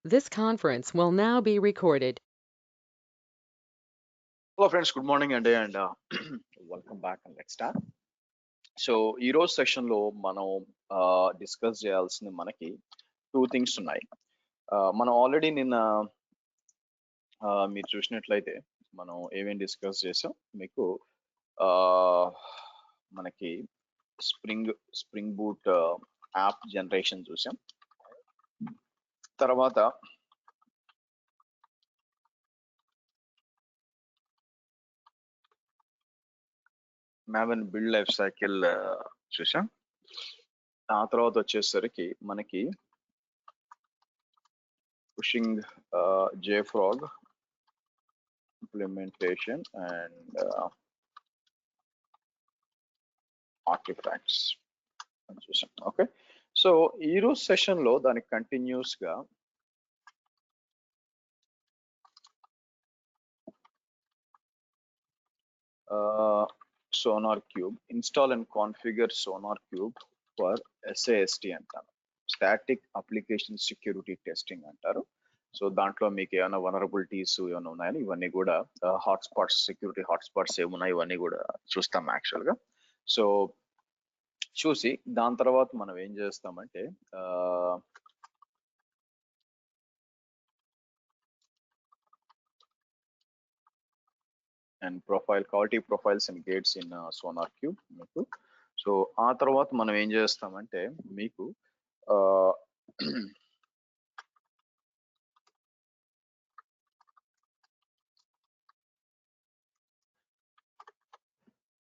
This conference will now be recorded. Hello friends, good morning and welcome back and let's start. So ఈ రోజు session లో మనం discuss చేయాల్సిన మనకి two things ఉన్నాయి. మనం ఆల్రెడీ నిన్న మీరు చూసినట్లయితే మనం ఏమేమి డిస్కస్ చేసాం మీకు మనకి స్ప్రింగ్ బూట్ యాప్ జనరేషన్ చూసాం. తర్వాత మ్యావెన్ బిల్డ్ లైఫ్ సైకిల్ చూసాం. ఆ తర్వాత వచ్చేసరికి మనకి pushing JFrog implementation and artifacts అని చూసాం. ఓకే, సో ఈ రోజు సెషన్ లో దానికి కంటిన్యూస్ గా sonar cube install and configure sonar cube for SAST అంటారు, స్టాటిక్ అప్లికేషన్ సెక్యూరిటీ టెస్టింగ్ అంటారు. సో దాంట్లో మీకు ఏమైనా వనరబిలిటీస్ ఏమైనా ఉన్నాయని ఇవన్నీ కూడా హాట్స్పాట్స్, సెక్యూరిటీ హాట్స్పాట్స్ ఏమున్నాయి ఇవన్నీ కూడా చూస్తాం యాక్చువల్ గా. సో చూసి దాని తర్వాత మనం ఏం చేస్తామంటే and quality profiles and gates in sonar cube మీకు. సో ఆ తర్వాత మనం ఏం చేస్తామంటే మీకు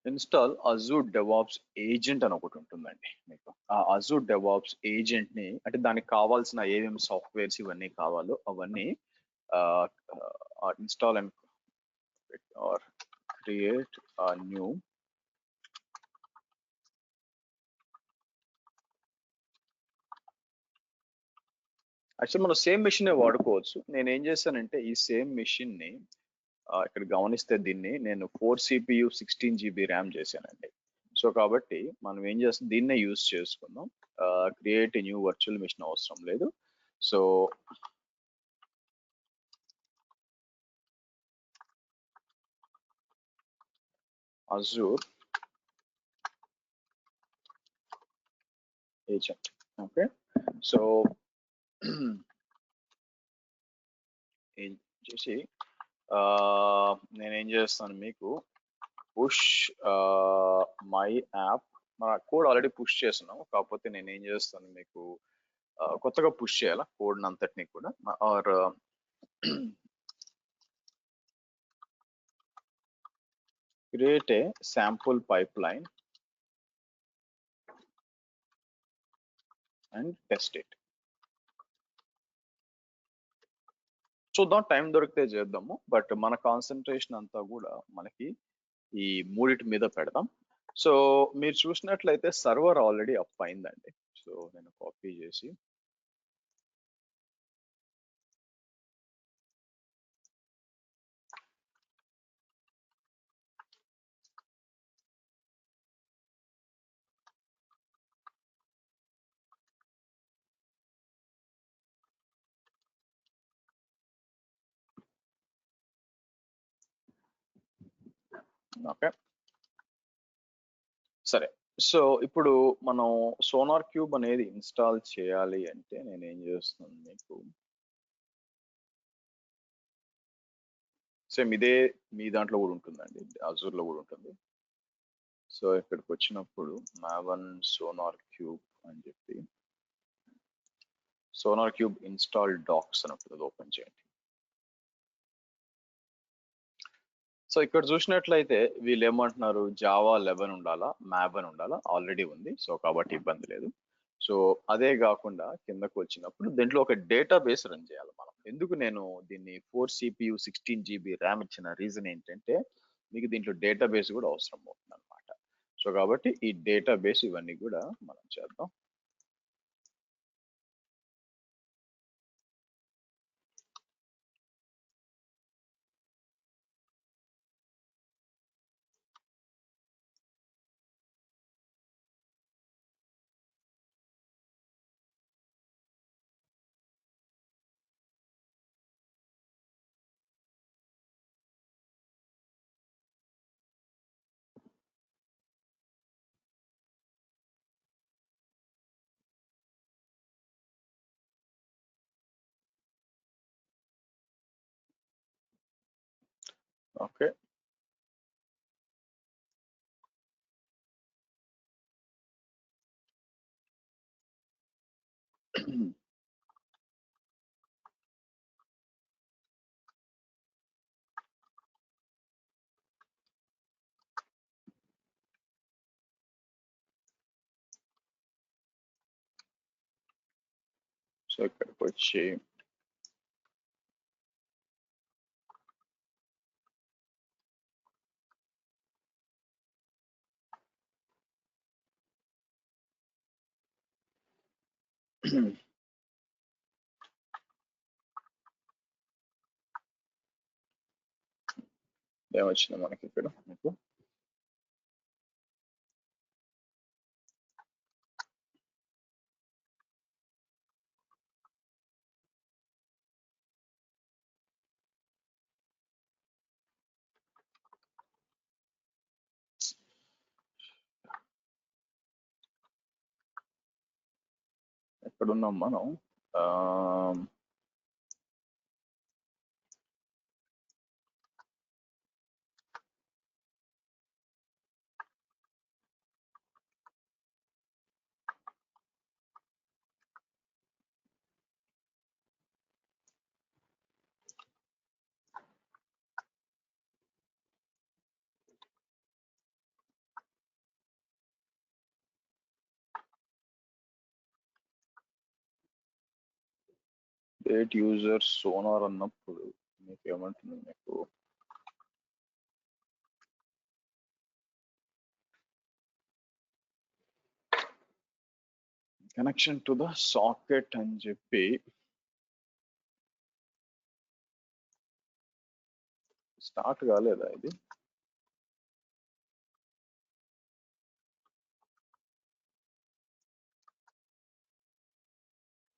ఇన్స్టాల్ అజూర్ డెవాప్స్ ఏజెంట్ అని ఒకటి ఉంటుందండి మీకు. ఆ అజూర్ డెవాప్స్ ఏజెంట్ ని అంటే దానికి కావాల్సిన ఏమేమి సాఫ్ట్వేర్స్ ఇవన్నీ కావాలో అవన్నీ install and are create new actual మనం సేమ్ మెషిన్ వాడుకోవచ్చు. నేను ఏం చేశానంటే ఈ సేమ్ మెషిన్ ని ఇక్కడ గమనిస్తే దీన్ని నేను 4 CPU 16 GB ర్యామ్ చేశానండి. సో కాబట్టి మనం ఏం చేస్తాం, దీన్నే యూజ్ చేసుకుందాం. క్రియేట్ న్యూ వర్చువల్ మెషిన్ అవసరం లేదు. So Azure agent. Okay, so ఏం చేసి నేనేం చేస్తాను మీకు పుష్ మై యాప్. మన కోడ్ ఆల్రెడీ పుష్ చేస్తున్నాం, కాకపోతే నేను ఏం చేస్తాను మీకు కొత్తగా పుష్ చేయాలా కోడ్ అంతటిని కూడా. Or create a sample pipeline and test it. చూద్దాం, టైం దొరికితే చేద్దాము, బట్ మన కాన్సన్ట్రేషన్ అంతా కూడా మనకి ఈ మూడిటి మీద పెడదాం. సో మీరు చూసినట్లయితే సర్వర్ ఆల్రెడీ అప్ అయిందండి. సో నేను కాపీ చేసి ఓకే సరే. సో ఇప్పుడు మనం సోనార్ క్యూబ్ అనేది ఇన్స్టాల్ చేయాలి అంటే నేను ఏం చేస్తున్నాను మీకు, సేమ్ ఇదే మీ దాంట్లో కూడా ఉంటుందండి, అజూర్ లో కూడా ఉంటుంది. సో ఇక్కడికి వచ్చినప్పుడు మావన్ సోనార్ క్యూబ్ అని చెప్పి సోనార్ క్యూబ్ ఇన్స్టాల్ డాక్స్ అని ఉంటుంది, ఓపెన్ చేయండి. సో ఇక్కడ చూసినట్లయితే వీళ్ళు ఏమంటున్నారు, జావా 11 ఉండాలా, మ్యావన్ ఉండాలా, ఆల్రెడీ ఉంది. సో కాబట్టి ఇబ్బంది లేదు. సో అదే కాకుండా కిందకు వచ్చినప్పుడు దీంట్లో ఒక డేటాబేస్ రన్ చేయాలి మనం. ఎందుకు నేను దీన్ని 4 CPU 16 GB ర్యామ్ ఇచ్చిన రీజన్ ఏంటంటే మీకు దీంట్లో డేటాబేస్ కూడా అవసరం అవుతుంది అనమాట. సో కాబట్టి ఈ డేటాబేస్ ఇవన్నీ కూడా మనం చేద్దాం. ఓకే. సో ఇక్కడికి వచ్చి ఏమొచ్చింది మనకి ఇక్కడ మీకు ఎక్కడున్నాం మనం? డేట్ యూజర్ సోనార్ అన్నప్పుడు మీకు ఏమంటుంది మీకు కనెక్షన్ టు ద సాకెట్ అని చెప్పి స్టార్ట్ కాలేదా ఇది?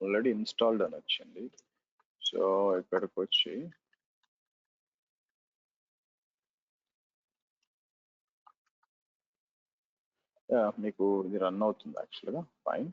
ఆల్రెడీ ఇన్స్టాల్డ్ అని వచ్చింది. సో ఇక్కడికి వచ్చి మీకు ఇది రన్ అవుతుంది యాక్చువల్గా ఫైన్.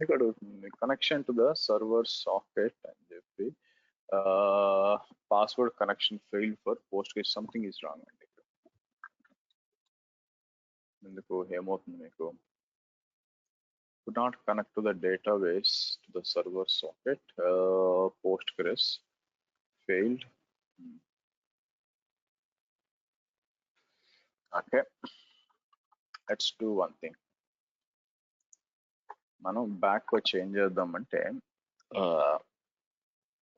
ఇక్కడ connection to the server socket అని చెప్పి password connection failed for Postgres something is wrong అండి. ఎందుకు ఏమవుతుంది మీకు? could not connect to the database to the server socket. Postgres failed. Okay, let's do one thing. మనం back వచ్చి ఏం చేద్దామంటే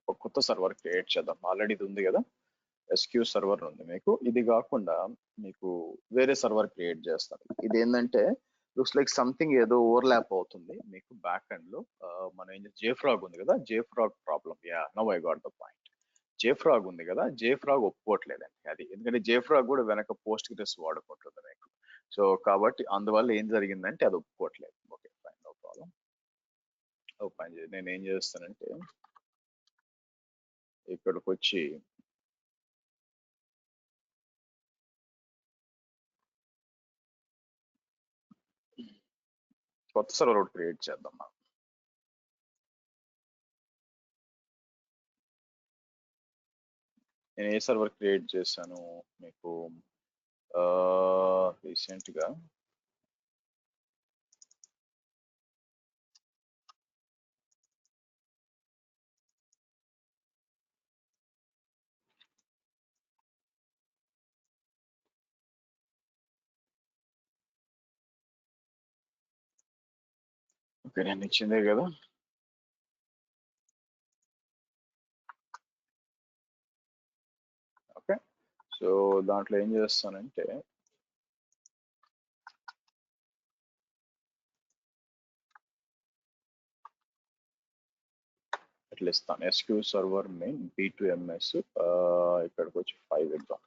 ఒక కొత్త సర్వర్ క్రియేట్ చేద్దాం. ఆల్రెడీ ఇది ఉంది కదా, ఎస్క్యూ సర్వర్ ఉంది మీకు. ఇది కాకుండా మీకు వేరే సర్వర్ క్రియేట్ చేస్తాను. ఇది ఏంటంటే లుక్స్ లైక్ సంథింగ్ ఏదో ఓవర్లాప్ అవుతుంది మీకు బ్యాక్ ఎండ్ లో. మనం ఏం జేఫ్రాగ్ ఉంది కదా, JFrog problem. Yeah, now I got the point. JFrog ఉంది కదా, జేఫ్రాగ్ ఒప్పుకోవట్లేదండి అది. ఎందుకంటే జేఫ్రాగ్ కూడా వెనక పోస్ట్ గ్రెస్ వాడుకుంటుంది మీకు. సో కాబట్టి అందువల్ల ఏం జరిగిందంటే అది ఒప్పుకోవట్లేదు. Okay fine, no problem. Fine, నేను ఏం చేస్తానంటే ఇక్కడికి వచ్చి కొత్త సర్వర్ ఒకటి క్రియేట్ చేద్దాం మనం. నేను ఏ సర్వర్ క్రియేట్ చేశాను మీకు రీసెంట్ గా? ఓకే, నేను ఇచ్చిందే కదా. ఓకే, సో దాంట్లో ఏం చేస్తానంటే ఇట్లా ఇస్తాను SQ సర్వర్ మెయిన్ B2MS ఇక్కడికి వచ్చి 5 ఇద్దాం.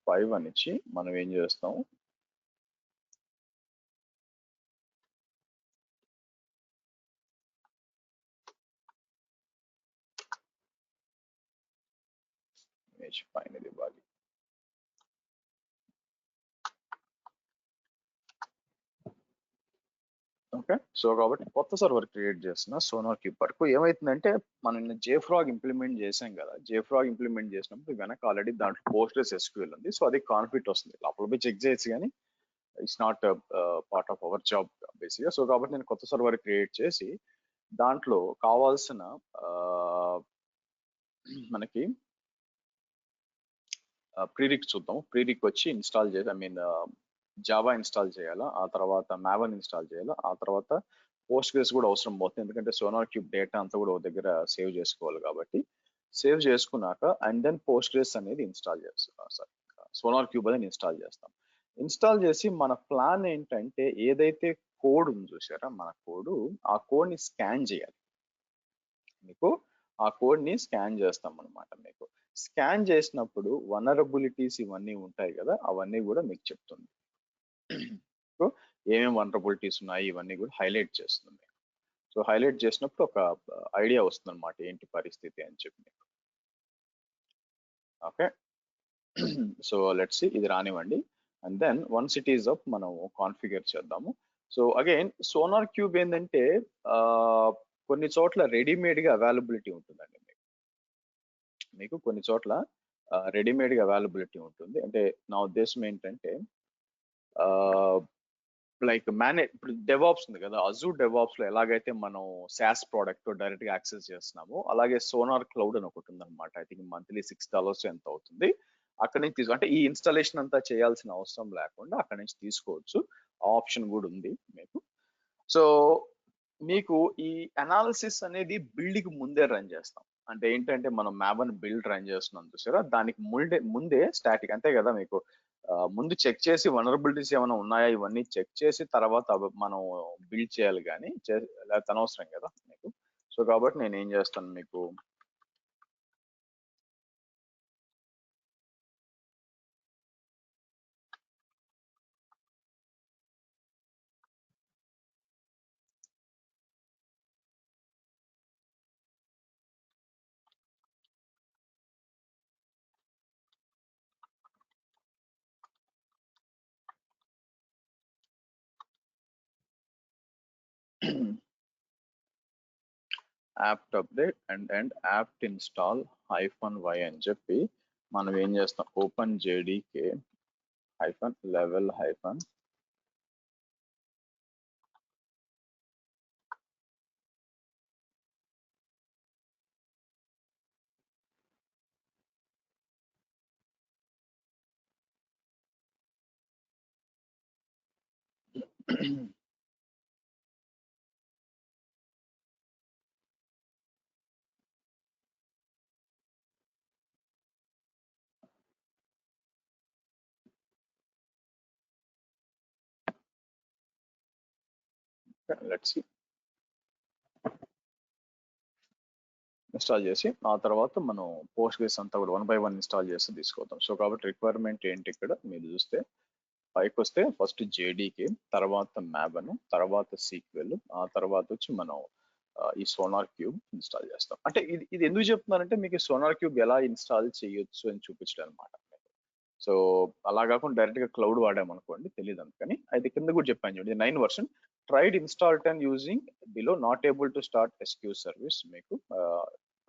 5 అని ఇచ్చి మనం ఏం చేస్తాం, ఇమేజ్ పైన ఇవ్వాలి. ఓకే, సో కాబట్టి కొత్త సర్వర్ క్రియేట్ చేస్తున్న సోనార్ క్యూబ్ వరకు ఏమైతుందంటే మనం జేఫ్రాగ్ ఇంప్లిమెంట్ చేసాం కదా, జేఫ్రాగ్ ఇంప్లిమెంట్ చేసినప్పుడు వెనక ఆల్రెడీ దాంట్లో పోస్ట్గ్రెస్ SQL ఉంది. సో అది కాన్ఫ్లిక్ట్ వస్తుంది, లోపల పోయి చెక్ చేయొచ్చు కానీ it's not part of our job బేసిక్గా. సో కాబట్టి నేను కొత్త సర్వర్ క్రియేట్ చేసి దాంట్లో కావాల్సిన మనకి ప్రీరిక్ చూద్దాం. ప్రీరిక్ వచ్చి ఇన్స్టాల్ చేసి జావా ఇన్స్టాల్ చేయాలా, ఆ తర్వాత మ్యావన్ ఇన్స్టాల్ చేయాలా, ఆ తర్వాత పోస్ట్గ్రెస్ కూడా అవసరం పోతుంది ఎందుకంటే సోనార్ క్యూబ్ డేటా అంతా కూడా ఒక దగ్గర సేవ్ చేసుకోవాలి కాబట్టి. సేవ్ చేసుకున్నాక అండ్ దెన్ పోస్ట్గ్రెస్ అనేది ఇన్స్టాల్ చేస్తాం, సారీ సోనార్ క్యూబ్ అనేది ఇన్స్టాల్ చేస్తాం. ఇన్స్టాల్ చేసి మన ప్లాన్ ఏంటంటే ఏదైతే కోడ్ ఉంది చూసారా మన కోడ్, ఆ కోడ్ ని స్కాన్ చేయాలి. మీకు ఆ కోడ్ ని స్కాన్ చేస్తాం అనమాట. మీకు స్కాన్ చేసినప్పుడు వనరబిలిటీస్ ఇవన్నీ ఉంటాయి కదా, అవన్నీ కూడా మీకు చెప్తుంది. సో ఏమేమి వనరబిలిటీస్ ఉన్నాయి ఇవన్నీ కూడా హైలైట్ చేస్తుంది. సో హైలైట్ చేసినప్పుడు ఒక ఐడియా వస్తుంది అనమాట ఏంటి పరిస్థితి అని చెప్పి మీకు. ఓకే, సో లెట్స్ ఇది రానివ్వండి. And then once it is up మనం కాన్ఫిగర్ చేద్దాము. సో అగైన్ సోనార్ క్యూబ్ ఏంటంటే కొన్ని చోట్ల రెడీమేడ్ గా అవైలబిలిటీ ఉంటుందండి మీకు కొన్ని చోట్ల రెడీమేడ్ గా అవైలబిలిటీ ఉంటుంది. అంటే నా ఉద్దేశం ఏంటంటే లైక్ ఇప్పుడు డెవాప్స్ ఉంది కదా, అజూర్ డెవాప్స్ లో ఎలాగైతే మనం సాస్ ప్రోడక్ట్ డైరెక్ట్ గా యాక్సెస్ చేస్తున్నాము, అలాగే సోనార్ క్లౌడ్ అని ఒకటి ఉంది అనమాట. ఐ థింక్ మంత్లీ $6 ఎంత అవుతుంది. అక్కడి నుంచి అంటే ఈ ఇన్స్టాలేషన్ అంతా చేయాల్సిన అవసరం లేకుండా అక్కడి నుంచి తీసుకోవచ్చు, ఆప్షన్ కూడా ఉంది మీకు. సో మీకు ఈ అనాలిసిస్ అనేది బిల్డ్కి ముందే రన్ చేస్తాం. అంటే ఏంటంటే మనం మ్యాబన్ బిల్డ్ రన్ చేస్తున్నాం చూసారా, దానికి ముందే స్టాటిక్ అంతే కదా మీకు. ముందు చెక్ చేసి వనరబిలిటీస్ ఏమైనా ఉన్నాయా ఇవన్నీ చెక్ చేసి తర్వాత మనం బిల్డ్ చేయాలి కానీ లేకపోతే అనవసరం కదా మీకు. సో కాబట్టి నేను ఏం చేస్తాను మీకు, apt update and apt install -y అని చెప్పి మనం ఏం చేస్తాం, open JDK -level let's install చేసి ఆ తర్వాత మనం పోస్ట్గ్రెస్ అంతా కూడా 1 by 1 ఇన్స్టాల్ చేసి తీసుకొద్దాం. సో కాబట్టి రిక్వైర్మెంట్ ఏంటి ఇక్కడ మీరు చూస్తే పైకి వస్తే ఫస్ట్ JDK, తర్వాత మ్యాబన్, తర్వాత సీక్వెల్, ఆ తర్వాత వచ్చి మనం ఈ సోనార్ క్యూబ్ ఇన్స్టాల్ చేస్తాం. అంటే ఇది ఎందుకు చెప్తున్నానంటే మీకు సోనార్ క్యూబ్ ఎలా ఇన్స్టాల్ చేయొచ్చు అని చూపించడం అనమాట. సో అలా కాకుండా డైరెక్ట్ గా క్లౌడ్ వాడామనుకోండి తెలియదు, అందుకని అయితే కింద కూడా చెప్పాను చూడండి 9 version tried install 10 using below not able to start SQ service. మీకు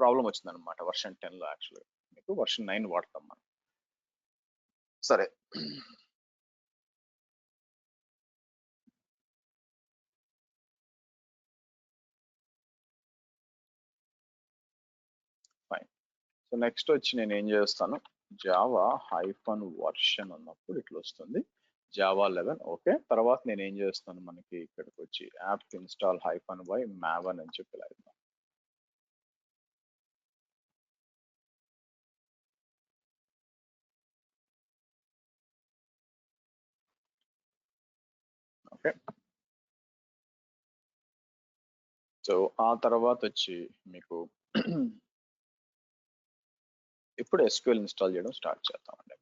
ప్రాబ్లం వచ్చింది అనమాట వర్షన్ 10 లో. యాక్చువల్గా మీకు వర్షన్ 9 వాడతాం మనం. సరే, ఫైన్. సో నెక్స్ట్ వచ్చి నేను ఏం చేస్తాను, జావా -వర్షన్ అన్నప్పుడు ఇట్లా వస్తుంది జావా 11. ఓకే, తర్వాత నేను ఏం చేస్తాను మనకి ఇక్కడికి వచ్చి యాప్ ఇన్స్టాల్ -y మ్యావన్ అని చెప్పి రాద్దాం. ఓకే, సో ఆ తర్వాత వచ్చి మీకు ఇప్పుడు SQL ఇన్స్టాల్ చేయడం స్టార్ట్ చేద్దామండి.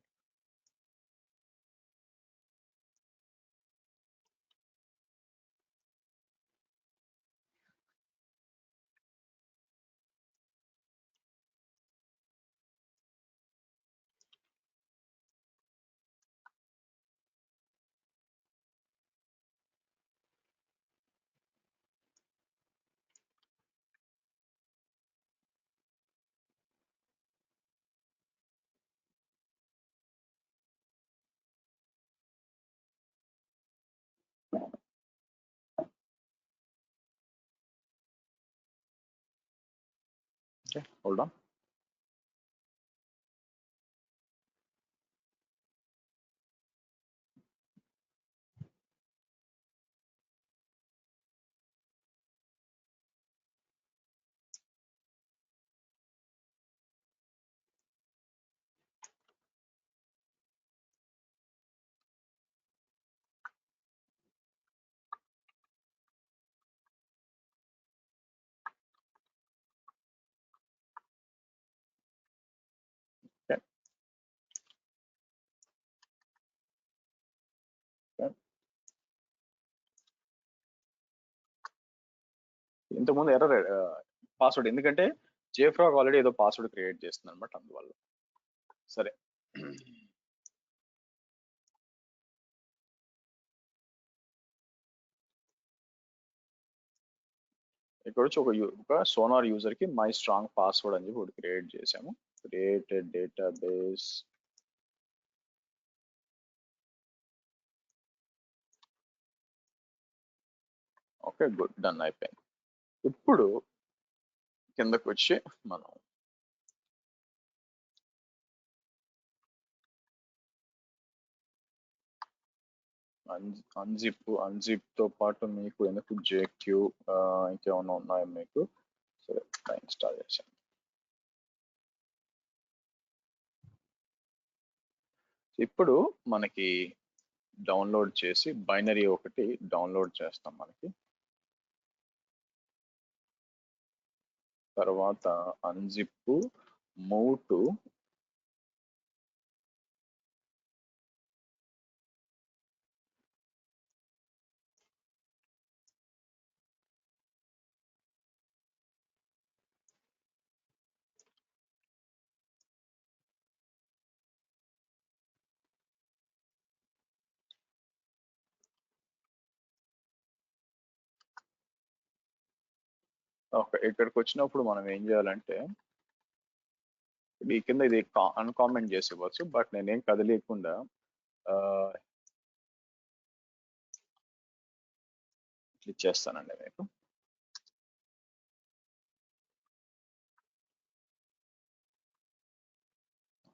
Okay, hold on. Okay, okay. ఇంతకుముందు ఎర్రర్ పాస్వర్డ్, ఎందుకంటే JFrog ఆల్రెడీ ఏదో పాస్వర్డ్ క్రియేట్ చేస్తుంది అనమాట, అందువల్ల. సరే, ఇక్కడ వచ్చి ఒక సోనార్ యూజర్ కి మై స్ట్రాంగ్ పాస్వర్డ్ అని చెప్పి ఒకటి క్రియేట్ చేసాము. Created database okay, good, done అయిపోయింది. ఇప్పుడు కిందకు వచ్చి మనం అన్జిప్ తో పాటు మీకు ఎందుకు JQ ఇంకేమైనా ఉన్నాయో మీకు, సరే ఇన్స్టాల్ చేశాను. ఇప్పుడు మనకి డౌన్లోడ్ చేసి బైనరీ ఒకటి డౌన్లోడ్ చేస్తాం మనకి. తర్వాత అన్జిప్ మూవ్ టు ఓకే. ఇక్కడికి వచ్చినప్పుడు మనం ఏం చేయాలంటే ఈ కింద ఇది అన్కామెంట్ చేసి ఇవ్వచ్చు, బట్ నేనేం కదిలేయకుండా క్లిక్ చేస్తానండి మీకు.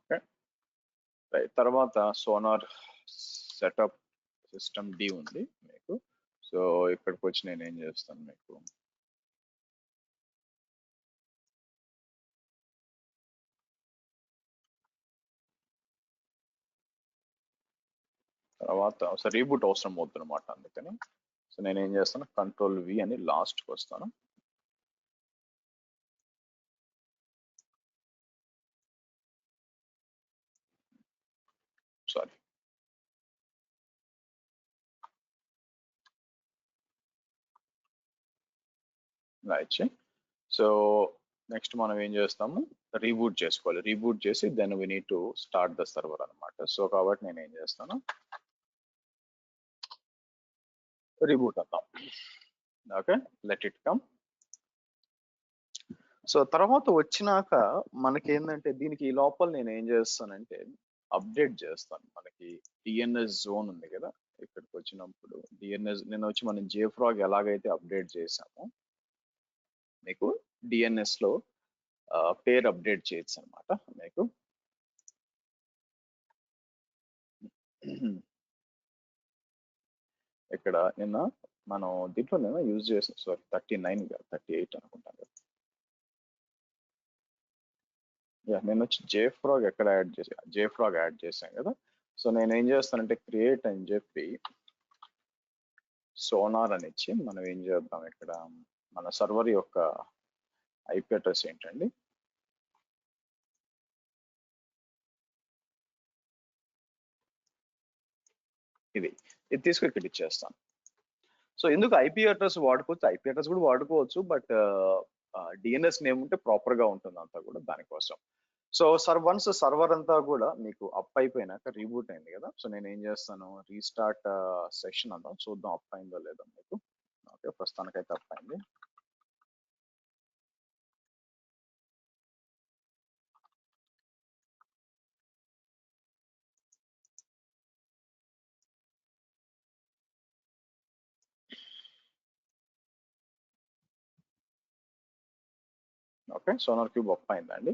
ఓకే, తర్వాత సోనార్ సెటప్ సిస్టమ్ D ఉంది మీకు. సో ఇక్కడికి వచ్చి నేను ఏం చేస్తాను మీకు, తర్వాత ఒకసారి రీబూట్ అవసరం అవుతుంది అనమాట, అందుకని సో నేను ఏం చేస్తాను Ctrl+V అని లాస్ట్కి వస్తాను. సారీ, ఇచ్చి సో నెక్స్ట్ మనం ఏం చేస్తాము, రీబూట్ చేసుకోవాలి. రీబూట్ చేసి then we need to start the server అనమాట. సో కాబట్టి నేను ఏం చేస్తాను, రీబూట్ అంటాం. Okay, let it come. So తర్వాత వచ్చినాక మనకి ఏంటంటే దీనికి ఈ లోపల నేను ఏం చేస్తానంటే అప్డేట్ చేస్తాను. మనకి DNS జోన్ ఉంది కదా, ఇక్కడికి వచ్చినప్పుడు DNS నేను వచ్చి మనం JFrog ఎలాగైతే అప్డేట్ చేసామో మీకు DNS లో పేరు అప్డేట్ చేయొచ్చు అనమాట మీకు. ఇక్కడ నిన్న మనం దీంట్లో నేను యూజ్ చేసాం, సారీ 39 కాదు 38 అనుకుంటాను కదా. నేను వచ్చి JFrog ఎక్కడ JFrog యాడ్ చేశాను కదా. సో నేను ఏం చేస్తానంటే క్రియేట్ అని చెప్పి సోనార్ అని ఇచ్చి మనం ఏం చేద్దాం, ఇక్కడ మన సర్వర్ యొక్క ఐపీ అడ్రస్ ఏంటండి? ఇది తీసుకుని ఇక్కడ ఇచ్చేస్తాను. సో ఎందుకు ఐపీ అడ్రస్ వాడుకోవచ్చు, ఐపీ అడ్రస్ కూడా వాడుకోవచ్చు, బట్ డిఎన్ఎస్ నేమ్ ఉంటే ప్రాపర్ గా ఉంటుంది అంతా కూడా దానికోసం. సో వన్స్ సర్వర్ అంతా కూడా మీకు అప్ అయిపోయినాక రీబూట్ అయింది కదా, సో నేను ఏం చేస్తాను, రీస్టార్ట్ సెషన్ అందాం, చూద్దాం అప్ అయిందో లేదో మీకు. ఓకే, ప్రస్తుతానికైతే అప్ అయింది. ఓకే, సోనార్ క్యూబ్ అప్ అయిందండి.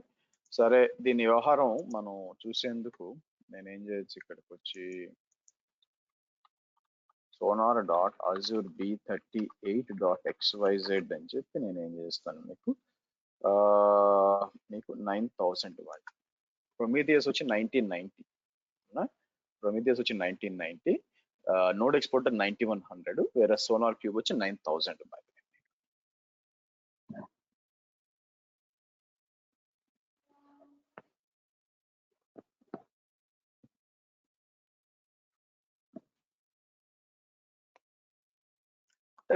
సరే, దీని వ్యవహారం మనం చూసేందుకు నేనేం చేయొచ్చు, ఇక్కడికి వచ్చి sonar.azure b38.xyz అని చెప్పి నేనేం చేస్తాను, మీకు 9000 ఇవ్వాలి. ప్రొమీథియస్ వచ్చి 1990, ప్రొమీథియస్ వచ్చి 1990, నోడ్ ఎక్స్పోర్టర్ 9100, వేరే సోనార్ క్యూబ్ వచ్చి 9000 ఇవ్వాలి.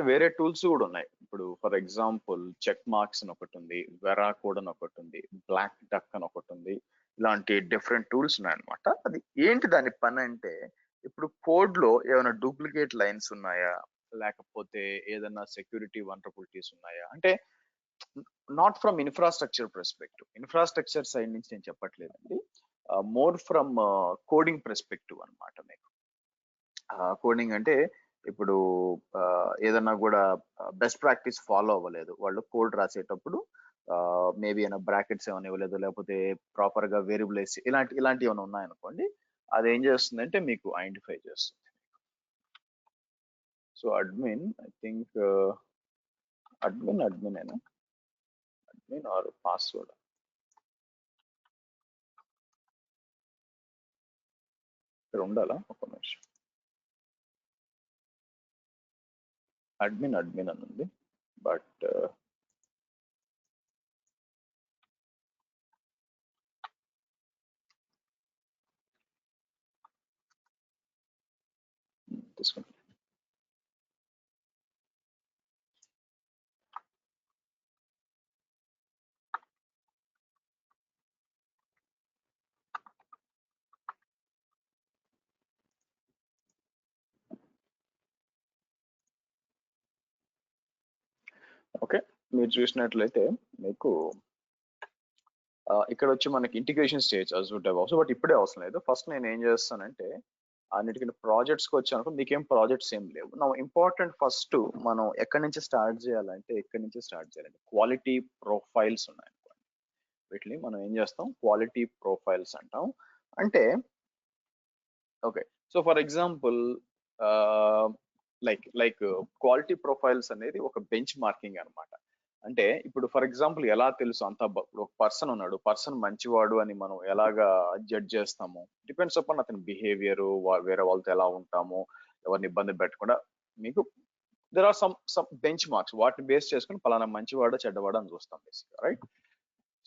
వేరే టూల్స్ కూడా ఉన్నాయి. ఇప్పుడు ఫర్ ఎగ్జాంపుల్ చెక్ మార్క్స్ అని ఒకటి ఉంది, వెరా కోడ్ అని ఒకటి ఉంది, బ్లాక్ డక్ అని ఒకటి ఉంది. ఇలాంటి డిఫరెంట్ టూల్స్ ఉన్నాయన్నమాట. అది ఏంటి దాని పని అంటే, ఇప్పుడు కోడ్ లో ఏమైనా డూప్లికేట్ లైన్స్ ఉన్నాయా, లేకపోతే ఏదైనా సెక్యూరిటీ వల్నరబిలిటీస్ ఉన్నాయా అంటే, not from infrastructure perspective, infrastructure side నుంచి నేను చెప్పట్లేదండి, మోర్ ఫ్రమ్ కోడింగ్ పర్స్పెక్టివ్ అనమాట. మీకు కోడింగ్ అంటే ఇప్పుడు ఏదన్నా కూడా బెస్ట్ ప్రాక్టీస్ ఫాలో అవ్వలేదు వాళ్ళు కోడ్ రాసేటప్పుడు, మేబీ ఏమైనా బ్రాకెట్స్ ఏమైనా ఇవ్వలేదు, లేకపోతే ప్రాపర్ గా వేరియబుల్ వేసి ఇలాంటివి ఏమైనా ఉన్నాయనుకోండి, అది ఏం చేస్తుందంటే మీకు ఐడెంటిఫై చేస్తుంది. So admin, I think admin అయినా, అడ్మిన్ ఆర్ పాస్వర్డ్, ఇక్కడ ఉండాలా ఒక నిమిషం. అడ్మిన్ అని ఉంది, బట్ తీసుకుంటాం. ఓకే, మీరు చూసినట్లయితే మీకు ఇక్కడ వచ్చి మనకి integration stage Azure DevOps, but ఇప్పుడే అవసరం లేదు. ఫస్ట్ నేను ఏం చేస్తానంటే, అన్నిటికీ ప్రాజెక్ట్స్కి వచ్చాను, మీకేం ప్రాజెక్ట్స్ ఏం లేవు. నా ఇంపార్టెంట్ ఫస్ట్ మనం ఎక్కడి నుంచి స్టార్ట్ చేయాలంటే, క్వాలిటీ ప్రొఫైల్స్ ఉన్నాయనుకోండి, వీటిని మనం ఏం చేస్తాం, క్వాలిటీ ప్రొఫైల్స్ అంటాం. అంటే okay, so for example like quality profiles అనేది ఒక బెంచ్ మార్కింగ్ అనమాట. అంటే ఇప్పుడు ఫర్ ఎగ్జాంపుల్ ఎలా తెలుసు, అంత ఒక పర్సన్ ఉన్నాడు, పర్సన్ మంచివాడు అని మనం ఎలాగా జడ్జ్ చేస్తాము, డిపెండ్స్ అపాన్ అతని బిహేవియర్, వేరే వాళ్ళతో ఎలా ఉంటాము, ఎవరిని ఇబ్బంది పెట్టకుండా. మీకు there are some benchmarks, వాటిని బేస్ చేసుకుని పలానా మంచివాడు చెడ్డవాడు అని చూస్తాం బేసిక్గా, రైట్?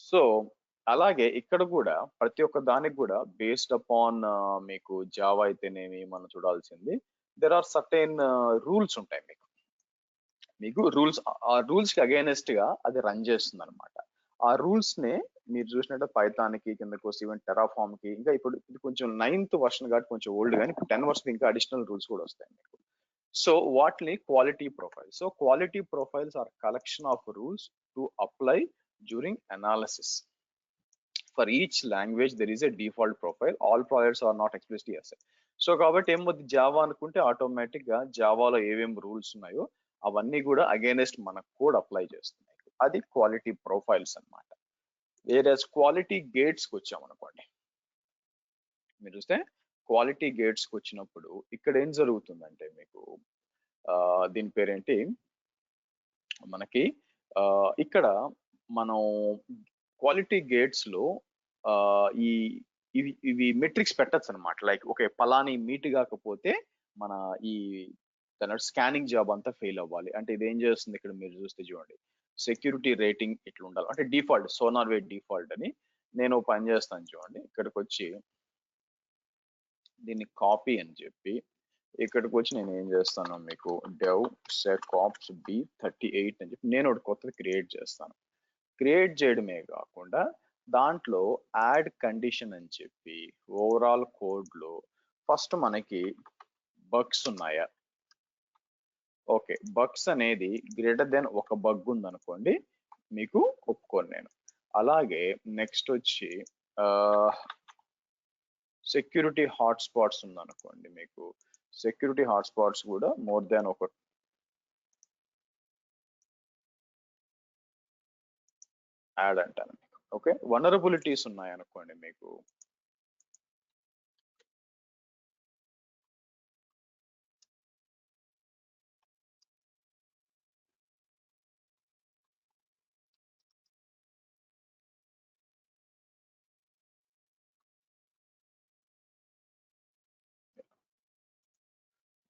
సో అలాగే ఇక్కడ కూడా ప్రతి ఒక్క దానికి కూడా బేస్డ్ అపాన్ మీకు జావా అయితేనేమి మనం చూడాల్సింది, దెర్ ఆర్ సర్టెన్ రూల్స్ ఉంటాయి. మీకు రూల్స్, ఆ రూల్స్ కి అగైనెస్ట్ గా అది రన్ చేస్తుంది అనమాట. ఆ రూల్స్ నే మీరు చూసినట్టు పైథాన్ కి కిందకు వస్తే, ఈవెన్ టెరాఫామ్ కి, ఇంకా ఇప్పుడు ఇది కొంచెం 9th వర్షన్ కాబట్టి కొంచెం ఓల్డ్, కానీ ఇప్పుడు 10 వర్షన్ ఇంకా అడిషనల్ రూల్స్ కూడా వస్తాయి మీకు. సో వాటిని quality profiles. So quality profiles are collection of rules to apply during analysis. For each language there is a default profile, all profiles are not explicitly assigned. So కాబట్టి ఏమవుతుంది, Java అనుకుంటే automatic గా జావాలో ఏమేమి rules ఉన్నాయో అవన్నీ కూడా against మన code apply చేస్తున్నాయి. అది క్వాలిటీ ప్రొఫైల్స్ అన్నమాట. వేరే క్వాలిటీ గేట్స్కి వచ్చామనుకోండి, మీరు చూస్తే క్వాలిటీ గేట్స్కి వచ్చినప్పుడు ఇక్కడ ఏం జరుగుతుందంటే, మీకు దీని పేరేంటి, మనకి ఇక్కడ మనం క్వాలిటీ గేట్స్ లో ఈ ఇవి మెట్రిక్స్ పెట్టచ్చు అనమాట. లైక్ ఓకే, పలాని మీట్ కాకపోతే మన ఈ స్కానింగ్ జాబ్ అంతా ఫెయిల్ అవ్వాలి అంటే, ఇది ఏం చేస్తుంది, ఇక్కడ మీరు చూస్తే చూడండి, సెక్యూరిటీ రేటింగ్ ఇట్లా ఉండాలి అంటే డిఫాల్ట్ సోనార్ వే డిఫాల్ట్ అని నేను పని చేస్తాను చూడండి. ఇక్కడికి వచ్చి దీన్ని కాపీ అని చెప్పి ఇక్కడికి వచ్చి నేను ఏం చేస్తాను మీకు dev secops b38 అని చెప్పి నేను ఒకటి కొత్తది క్రియేట్ చేస్తాను. క్రియేట్ చేయడమే కాకుండా దాంట్లో యాడ్ కండిషన్ అని చెప్పి ఓవరాల్ కోడ్ లో ఫస్ట్ మనకి బగ్స్ ఉన్నాయా, ఓకే బగ్స్ అనేది గ్రేటర్ దెన్ ఒక బగ్ ఉందనుకోండి మీకు ఒప్పుకోను నేను. అలాగే నెక్స్ట్ వచ్చి సెక్యూరిటీ హాట్స్పాట్స్ ఉందనుకోండి మీకు సెక్యూరిటీ హాట్స్పాట్స్ కూడా మోర్ దాన్ ఒక యాడ్ అంటాను మీకు. ఓకే వనరబిలిటీస్ ఉన్నాయనుకోండి మీకు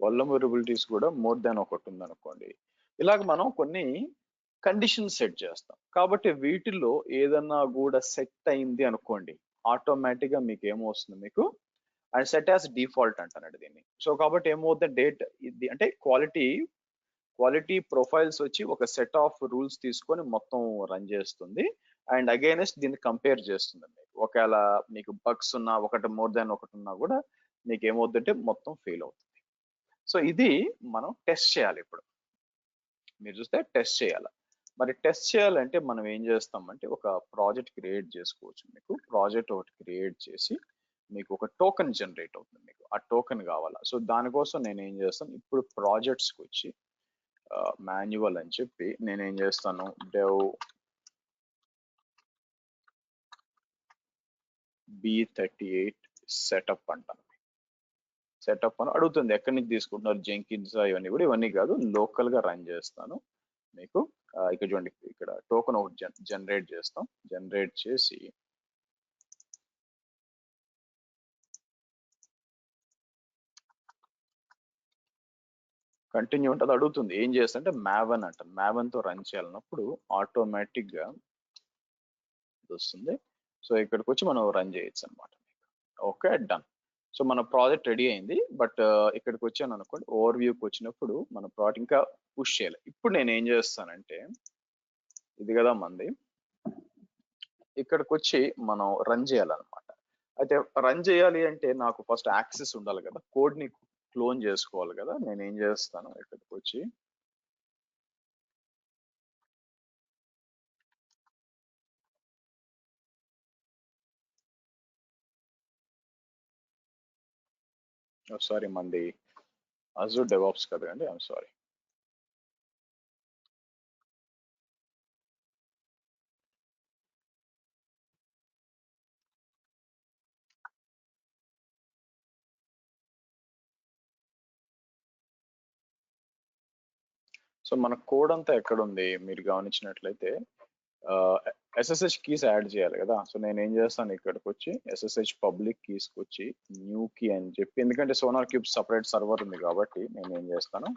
వల్నరబిలిటీస్ కూడా మోర్ దాన్ ఒకటి ఉందనుకోండి. ఇలాగ మనం కొన్ని కండిషన్ సెట్ చేస్తాం. కాబట్టి వీటిల్లో ఏదన్నా కూడా సెట్ అయింది అనుకోండి ఆటోమేటిక్ గా మీకు ఏమొస్తుంది మీకు అండ్ సెట్ యాజ్ డిఫాల్ట్ అంటానండి దీన్ని. సో కాబట్టి ఏమవుతుంది డేట్ ఇది అంటే క్వాలిటీ ప్రొఫైల్స్ వచ్చి ఒక సెట్ ఆఫ్ రూల్స్ తీసుకొని మొత్తం రన్ చేస్తుంది అండ్ అగైనెస్ట్ దీన్ని కంపేర్ చేస్తుంది మీకు. ఒకవేళ మీకు బగ్స్ ఉన్నా ఒకటి మోర్ దాన్ ఒకటి ఉన్నా కూడా మీకు ఏమవుతుందంటే మొత్తం ఫెయిల్ అవుతుంది. సో ఇది మనం టెస్ట్ చేయాలి. ఇప్పుడు మీరు చూస్తే టెస్ట్ చేయాలి. మరి టెస్ట్ చేయాలంటే మనం ఏం చేస్తామంటే ఒక ప్రాజెక్ట్ క్రియేట్ చేసుకోవచ్చు. మీకు ప్రాజెక్ట్ ఒకటి క్రియేట్ చేసి మీకు ఒక టోకెన్ జనరేట్ అవుతుంది. మీకు ఆ టోకెన్ కావాలా. సో దానికోసం నేను ఏం చేస్తాను ఇప్పుడు ప్రాజెక్ట్స్కి వచ్చి మాన్యువల్ అని చెప్పి నేను ఏం చేస్తాను dev b38 సెటప్ అంటాను. సెటప్ అని అడుగుతుంది ఎక్కడి నుంచి తీసుకుంటున్నారు జెంకిన్స్ ఇవన్నీ కూడా ఇవన్నీ కాదు లోకల్ గా రన్ చేస్తాను మీకు. ఇక్కడ చూడండి ఇక్కడ టోకెన్ ఒకటి జనరేట్ చేస్తాం. జనరేట్ చేసి కంటిన్యూ అంటే అది అడుగుతుంది ఏం చేస్తుంటే మ్యావన్ అంటారు. మ్యావన్ తో రన్ చేయాలన్నప్పుడు ఆటోమేటిక్ గా వస్తుంది. సో ఇక్కడికి వచ్చి మనం రన్ చేయొచ్చు అనమాట. Okay done. సో మన ప్రాజెక్ట్ రెడీ అయింది. బట్ ఇక్కడికి వచ్చాను అనుకోండి ఓవర్ వ్యూకి వచ్చినప్పుడు మన ప్రాజెక్ట్ ఇంకా పుష్ చేయాలి. ఇప్పుడు నేను ఏం చేస్తానంటే ఇది కదా మంది ఇక్కడికి వచ్చి మనం రన్ చేయాలన్నమాట. అయితే రన్ చేయాలి అంటే నాకు ఫస్ట్ యాక్సెస్ ఉండాలి కదా, కోడ్ ని క్లోన్ చేసుకోవాలి కదా. నేను ఏం చేస్తాను ఇక్కడికి వచ్చి సారీ మంది అజూర్ డెవాప్స్ కదా అండి, ఐఎమ్ సారీ. సో మన కోడ్ అంతా ఎక్కడ ఉంది మీరు గమనించినట్లయితే ఎస్ఎస్హెచ్ కీస్ యాడ్ చేయాలి కదా. సో నేను ఏం చేస్తాను ఇక్కడికి వచ్చి ఎస్ఎస్హెచ్ పబ్లిక్ కీస్ వచ్చి న్యూ కీ అని చెప్పి ఎందుకంటే సోనార్ క్యూబ్ సపరేట్ సర్వర్ ఉంది కాబట్టి నేను ఏం చేస్తాను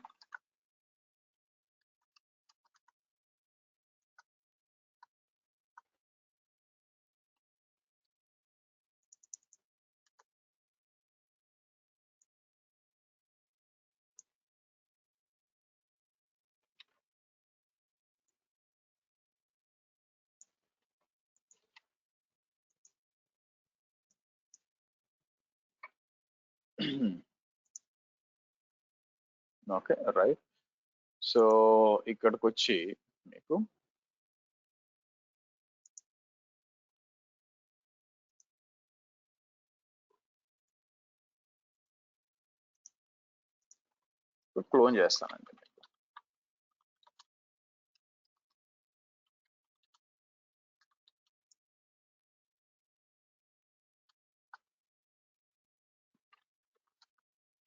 ఓకే రైట్. సో ఇక్కడికి వచ్చి మీకు క్లోన్ చేస్తానండి.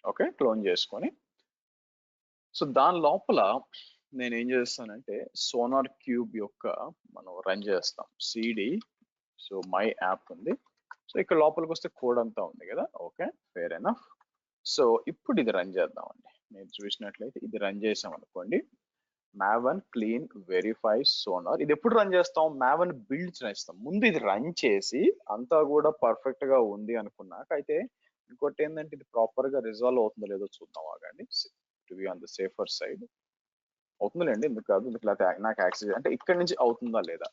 ఓకే క్లోన్ చేసుకొని సో దాని లోపల నేను ఏం చేస్తానంటే సోనార్ క్యూబ్ యొక్క మనం రన్ చేస్తాం సిడి. సో మై యాప్ ఉంది. సో ఇక్కడ లోపలికి వస్తే కోడ్ అంతా ఉంది కదా. Okay fair enough. సో ఇప్పుడు ఇది రన్ చేద్దామండి. మీరు చూసినట్లయితే ఇది రన్ చేసాం అనుకోండి మావన్ క్లీన్ వెరిఫై సోనార్. ఇది ఎప్పుడు రన్ చేస్తాం? మావన్ బిల్డ్ చేస్తాం. ముందు ఇది రన్ చేసి అంతా కూడా పర్ఫెక్ట్ గా ఉంది అనుకున్నాక, అయితే ఇంకోటి ఏంటంటే ఇది ప్రాపర్ గా రిజాల్వ్ అవుతుందో లేదో చూద్దాం ఆగండి. To be on the safer side. అవుతుందిలేండి, ఎందుకు కాదు, ఎందుకు నాకు యాక్సెస్ అంటే ఇక్కడ నుంచి అవుతుందా లేదా.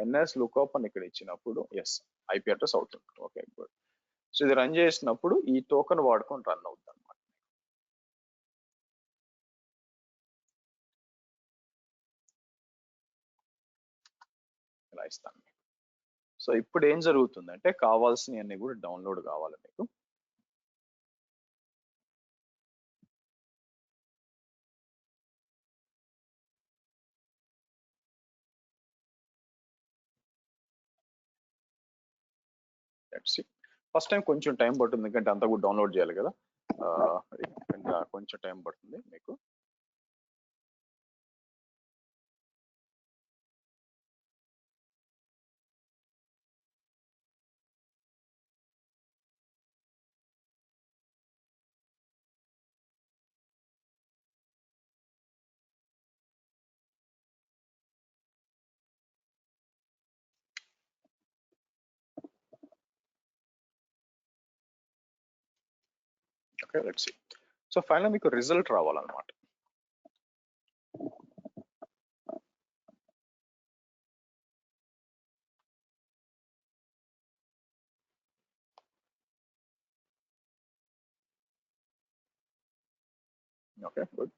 ఎన్ఎస్ లుక్అప్ అని ఇక్కడ ఇచ్చినప్పుడు ఎస్, ఐపీ అడ్రస్ అవుతుంది. Okay good. సో ఇది రన్ చేసినప్పుడు ఈ టోకెన్ వాడుకొని రన్ అవుతుంది అనమాట. ఇలా ఇస్తాను. సో ఇప్పుడు ఏం జరుగుతుందంటే కావాల్సినవన్నీ కూడా డౌన్లోడ్ కావాలి మీకు. ఫస్ట్ టైం కొంచెం టైం పడుతుంది, ఎందుకంటే అంతా కూడా డౌన్లోడ్ చేయాలి కదా. కొంచెం టైం పడుతుంది మీకు. Okay let's see. So final మీకు రిజల్ట్ రావాలన్నమాట. Okay good.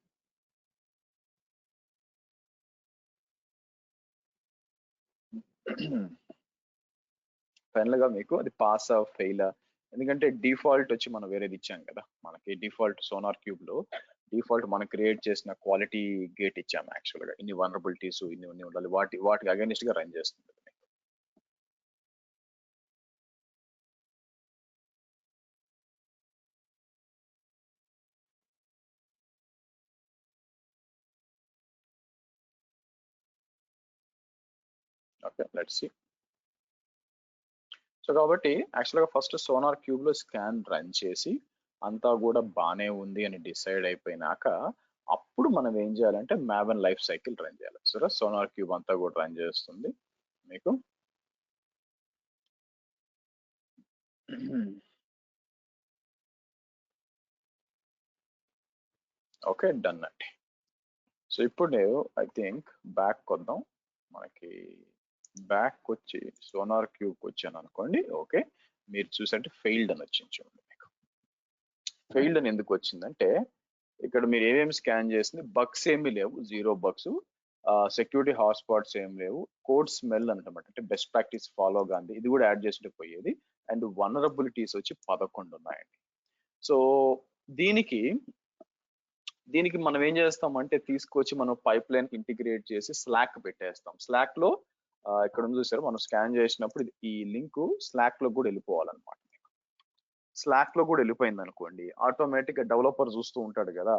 ఫైనల్ గా మీకు అది పాస్ ఆ ఫెయిల్, ఎందుకంటే డిఫాల్ట్ వచ్చి మనం వేరేది ఇచ్చాం కదా. మనకి డిఫాల్ట్ సోనార్ క్యూబ్ లో డిఫాల్ట్ మనం క్రియేట్ చేసిన క్వాలిటీ గేట్ ఇచ్చాము. యాక్చువల్ గా ఇన్ని వనరబిలిటీస్ ఇన్ని ఉండాలి, వాటికి అగైనిస్ట్ గా రన్ చేస్తుంది. Okay let's see. సో కాబట్టి యాక్చువల్ గా ఫస్ట్ సోనార్ క్యూబ్ లో స్కాన్ రన్ చేసి అంతా కూడా బానే ఉంది అని డిసైడ్ అయిపోయినాక, అప్పుడు మనం ఏం చేయాలంటే మావెన్ లైఫ్ సైకిల్ రన్ చేయాలి. సరే, సోనార్ క్యూబ్ అంతా కూడా రన్ చేస్తుంది మీకు. ఓకే డన్ అండి. సో ఇప్పుడు ఐ థింక్ బ్యాక్ వద్దాం. మనకి బ్యాక్ వచ్చి సోనార్ క్యూబ్ వచ్చాను అనుకోండి. ఓకే, మీరు చూసంటే ఫెయిల్డ్ అని వచ్చింది చూడండి. మీకు ఫెయిల్డ్ అని ఎందుకు వచ్చిందంటే ఇక్కడ మీరు ఏమేమి స్కాన్ చేసింది, బగ్స్ ఏమీ లేవు, 0 బగ్స్. సెక్యూరిటీ హాట్స్పాట్స్ ఏం లేవు. కోడ్ స్మెల్ అనమాట, అంటే బెస్ట్ ప్రాక్టీస్ ఫాలో గాంధీ ఇది కూడా యాడ్ చేసి పోయేది. అండ్ వనరబిలిటీస్ వచ్చి 11 ఉన్నాయండి. సో దీనికి దీనికి మనం ఏం చేస్తామంటే తీసుకొచ్చి మనం పైప్ లైన్ ఇంటిగ్రేట్ చేసి స్లాక్ పెట్టేస్తాం. స్లాక్ లో ఇక్కడ ఉంది చూసారు, మనం స్కాన్ చేసినప్పుడు ఈ లింక్ స్లాక్ లో కూడా వెళ్ళిపోవాలన్నమాట. స్లాక్ లో కూడా వెళ్ళిపోయింది అనుకోండి, ఆటోమేటిక్ గా డెవలపర్ చూస్తూ ఉంటాడు కదా.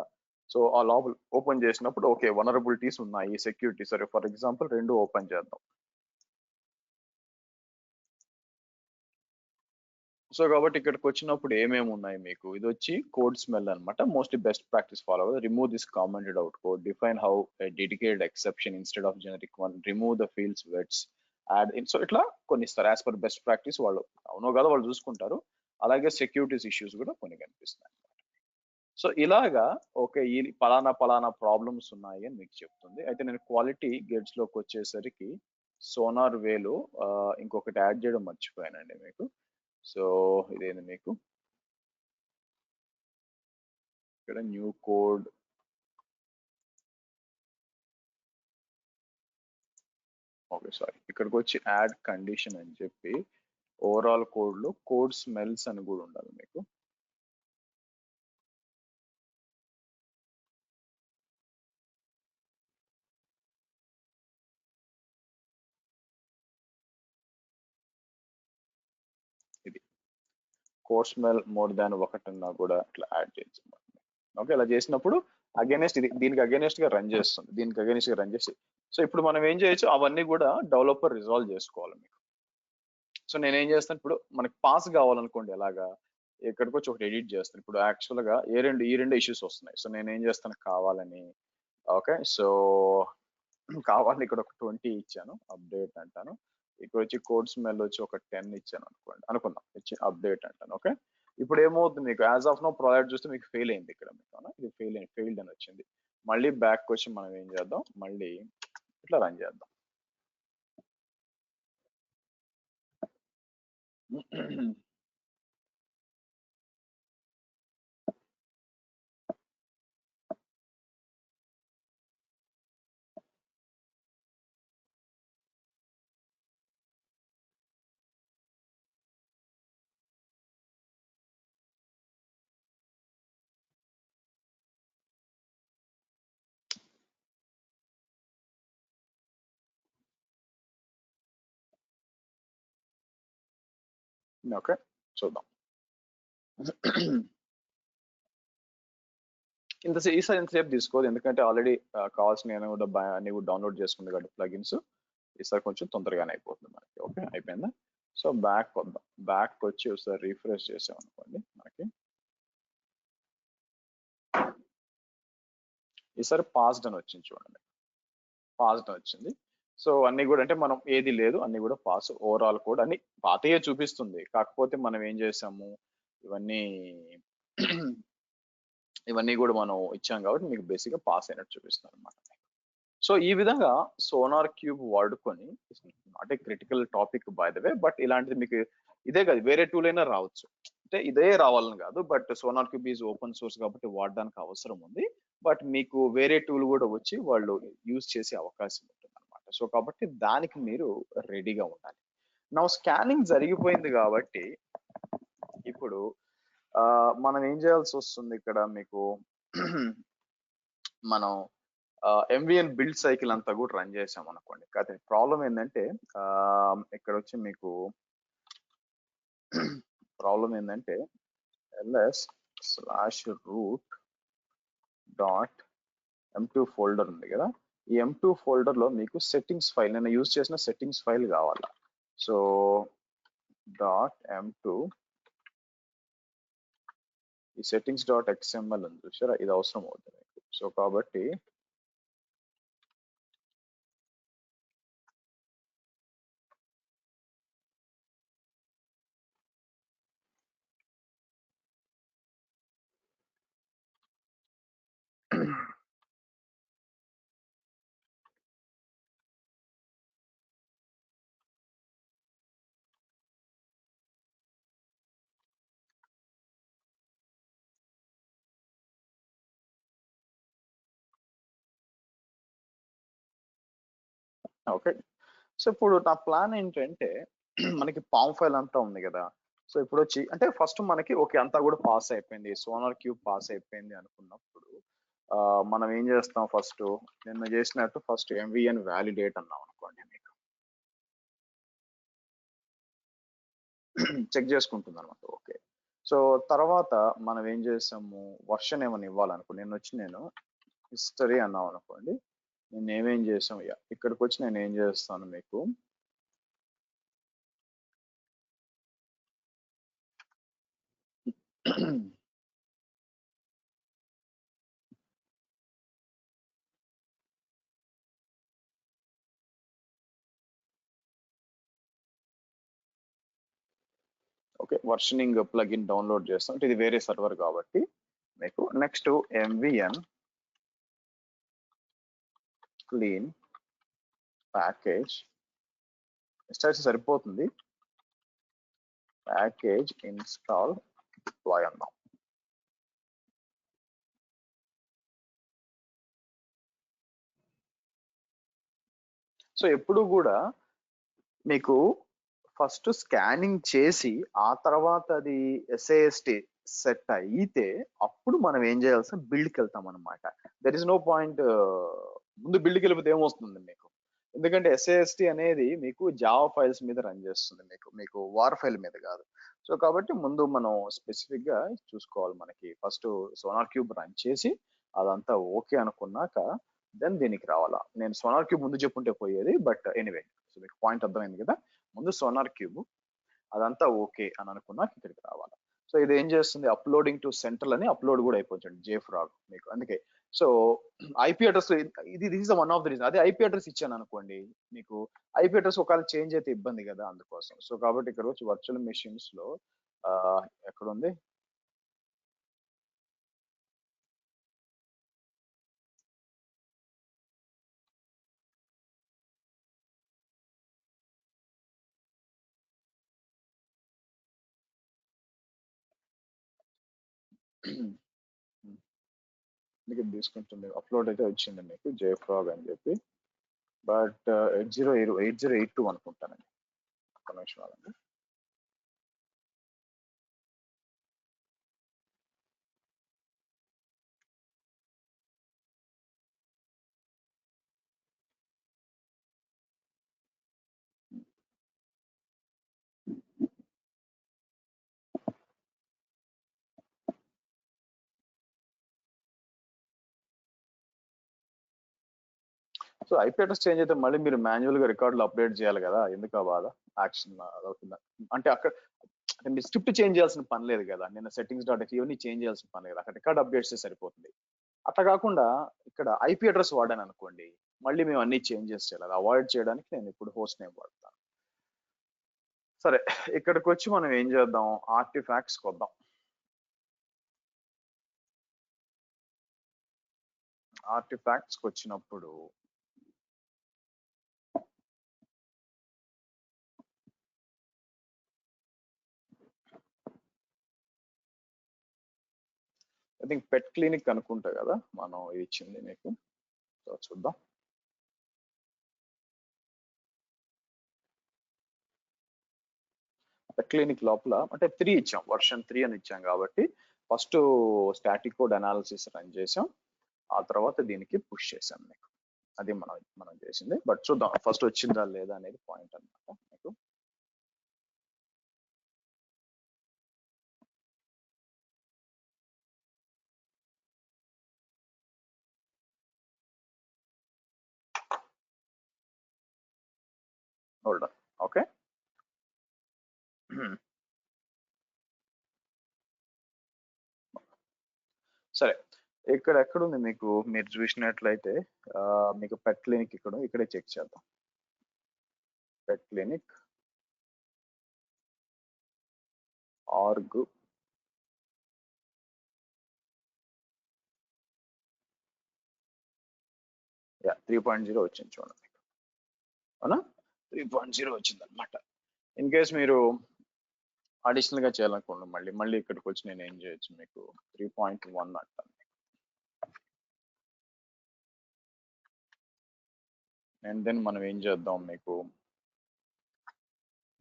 సో ఆ లోపల ఓపెన్ చేసినప్పుడు ఓకే వనరబిలిటీస్ ఉన్నాయి, సెక్యూరిటీ, సరే ఫర్ ఎగ్జాంపుల్ 2 ఓపెన్ చేద్దాం. సో కాబట్టి ఇక్కడికి వచ్చినప్పుడు ఏమేమి ఉన్నాయి మీకు, ఇది వచ్చి కోడ్ స్మెల్ అనమాట. మోస్ట్లీ బెస్ట్ ప్రాక్టీస్ ఫాలో అవ్వాలి. Remove this commented out code, define how dedicated exception instead of generic one, remove the fields vets, add in. So ఇట్లా కొన్ని ఇస్తారు యాజ్ పర్ బెస్ట్ ప్రాక్టీస్. వాళ్ళు అవునో కదా వాళ్ళు చూసుకుంటారు. అలాగే సెక్యూరిటీస్ ఇష్యూస్ కూడా కొన్ని కనిపిస్తున్నాయి. సో ఇలాగా ఓకే ఈ పలానా పలానా ప్రాబ్లమ్స్ ఉన్నాయి అని మీకు చెప్తుంది. అయితే నేను క్వాలిటీ గేట్స్ లోకి వచ్చేసరికి సోనార్ వేలో ఇంకొకటి యాడ్ చేయడం మర్చిపోయానండి మీకు. సో ఇదేంది మీకు ఇక్కడ న్యూ కోడ్, ఓకే సారీ, ఇక్కడికి వచ్చి యాడ్ కండిషన్ అని చెప్పి ఓవరాల్ కోడ్ లో కోడ్ స్మెల్స్ అని కూడా ఉండాలి మీకు. ఇది కోడ్ స్మెల్ మోర్ దాన్ ఒకటిన్నా కూడా ఇట్లా యాడ్ చేయొచ్చు. ఓకే, ఇలా చేసినప్పుడు అగైనెస్ట్ ఇది దీనికి అగైనెస్ట్ గా రన్ చేస్తుంది, దీనికి అగైనెస్ట్ గా రన్ చేసి. సో ఇప్పుడు మనం ఏం చేయొచ్చు, అవన్నీ కూడా డెవలపర్ రిజాల్వ్ చేసుకోవాలి మీకు. సో నేనేం చేస్తాను, ఇప్పుడు మనకి పాస్ కావాలనుకోండి, ఎలాగా ఇక్కడికి వచ్చి ఒకటి ఎడిట్ చేస్తాను. ఇప్పుడు యాక్చువల్ గా ఈ రెండు ఇష్యూస్ వస్తున్నాయి. సో నేను ఏం చేస్తాను, కావాలని ఓకే, సో కావాలి ఇక్కడ ఒక 20 ఇచ్చాను, అప్డేట్ అంటాను. ఇక్కడ వచ్చి కోడ్ స్మెల్ వచ్చి ఒక 10 ఇచ్చాను అనుకుందాం, ఇచ్చి అప్డేట్ అంటాను. ఓకే, ఇప్పుడు ఏమవుతుంది మీకు యాజ్ ఆఫ్ నో ప్రాజెక్ట్ చూస్తే మీకు ఫెయిల్ అయింది ఇక్కడ, మీకు ఇది ఫెయిల్డ్ అని వచ్చింది. మళ్ళీ బ్యాక్ వచ్చి మనం ఏం చేద్దాం, మళ్ళీ ఇట్లా రన్ చేద్దాం. ఓకే, చూద్దాం. ఈసారి ఎంతసేపు తీసుకోదు, ఎందుకంటే ఆల్రెడీ కావాల్సిన అన్ని కూడా డౌన్లోడ్ చేసుకుంది కాబట్టి ప్లగిన్స్. ఈసారి కొంచెం తొందరగానే అయిపోతుంది మనకి. ఓకే, అయిపోయిందా? సో బ్యాక్ వద్దాం, బ్యాక్ వచ్చి ఒకసారి రిఫ్రెష్ చేసాం అనుకోండి, మనకి ఈసారి పాస్డ్ అని వచ్చింది చూడండి, పాస్డ్ అని వచ్చింది. సో అన్ని కూడా అంటే మనం ఏది లేదు, అన్ని కూడా పాస్. ఓవరాల్ కూడా అన్ని పాతయే చూపిస్తుంది, కాకపోతే మనం ఏం చేసాము, ఇవన్నీ కూడా మనం ఇచ్చాం కాబట్టి మీకు బేసిక్ గా పాస్ అయినట్టు చూపిస్తుంది అనమాట. సో ఈ విధంగా సోనార్ క్యూబ్ వాడుకొని, not a critical topic by the way, but ఇలాంటిది మీకు ఇదే కాదు వేరే టూల్ అయినా రావచ్చు, అంటే ఇదే రావాలని కాదు, but sonar cube is open source కాబట్టి వాడడానికి అవసరం ఉంది. బట్ మీకు వేరే టూల్ కూడా వచ్చి వాళ్ళు యూజ్ చేసే అవకాశం ఉంటుంది అనమాట. సో కాబట్టి దానికి మీరు రెడీగా ఉండాలి. నా స్కానింగ్ జరిగిపోయింది కాబట్టి ఇప్పుడు మనం ఏం చేయాల్సి వస్తుంది ఇక్కడ మీకు, మనం ఎంవిఎన్ బిల్డ్ సైకిల్ అంతా కూడా రన్ చేసాం అనుకోండి. కాకపోతే ప్రాబ్లం ఏంటంటే ఇక్కడ వచ్చి మీకు ప్రాబ్లం ఏంటంటే ls/root.m2 ఫోల్డర్ ఉంది కదా, ఈ m2 ఫోల్డర్ లో మీకు సెట్టింగ్స్ ఫైల్, నేను యూజ్ చేసిన సెట్టింగ్స్ ఫైల్ కావాలా. సో .m2 ఈ settings.xml ఉంది చూసారా, ఇది అవసరం అవుతుంది మీకు. సో కాబట్టి ఓకే, సో ఇప్పుడు నా ప్లాన్ ఏంటంటే మనకి పామ్ ఫైల్ అంతా ఉంది కదా. సో ఇప్పుడు వచ్చి అంటే ఫస్ట్ మనకి ఓకే అంతా కూడా పాస్ అయిపోయింది, సోనార్ క్యూబ్ పాస్ అయిపోయింది అనుకున్నప్పుడు మనం ఏం చేస్తాం, ఫస్ట్ నిన్న చేసినట్టు ఫస్ట్ ఎంవిఎన్ వ్యాలిడేట్ అన్నాం అనుకోండి, మీకు చెక్ చేసుకుంటుంది అనమాట. ఓకే, సో తర్వాత మనం ఏం చేసాము, వర్షన్ ఏమైనా ఇవ్వాలనుకో, నేను హిస్టరీ అన్నాం అనుకోండి, నేను ఏమేం చేసాం, ఇక్కడికి వచ్చి నేను ఏం చేస్తాను మీకు, ఓకే వర్షనింగ్ ప్లగిన్ డౌన్లోడ్ చేస్తాం, అంటే ఇది వేరే సర్వర్ కాబట్టి మీకు. Next MVN clean package install సరిపోతుంది, ప్యాకేజ్ ఇన్స్టాల్ డిప్లాయ్ అన్నాం. సో ఎప్పుడు కూడా మీకు ఫస్ట్ స్కానింగ్ చేసి ఆ తర్వాత అది SAST సెట్ అయితే అప్పుడు మనం ఏం చేయాల్సిన బిల్డ్కి వెళ్తాం అనమాట. దర్ ఇస్ నో పాయింట్ ముందు బిల్డ్కి వెళ్ళిపోతే ఏమొస్తుంది మీకు, ఎందుకంటే SAST అనేది మీకు జావా ఫైల్స్ మీద రన్ చేస్తుంది, మీకు వార్ ఫైల్ మీద కాదు. సో కాబట్టి ముందు మనం స్పెసిఫిక్ గా చూసుకోవాలి, మనకి ఫస్ట్ సోనార్ క్యూబ్ రన్ చేసి అదంతా ఓకే అనుకున్నాక దెన్ దీనికి రావాలా. నేను సోనార్ క్యూబ్ ముందు చెప్పుంటే పోయేది, బట్ ఎనీవే సో మీకు పాయింట్ అర్థమైంది కదా. ముందు సోనార్ క్యూబ్ అదంతా ఓకే అని అనుకున్నాక ఇక్కడికి రావాలి. సో ఇది ఏం చేస్తుంది, అప్లోడింగ్ టు సెంట్రల్ అని అప్లోడ్ కూడా అయిపోతుంది JFrog మీకు. అందుకే సో ఐపీ అడ్రస్ ఇది this one of the reason. అదే ఐపీ అడ్రస్ ఇచ్చాను అనుకోండి, మీకు ఐపీ అడ్రస్ ఒకవేళ చేంజ్ అయితే ఇబ్బంది కదా, అందుకోసం. సో కాబట్టి ఇక్కడ వచ్చి వర్చువల్ మెషిన్స్ లో ఎక్కడ ఉంది, మీకు తీసుకుంటుంది అప్లోడ్ అయితే వచ్చింది మీకు JFrog అని చెప్పి, బట్ 8082 అనుకుంటానండి. ఒక్క నిమిషం ఆగండి. సో ఐపీ అడ్రస్ చేంజ్ అయితే మళ్ళీ మీరు మాన్యువల్ గా రికార్డులు అప్డేట్ చేయాలి కదా, ఎందుకు ఆ బాధ, యాక్షన్ అవుతుందా అంటే అక్కడ అంటే మీరు స్క్రిప్ట్ చేంజ్ చేయాల్సిన పని లేదు కదా, నేను settings.h ఇవన్నీ చేంజ్ చేయాల్సిన పని లేదు, అక్కడ రికార్డ్ అప్డేట్స్ సరిపోతుంది. అట్లా కాకుండా ఇక్కడ ఐపీ అడ్రస్ వాడాను అనుకోండి, మళ్ళీ మేము అన్ని చేంజెస్ చేయాలి. అవాయిడ్ చేయడానికి నేను ఇప్పుడు హోస్ట్ నేమ్ వాడతాను. సరే, ఇక్కడికి వచ్చి మనం ఏం చేద్దాం, ఆర్టిఫాక్ట్స్కి వద్దాం. ఆర్టిఫాక్ట్స్కి వచ్చినప్పుడు ఐ థింక్ పెట్ క్లినిక్ అనుకుంటా కదా మనం ఇచ్చింది మీకు. చూద్దాం. పెట్ క్లినిక్ లోపల అంటే 3 ఇచ్చాం, వర్షన్ 3 అని ఇచ్చాం కాబట్టి first static code analysis run చేసాం, ఆ తర్వాత దీనికి పుష్ చేసాం మీకు. అది మనం చేసింది. బట్ చూద్దాం ఫస్ట్ వచ్చిందా లేదా అనేది పాయింట్ అన్నమాట మీకు. Hold on. ఓకే, సరే. ఇక్కడ ఎక్కడుంది మీకు, మీరు చూసినట్లయితే మీకు పెట్ క్లినిక్ ఇక్కడే చెక్ చేద్దాం. పెట్ క్లినిక్ ఆర్గ్ 3.0 వచ్చింది చూడండి మీకు, అవునా? 3.0 వచ్చింది అనమాట. ఇన్ కేస్ మీరు అడిషనల్ గా చేయాలనుకోండి, మళ్ళీ ఇక్కడికి వచ్చి నేను ఏం చేయొచ్చు, మీకు 3.1 అంటాను. అండ్ దెన్ మనం ఏం చేద్దాం, మీకు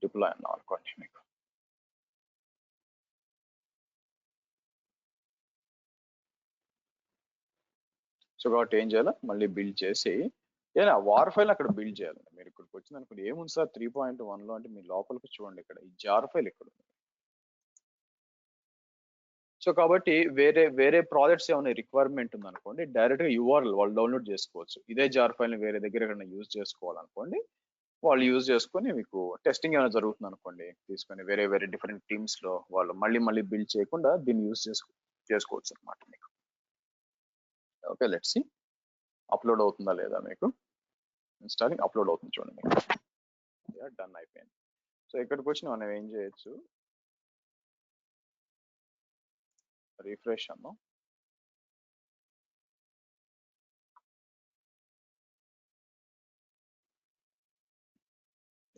డిప్లాయ్ అన్నాం అనుకోండి మీకు. సో కాబట్టి ఏం చేయాలి, మళ్ళీ బిల్డ్ చేసి ఏనా వార్ ఫైల్ అక్కడ బిల్డ్ చేయాలి. మీరు ఇక్కడికి వచ్చింది అనుకోండి, ఏముంది సార్ 3.1 లో అంటే, మీరు లోపలికి చూడండి, ఇక్కడ ఈ జార్ ఫైల్ ఇక్కడ ఉంది. సో కాబట్టి వేరే ప్రాజెక్ట్స్ ఏమైనా రిక్వైర్మెంట్ ఉంది అనుకోండి, డైరెక్ట్ గా URL వాళ్ళు డౌన్లోడ్ చేసుకోవచ్చు. ఇదే జార్ ఫైల్ ని వేరే దగ్గర ఏమైనా యూజ్ చేసుకోవాలనుకోండి, వాళ్ళు యూజ్ చేసుకొని మీకు టెస్టింగ్ ఏమైనా జరుగుతుంది అనుకోండి, తీసుకొని వేరే డిఫరెంట్ టీమ్స్ లో వాళ్ళు మళ్ళీ బిల్డ్ చేయకుండా దీన్ని యూజ్ చేసుకోవచ్చు అనమాట మీకు. ఓకే, లెట్స్ సి అప్లోడ్ అవుతుందా లేదా మీకు. ఇన్స్టాలింగ్ అప్లోడ్ అవుతుంది చూడండి మీకు. డన్ అయిపోయింది. సో ఇక్కడికి వచ్చి మనం ఏం చేయొచ్చు, రిఫ్రెష్ అన్నాం.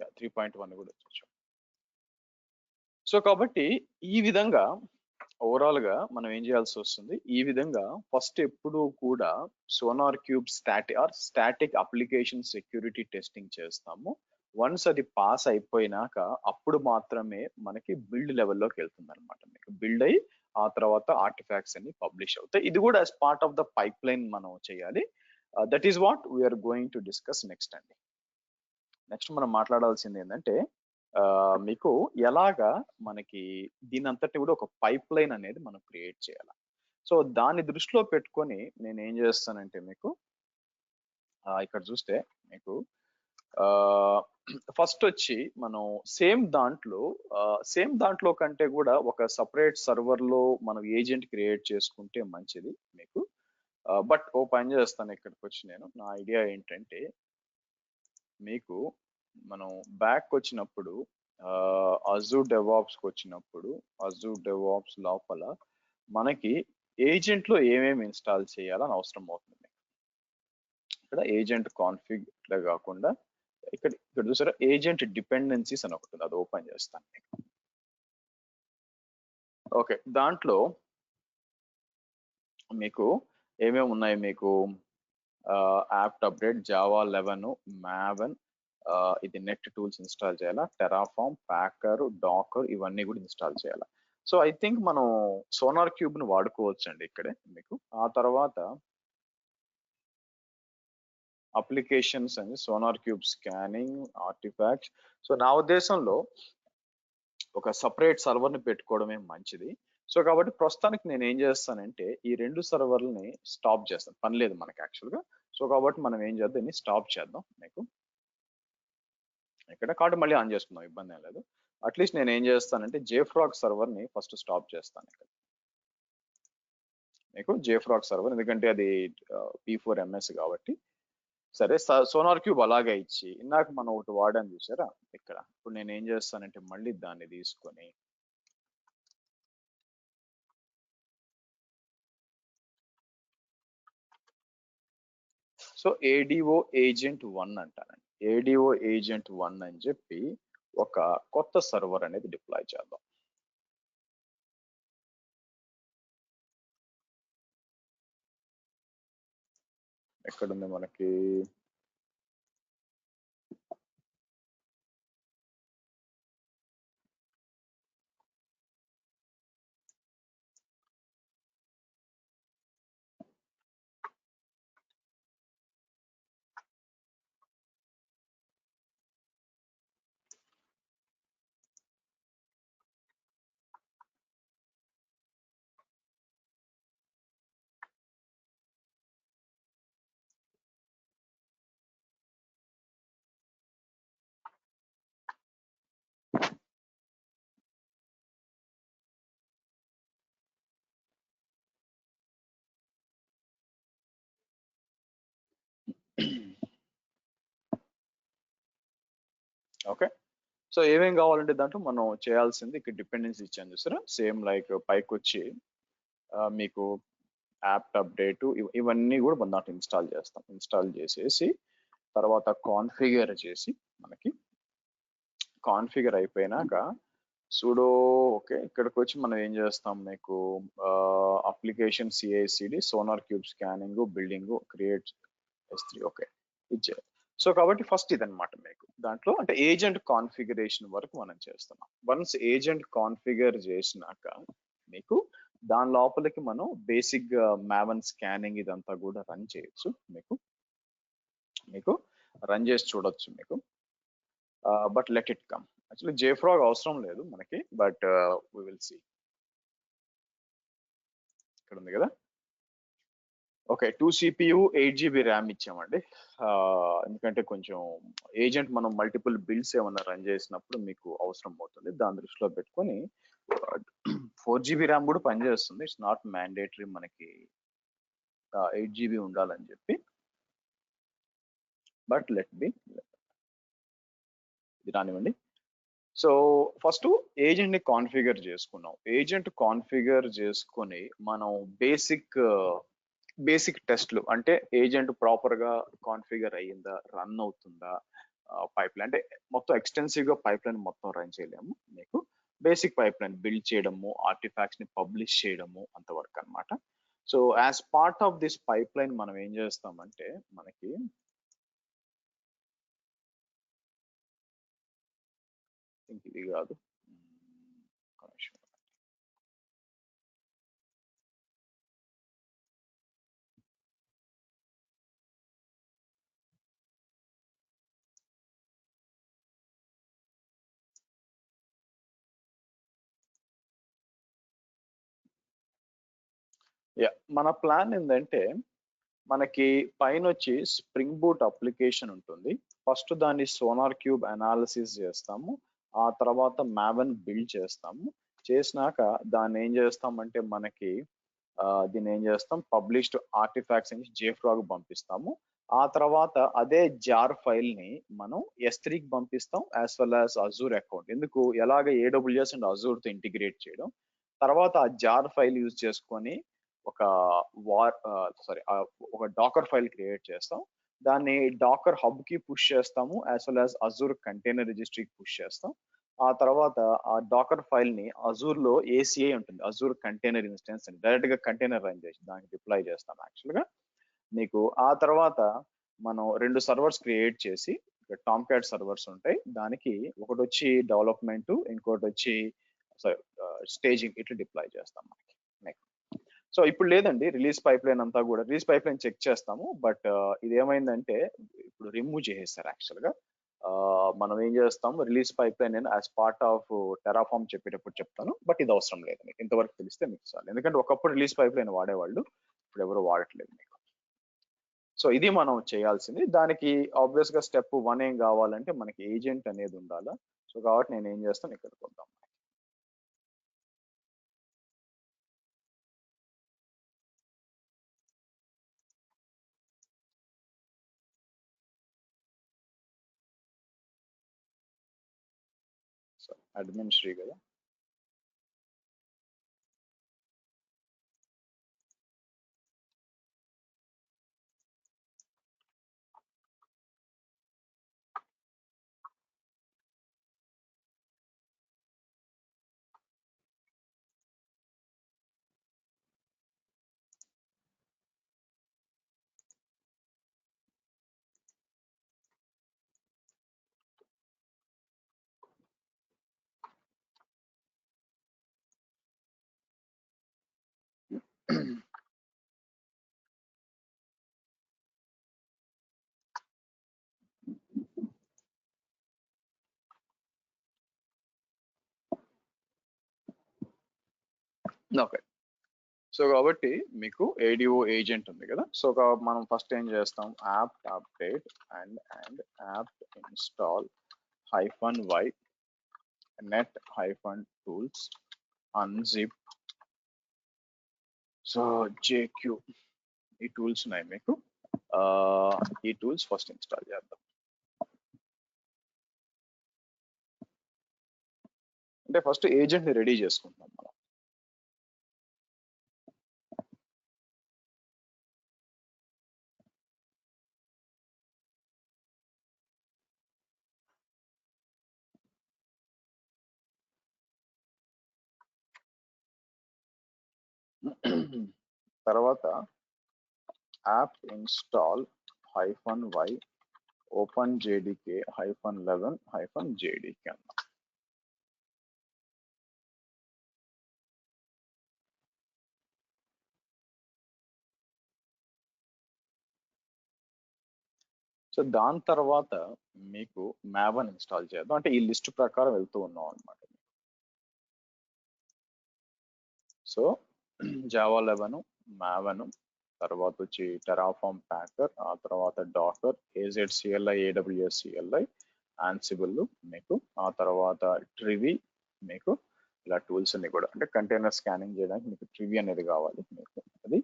యా 3.1 కూడా వచ్చేసాం. సో కాబట్టి ఈ విధంగా ఓవరాల్ గా మనం ఏం చేయాల్సి వస్తుంది, ఈ విధంగా ఫస్ట్ ఎప్పుడు కూడా sonar cube static application security testing చేస్తాము. వన్స్ అది పాస్ అయిపోయినాక అప్పుడు మాత్రమే మనకి బిల్డ్ లెవెల్లోకి వెళ్తుంది అనమాట. మీకు బిల్డ్ అయ్యి ఆ తర్వాత ఆర్టిఫాక్ట్స్ అన్ని పబ్లిష్ అవుతాయి. ఇది కూడా as part of the pipeline మనం చేయాలి. That is what we are going to discuss next అండి. నెక్స్ట్ మనం మాట్లాడాల్సింది ఏంటంటే, మీకు ఎలాగా మనకి దీని అంతటి కూడా ఒక పైప్ లైన్ అనేది మనం క్రియేట్ చేయాలి. సో దాన్ని దృష్టిలో పెట్టుకొని నేను ఏం చేస్తానంటే, మీకు ఇక్కడ చూస్తే మీకు ఫస్ట్ వచ్చి మనం సేమ్ దాంట్లో కంటే కూడా ఒక సపరేట్ సర్వర్ లో మనం ఏజెంట్ క్రియేట్ చేసుకుంటే మంచిది మీకు. బట్ ఓ పని చేస్తాను, ఇక్కడికి వచ్చి నేను నా ఐడియా ఏంటంటే, మీకు మనం బ్యాక్ వచ్చినప్పుడు అజూర్ డెవాప్స్కి వచ్చినప్పుడు అజూర్ డెవాప్స్ లోపల మనకి ఏజెంట్ లో ఏమేమి ఇన్స్టాల్ చేయాలని అవసరం అవుతుంది. ఇక్కడ ఏజెంట్ కాన్ఫిగ్ ఇట్లా కాకుండా ఇక్కడ చూసారా ఏజెంట్ డిపెండెన్సీస్ అని ఒకటి ఉంది, అది ఓపెన్ చేస్తాను. ఓకే, దాంట్లో మీకు ఏమేమి ఉన్నాయి, మీకు యాప్ట్ అప్డేట్, జావా 11, మావెన్, ఇది నెట్ టూల్స్ ఇన్స్టాల్ చేయాలా, టెరాఫామ్, ప్యాకర్, డాకర్ ఇవన్నీ కూడా ఇన్స్టాల్ చేయాలా. సో ఐ థింక్ మనం సోనార్ క్యూబ్ ను వాడుకోవచ్చు అండి ఇక్కడే మీకు. ఆ తర్వాత అప్లికేషన్స్ అని sonar cube scanning, artefacts. So నా ఉద్దేశంలో ఒక సపరేట్ సర్వర్ ని పెట్టుకోవడమే మంచిది. సో కాబట్టి ప్రస్తుతానికి నేను ఏం చేస్తానంటే ఈ రెండు సర్వర్లని స్టాప్ చేస్తాను, పని లేదు మనకి యాక్చువల్ గా. సో కాబట్టి మనం ఏం చేద్దాం, దీన్ని స్టాప్ చేద్దాం మీకు ఇక్కడ. కాబట్టి మళ్ళీ ఆన్ చేసుకుందాం, ఇబ్బంది ఏం లేదు. అట్లీస్ట్ నేను ఏం చేస్తానంటే జేఫ్రాగ్ సర్వర్ ని ఫస్ట్ స్టాప్ చేస్తాను ఇక్కడ మీకు. జేఫ్రాగ్ సర్వర్ ఎందుకంటే అది P4MS కాబట్టి. సరే, సోనార్ క్యూబ్ అలాగే ఇచ్చి ఇందాక మనం ఒకటి వాడాను చూసారా ఇక్కడ. ఇప్పుడు నేను ఏం చేస్తానంటే మళ్ళీ దాన్ని తీసుకొని so ADO agent 1 అంటానండి. ADO agent 1 అని చెప్పి ఒక కొత్త సర్వర్ అనేది డిప్లాయ్ చేద్దాం. ఎక్కడుంది మనకి, ఓకే. సో ఏమేం కావాలంటే దాంట్లో మనం చేయాల్సింది ఇక్కడ డిపెండెన్సీ ఇచ్చాను చూసారా, సేమ్ లైక్ పైకి వచ్చి మీకు యాప్ట్ అప్డేట్ ఇవన్నీ కూడా మనం దాంట్లో ఇన్స్టాల్ చేస్తాం. ఇన్స్టాల్ చేసేసి తర్వాత కాన్ఫిగర్ చేసి మనకి కాన్ఫిగర్ అయిపోయినాక సుడో ఓకే ఇక్కడికి వచ్చి మనం ఏం చేస్తాం, మీకు application CI/CD sonar cube scanning, building, create S3 okay ఇచ్చారు. సో కాబట్టి ఫస్ట్ ఇదనమాట మీకు దాంట్లో అంటే ఏజెంట్ కాన్ఫిగరేషన్ వరకు మనం చేస్తున్నాం. వన్స్ ఏజెంట్ కాన్ఫిగర్ చేసినాక మీకు దాని లోపలికి మనం బేసిక్ మావెన్ స్కానింగ్ ఇదంతా కూడా రన్ చేయొచ్చు. మీకు రన్ చేసి చూడొచ్చు మీకు. But let it come. Actually JFrog అవసరం లేదు మనకి, బట్ వి విల్ సీ. ఇక్కడ ఉంది కదా. ఓకే, 2 CPU 8GB ర్యామ్ ఇచ్చామండి. ఎందుకంటే కొంచెం ఏజెంట్ మనం మల్టిపుల్ బిల్డ్స్ ఏమన్నా రన్ చేసినప్పుడు మీకు అవసరం అవుతుంది, దాని దృష్టిలో పెట్టుకొని 4GB ర్యామ్ కూడా పనిచేస్తుంది. ఇట్స్ నాట్ మ్యాండేటరీ మనకి 8GB ఉండాలని చెప్పి. బట్ లెట్ బి ఇది రానివ్వండి. సో ఫస్ట్ ఏజెంట్ ని కాన్ఫిగర్ చేసుకున్నాం. ఏజెంట్ కాన్ఫిగర్ చేసుకొని మనం బేసిక్ టెస్ట్లు అంటే ఏజెంట్ ప్రాపర్ గా కాన్ఫిగర్ అయ్యిందా, రన్ అవుతుందా పైప్ లైన్. అంటే మొత్తం ఎక్స్టెన్సివ్ గా పైప్ లైన్ మొత్తం రన్ చేయలేము, మీకు బేసిక్ పైప్ లైన్ బిల్డ్ చేయడము, ఆర్టిఫాక్ట్స్ ని పబ్లిష్ చేయడము అంతవరకు అనమాట. So as part of this pipe line మనం ఏం చేస్తామంటే మనకి ఇది కాదు, మన ప్లాన్ ఏంటంటే మనకి పైన వచ్చి స్ప్రింగ్ బూట్ అప్లికేషన్ ఉంటుంది, ఫస్ట్ దాన్ని సోనార్ క్యూబ్ అనాలిసిస్ చేస్తాము. ఆ తర్వాత మ్యావెన్ బిల్డ్ చేస్తాము. చేసినాక దాన్ని ఏం చేస్తామంటే మనకి దీన్ని ఏం చేస్తాం, పబ్లిష్డ్ ఆర్టిఫాక్ట్స్ నుంచి JFrog పంపిస్తాము. ఆ తర్వాత అదే జార్ ఫైల్ ని మనం S3కి పంపిస్తాం, as well as Azure account. ఎందుకు, ఎలాగ AWS అండ్ అజూర్ తో ఇంటిగ్రేట్ చేయడం. తర్వాత ఆ జార్ ఫైల్ యూజ్ చేసుకొని ఒక ఒక డాకర్ ఫైల్ క్రియేట్ చేస్తాం. దాన్ని డాకర్ హబ్ కి పుష్ చేస్తాము, as well as Azure container రిజిస్ట్రీకి పుష్ చేస్తాం. ఆ తర్వాత ఆ డాకర్ ఫైల్ ని అజూర్ లో ACI ఉంటుంది, అజూర్ కంటైనర్ ఇన్స్టెన్స్ అని, డైరెక్ట్ గా కంటైనర్ రన్ చేసి దానికి డిప్లాయ్ చేస్తాం యాక్చువల్ గా నీకు. ఆ తర్వాత మనం 2 సర్వర్స్ క్రియేట్ చేసి, టామ్ క్యాట్ సర్వర్స్ ఉంటాయి, దానికి ఒకటి వచ్చి డెవలప్మెంట్, ఇంకోటి వచ్చి స్టేజింగ్, ఇట్లా డిప్లాయ్ చేస్తాం మనకి. సో ఇప్పుడు లేదండి, రిలీజ్ పైప్ లైన్ అంతా కూడా, రిలీజ్ పైప్ లైన్ చెక్ చేస్తాము, బట్ ఇది ఏమైందంటే ఇప్పుడు రిమూవ్ చేసేస్తారు యాక్చువల్ గా. మనం ఏం చేస్తాం, రిలీజ్ పైప్ లైన్ నేను యాజ్ పార్ట్ ఆఫ్ టెరాఫామ్ చెప్పేటప్పుడు చెప్తాను, బట్ ఇది అవసరం లేదు మీకు, ఇంతవరకు తెలిస్తే మీకు చాలు. ఎందుకంటే ఒకప్పుడు రిలీజ్ పైప్ లైన్ వాడేవాళ్ళు, ఇప్పుడు ఎవరు వాడట్లేదు మీకు. సో ఇది మనం చేయాల్సింది. దానికి ఆబ్వియస్ గా స్టెప్ 1 ఏం కావాలంటే మనకి ఏజెంట్ అనేది ఉండాలా. సో కాబట్టి నేను ఏం చేస్తాను, ఇక్కడికి వద్దాం. సో అడ్మిన్ శ్రీ కదా. ఓకే, సో కాబట్టి మీకు ADO ఏజెంట్ ఉంది కదా. సో మనం ఫస్ట్ ఏం చేస్తాం, app update and app install -y net -tools unzip. So JQ ఈ టూల్స్ ఉన్నాయి మీకు. ఈ టూల్స్ ఫస్ట్ ఇన్స్టాల్ చేద్దాం. అంటే ఫస్ట్ ఏజెంట్ ని రెడీ చేసుకుంటాం మనం. తర్వాత app install -y open JDK -11 JDK అన్న. సో దాని తర్వాత మీకు మ్యావన్ ఇన్స్టాల్ చేద్దాం. అంటే ఈ లిస్ట్ ప్రకారం వెళ్తూ ఉన్నాం అనమాట. సో జావా 11, మ్యావన్, తర్వాత వచ్చి టెరాఫామ్ ప్యాకర్, ఆ తర్వాత Docker, AZCLI, AWS CLI, Ansible మీకు, ఆ తర్వాత ట్రివి మీకు. ఇలా టూల్స్ అన్ని కూడా, అంటే కంటైనర్ స్కానింగ్ చేయడానికి మీకు ట్రివి అనేది కావాలి మీకు అది.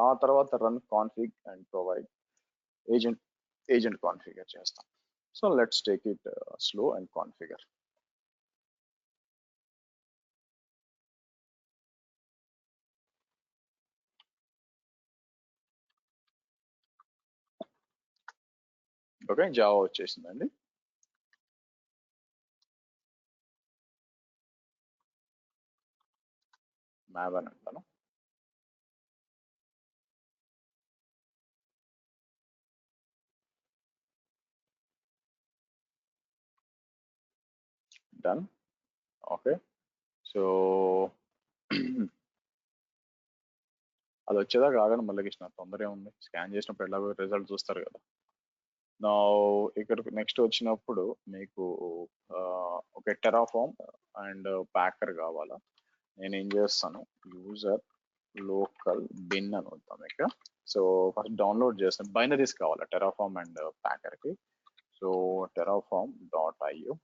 ఆ తర్వాత run config and provide agent configure చేస్తాం. So let's take it slow and configure. Okay, Java వచ్చేసిందండి. మ్యావన్ అంటాను. డన్. ఓకే, సో అది వచ్చేదాకా ఆగండి మల్లకృష్ణ, తొందర ఉంది. స్కాన్ చేసినప్పుడు ఎలాగో రిజల్ట్ చూస్తారు కదా. నా ఇక్కడ నెక్స్ట్ వచ్చినప్పుడు మీకు ఒక టెరాఫామ్ అండ్ ప్యాకర్ కావాలా. నేను ఏం చేస్తాను, యూజర్ లోకల్ బిన్ అని వద్దాం ఇక్కడ. సో ఫస్ట్ డౌన్లోడ్ చేస్తాను, బైనరీస్ కావాలా టెరాఫామ్ అండ్ ప్యాకర్కి. So so terraform.io.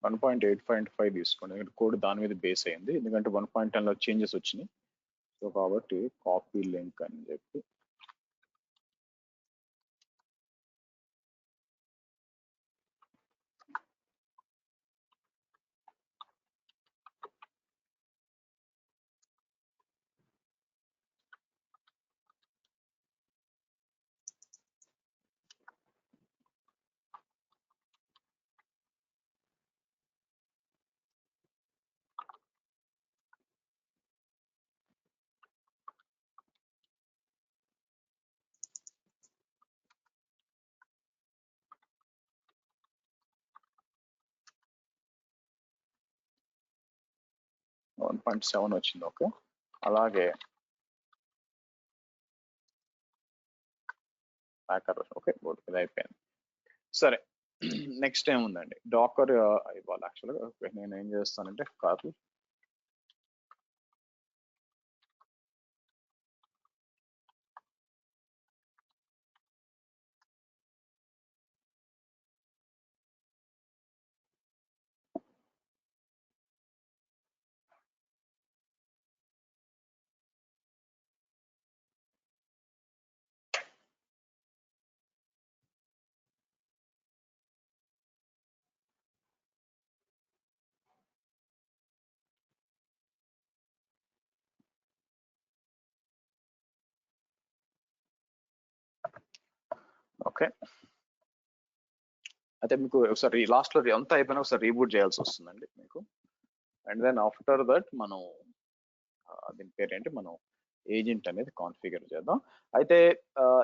One point 8.5 తీసుకోండి, కోడ్ దాని మీద బేస్ అయింది, ఎందుకంటే 1.10లో చేంజెస్ వచ్చినాయి. సో కాబట్టి కాపీ లింక్ అని చెప్పి వన్ పాయింట్ 7 వచ్చింది. ఓకే, అలాగే ప్యాకర్. ఓకే, ఇది అయిపోయింది. సరే, నెక్స్ట్ ఏముందండి, డాకర్ ఇవ్వాలి. యాక్చువల్గా నేను ఏం చేస్తానంటే కార్ల్ ఓకే. అయితే మీకు ఒకసారి లాస్ట్ లో అంతా అయిపోయినా ఒకసారి రీబూట్ చేయాల్సి వస్తుందండి మీకు. అండ్ దెన్ ఆఫ్టర్ దట్ మనం దీని పేరేంటి, మనం ఏజెంట్ అనేది కాన్ఫిగర్ చేద్దాం. అయితే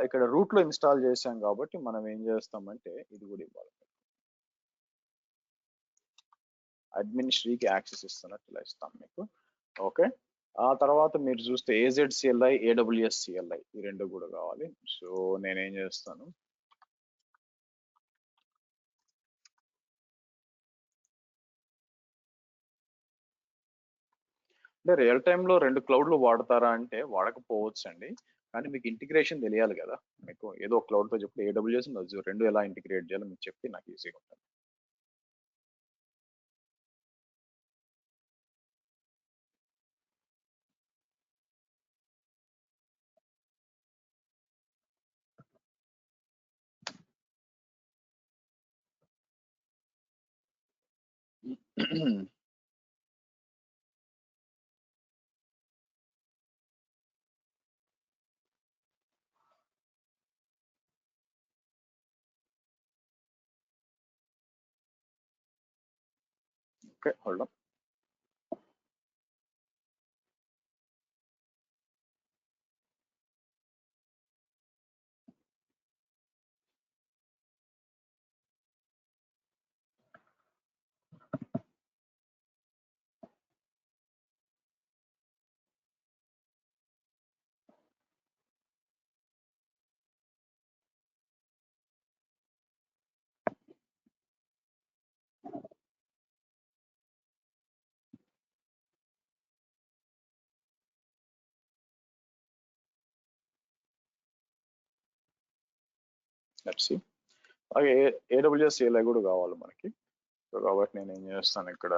ఇక్కడ రూట్ లో ఇన్స్టాల్ చేసాం కాబట్టి మనం ఏం చేస్తామంటే ఇది కూడా ఇవ్వాలి. అడ్మిన్ శ్రీకి యాక్సెస్ ఇస్తున్నట్టు ఇలా ఇస్తాం మీకు. ఓకే, ఆ తర్వాత మీరు చూస్తే AZCLI, AWS-CLI ఈ రెండు కూడా కావాలి. సో నేనేం చేస్తాను, అంటే రియల్ టైంలో రెండు క్లౌడ్లు వాడతారా అంటే వాడకపోవచ్చు అండి, కానీ మీకు ఇంటిగ్రేషన్ తెలియాలి కదా. మీకు ఏదో క్లౌడ్తో చెప్పి AWS Azure రెండు ఎలా ఇంటిగ్రేట్ చేయాలో మీకు చెప్పి నాకు ఈజీగా ఉంటుంది. Okay, hold on. Let's see. అలాగే AWS-CLI కూడా కావాలి మనకి. సో కాబట్టి నేను ఏం చేస్తాను ఇక్కడ,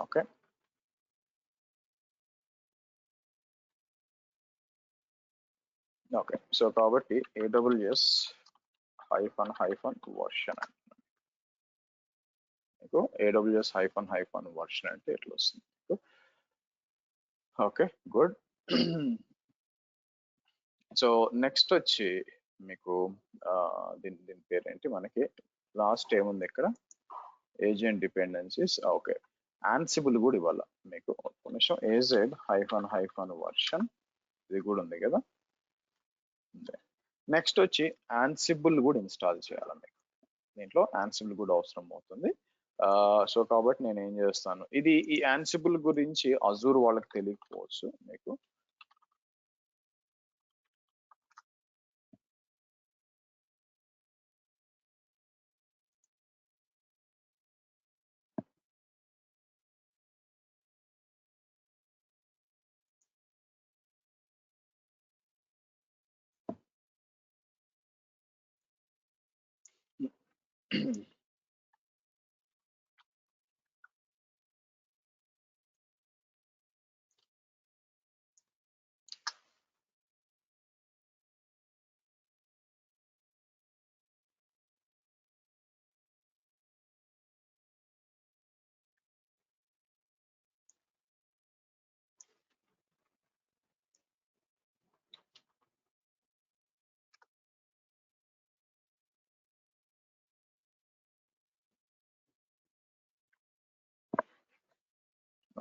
ఓకే. ఓకే. సో కాబట్టి AWS -వర్షన్ మీకు AWS -వర్షన్ అంటే ఇట్లా వస్తుంది. Okay, good. సో నెక్స్ట్ వచ్చి మీకు దీని పేరేంటి, మనకి లాస్ట్ ఏముంది ఇక్కడ, ఏజెంట్ డిపెండెన్సీస్. ఓకే, యాన్సిబుల్ కూడా ఇవ్వాలి మీకు. ఒక నిమిషం, AZ -వర్షన్ ఇది కూడా ఉంది కదా. నెక్స్ట్ వచ్చి యాన్సిబుల్ కూడా ఇన్స్టాల్ చేయాలి మీకు. దీంట్లో యాన్సిబుల్ కూడా అవసరం అవుతుంది. సో కాబట్టి నేను ఏం చేస్తాను, ఈ యాన్సిబుల్ గురించి అజూర్ వాళ్ళకి తెలియకపోవచ్చు మీకు.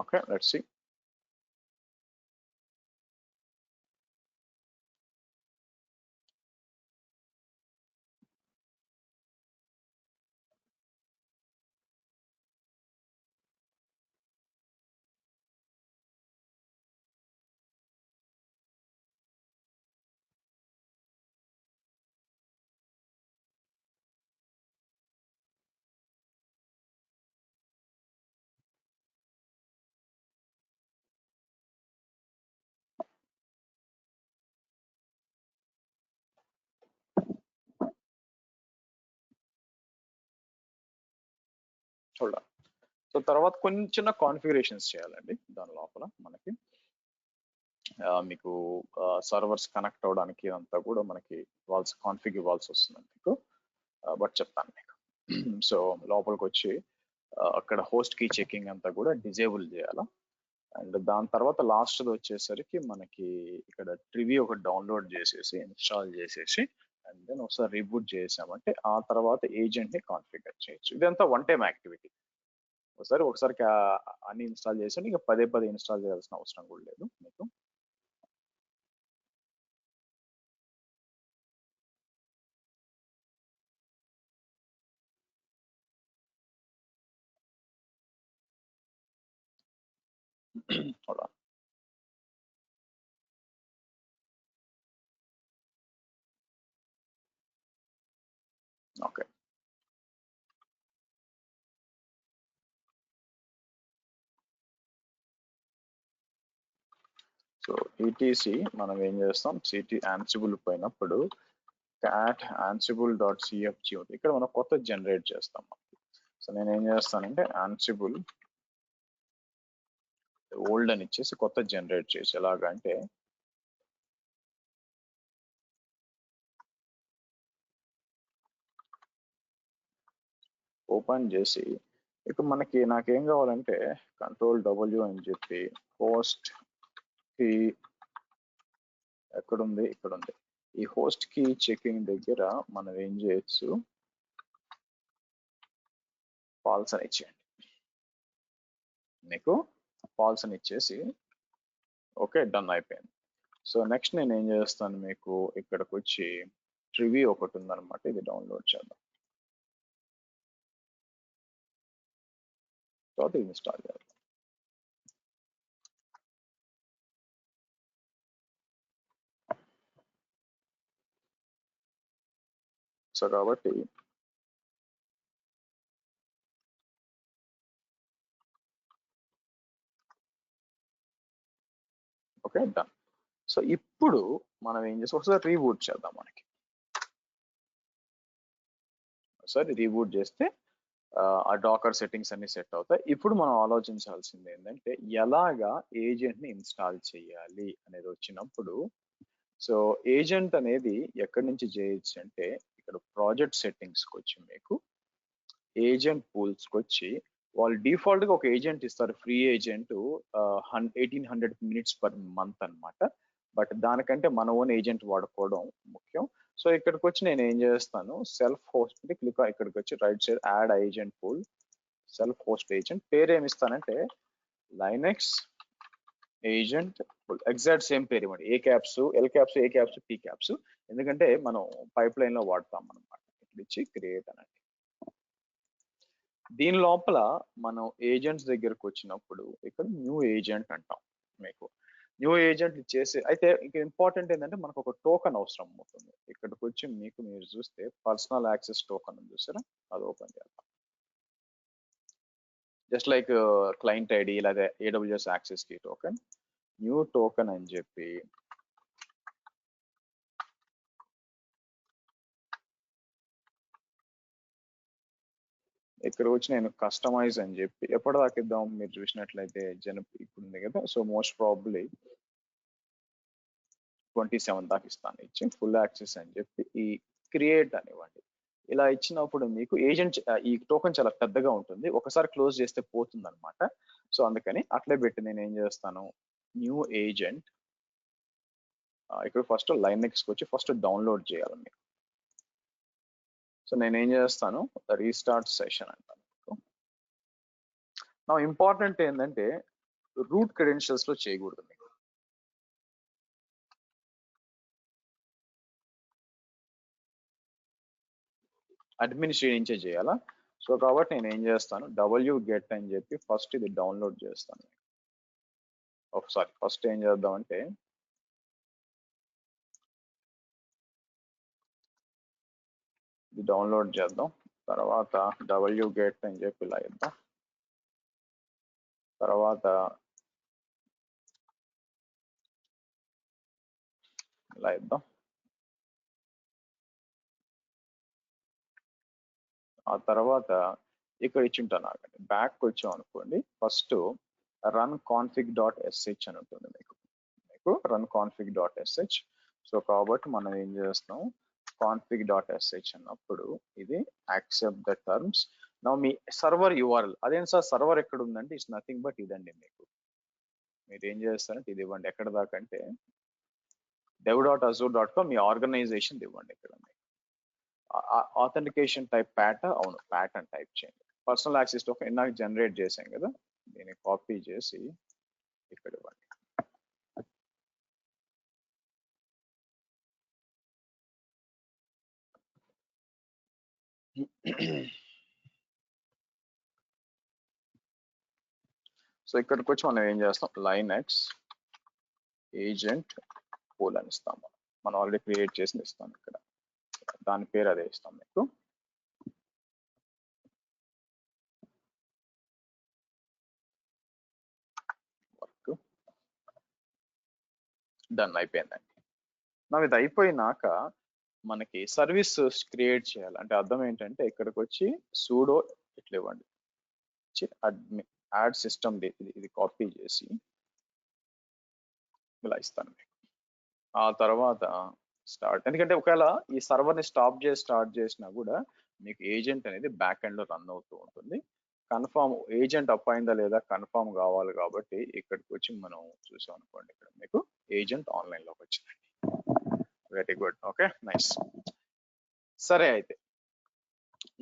Okay, let's see. చూడాలి. సో తర్వాత కొన్ని చిన్న కాన్ఫిగరేషన్స్ చేయాలండి దాని లోపల మనకి. మీకు సర్వర్స్ కనెక్ట్ అవడానికి అంతా కూడా మనకి కాన్ఫిగ్ ఇవ్వాల్సి వస్తుంది మీకు. బట్ చెప్తాను మీకు. సో లోపలికి వచ్చి అక్కడ హోస్ట్ కీ చెకింగ్ అంతా కూడా డిజేబుల్ చేయాలా. అండ్ దాని తర్వాత లాస్ట్ వచ్చేసరికి మనకి ఇక్కడ ట్రివి ఒకటి డౌన్లోడ్ చేసేసి ఇన్స్టాల్ చేసేసి అండ్ దెన్ ఒకసారి రీబూట్ చేసామంటే ఆ తర్వాత ఏజెంట్ ని కాన్ఫిగర్ చేయొచ్చు. ఇదంతా వన్ టైం యాక్టివిటీ. ఒకసారి అన్ని ఇన్స్టాల్ చేసి ఇంకా పదే ఇన్స్టాల్ చేయాల్సిన అవసరం కూడా లేదు మీకు. Hold on. Okay, so ETC మనం ఏం చేస్తాం, సిటీ యాన్సిబుల్ పోయినప్పుడు cat ansible.cfg ఉంది, ఇక్కడ మనం కొత్త జనరేట్ చేస్తాం. సో నేను ఏం చేస్తానంటే యాన్సిబుల్ ఓల్డ్ అని ఇచ్చేసి కొత్త జనరేట్ చేసి ఎలాగంటే ఓపెన్ చేసి ఇక మనకి నాకేం కావాలంటే Ctrl+W అని చెప్పి హోస్ట్ కి ఎక్కడుంది, ఇక్కడ ఉంది. ఈ హోస్ట్ కి చెకింగ్ దగ్గర మనం ఏం చేయొచ్చు, ఫాల్స్ అని ఇచ్చేయండి. మీకు ఫాల్స్ అని ఇచ్చేసి ఓకే, డన్ అయిపోయింది. సో నెక్స్ట్ నేను ఏం చేస్తాను, మీకు ఇక్కడికి వచ్చి ట్రివి ఒకటి ఉందన్నమాట, ఇది డౌన్లోడ్ చేద్దాం. తర్వాత ఇన్స్టాల్ చేద్దాం. సో కాబట్టి ఓకే, డన్. సో ఇప్పుడు మనం ఏం చేస్తాం, ఒకసారి రీబూట్ చేద్దాం. ఒకసారి రీబూట్ చేస్తే ఆ డాకర్ సెట్టింగ్స్ అన్ని సెట్ అవుతాయి. ఇప్పుడు మనం ఆలోచించాల్సింది ఏంటంటే ఎలాగా ఏజెంట్ ని ఇన్స్టాల్ చేయాలి అనేది వచ్చినప్పుడు, సో ఏజెంట్ అనేది ఎక్కడి నుంచి చేయొచ్చు అంటే ఇక్కడ ప్రాజెక్ట్ సెట్టింగ్స్కి వచ్చి మీకు ఏజెంట్ పూల్స్కి వచ్చి వాళ్ళు డిఫాల్ట్ గా ఒక ఏజెంట్ ఇస్తారు, free agent 1800 minutes per month అన్నమాట. బట్ దానికంటే మన ఓన్ ఏజెంట్ వాడుకోవడం ముఖ్యం. సో ఇక్కడికి వచ్చి నేను ఏం చేస్తాను, సెల్ఫ్ హోస్ట్ క్లిక్, ఇక్కడికి వచ్చి right side add agent pool, self host agent పేరు ఏమి ఇస్తానంటే Linux agent pool, exact same పేరు ఇవ్వండి. ఏ క్యాప్స్, ఎల్ క్యాప్స్, ఏ క్యాప్స్, పీ క్యాప్స్, ఎందుకంటే మనం పైప్ లైన్ లో వాడతాం అనమాట. ఇక్కడ ఇచ్చి క్రియేట్ అనండి. దీని లోపల మనం ఏజెంట్స్ దగ్గరకు వచ్చినప్పుడు ఇక్కడ న్యూ ఏజెంట్ అంటాం. మీకు న్యూ ఏజెంట్ చేసి అయితే ఇక ఇంపార్టెంట్ ఏంటంటే మనకు ఒక టోకెన్ అవసరం అవుతుంది. ఇక్కడికి వచ్చి మీకు మీరు చూస్తే పర్సనల్ యాక్సెస్ టోకెన్ చూసారా, అది ఓపెన్ చేద్దాం. జస్ట్ లైక్ క్లయింట్ ఐడి లేదా ఏడబ్ల్యూఎస్ యాక్సెస్ కి టోకెన్, న్యూ టోకెన్ అని చెప్పి ఇక్కడ వచ్చి నేను కస్టమైజ్ అని చెప్పి ఎప్పటిదాకా ఇద్దాం, మీరు చూసినట్లయితే ఇప్పుడు ఉంది కదా, సో మోస్ట్ ప్రాబబ్లీ 27 దాకా ఇస్తాను. ఇచ్చి ఫుల్ యాక్సెస్ అని చెప్పి ఈ క్రియేట్ అనివ్వండి. ఇలా ఇచ్చినప్పుడు మీకు ఏజెంట్ ఈ టోకెన్ చాలా పెద్దగా ఉంటుంది, ఒకసారి క్లోజ్ చేస్తే పోతుంది అనమాట. సో అందుకని అట్లే పెట్టి నేను ఏం చేస్తాను, న్యూ ఏజెంట్ ఇక్కడ ఫస్ట్ లైనెక్స్కి వచ్చి ఫస్ట్ డౌన్లోడ్ చేయాలి మీకు. సో నేను ఏం చేస్తాను, రీస్టార్ట్ సెషన్ అంటాను. నా ఇంపార్టెంట్ ఏంటంటే రూట్ క్రెడెన్షియల్స్ లో చేయకూడదు మీకు. అడ్మినిస్ట్రేట్ నుంచే చేయాలా. సో కాబట్టి నేను ఏం చేస్తాను, wget అని చెప్పి ఫస్ట్ ఇది డౌన్లోడ్ చేస్తాను. ఒకసారి ఫస్ట్ ఏం చేద్దామంటే ఇది డౌన్లోడ్ చేద్దాం. తర్వాత wget అని చెప్పి ఇలా ఇద్దాం. తర్వాత ఇలా ఇద్దాం. ఆ తర్వాత ఇక్కడ ఇచ్చింటాను, బ్యాక్ వచ్చాం అనుకోండి, first run config dot SH అని ఉంటుంది మీకు run config dot SH. So కాబట్టి మనం ఏం చేస్తాం, కాన్ఫిగ్ డాట్ ఎస్హెచ్ అన్నప్పుడు ఇది యాక్సెప్ట్ ద టర్మ్స్. నా మీ సర్వర్ యూఆర్ఎల్ అదేం సార్, సర్వర్ ఎక్కడ ఉందంటే ఇట్స్ నథింగ్ బట్ ఇదండి. మీరు ఏం చేస్తారంటే ఇది ఇవ్వండి, ఎక్కడ దాకా అంటే dev.azure.com మీ ఆర్గనైజేషన్ ఇవ్వండి. ఇక్కడ ఆథెంటికేషన్ టైప్ ప్యాట్, అవును ప్యాట్ అని టైప్ చేయండి. పర్సనల్ యాక్సెస్ టోకెన్ ఇందాక జనరేట్ చేసాం కదా, దీన్ని కాపీ చేసి ఇక్కడ ఇవ్వండి. సో ఇక్కడికి వచ్చి మనం ఏం చేస్తాం, లైనెక్స్ ఏజెంట్ పూల్ అని ఇస్తాం. మనం ఆల్రెడీ క్రియేట్ చేసి ఇస్తాం. ఇక్కడ దాని పేరు అదే ఇస్తాం మీకు. వర్క్ డన్ అయిపోయిందండి. నా ఇది అయిపోయినాక మనకి సర్వీస్ క్రియేట్ చేయాలి. అంటే అర్థం ఏంటంటే ఇక్కడికి వచ్చి సూడో ఇట్లా ఇవ్వండి, అడ్మిన్ యాడ్ సిస్టమ్ ఇది కాపీ చేసి ఇలా ఇస్తాను మీకు. ఆ తర్వాత స్టార్ట్, ఎందుకంటే ఒకవేళ ఈ సర్వర్ని స్టార్ట్ చేసినా కూడా మీకు ఏజెంట్ అనేది బ్యాక్ ఎండ్ లో రన్ అవుతూ ఉంటుంది. కన్ఫర్మ్ ఏజెంట్ అప్ అయిందా లేదా కన్ఫర్మ్ కావాలి కాబట్టి ఇక్కడికి వచ్చి మనం చూసాం అనుకోండి, ఇక్కడ మీకు ఏజెంట్ ఆన్లైన్ లోకి వచ్చిందండి. Very good, okay nice. సరే అయితే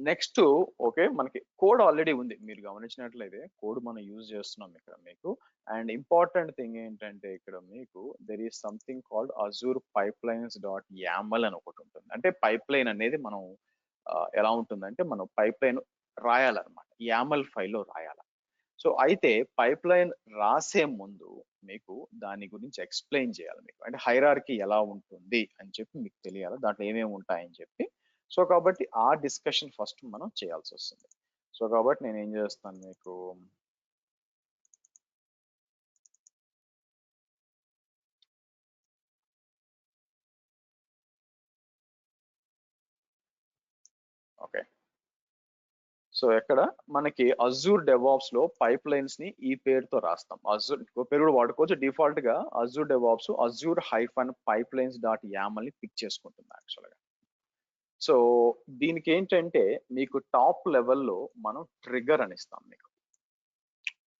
నెక్స్ట్, ఓకే మనకి కోడ్ ఆల్రెడీ ఉంది, మీరు గమనించినట్లయితే కోడ్ మనం యూజ్ చేస్తున్నాం ఇక్కడ మీకు. అండ్ ఇంపార్టెంట్ థింగ్ ఏంటంటే ఇక్కడ మీకు there is something called Azure pipelines dot YAML అని ఒకటి ఉంటుంది. అంటే పైప్ లైన్ అనేది మనం ఎలా ఉంటుందంటే మనం పైప్ లైన్ రాయాలన్నమాట, యామల్ ఫైల్లో రాయాలి. సో అయితే పైప్ లైన్ రాసే ముందు మీకు దాని గురించి ఎక్స్ప్లెయిన్ చేయాలి మీకు, అంటే హైరార్కీ ఎలా ఉంటుంది అని చెప్పి మీకు తెలియాలి, దాంట్లో ఏమేమి ఉంటాయని చెప్పి. సో కాబట్టి ఆ డిస్కషన్ ఫస్ట్ మనం చేయాల్సి వస్తుంది. సో కాబట్టి నేను ఏం చేస్తాను మీకు, ఓకే సో ఎక్కడ మనకి అజూర్ డెవాప్స్ లో పైప్ లైన్స్ ని ఈ పేరుతో రాస్తాం. అజూర్ పేరు కూడా వాడుకోవచ్చు. డిఫాల్ట్ గా Azure DevOps Azure hyphen pipe lines dot YAML ని పిక్ చేసుకుంటుంది యాక్చువల్ గా. సో దీనికి ఏంటంటే మీకు టాప్ లెవెల్లో మనం ట్రిగర్ అని ఇస్తాం. మీకు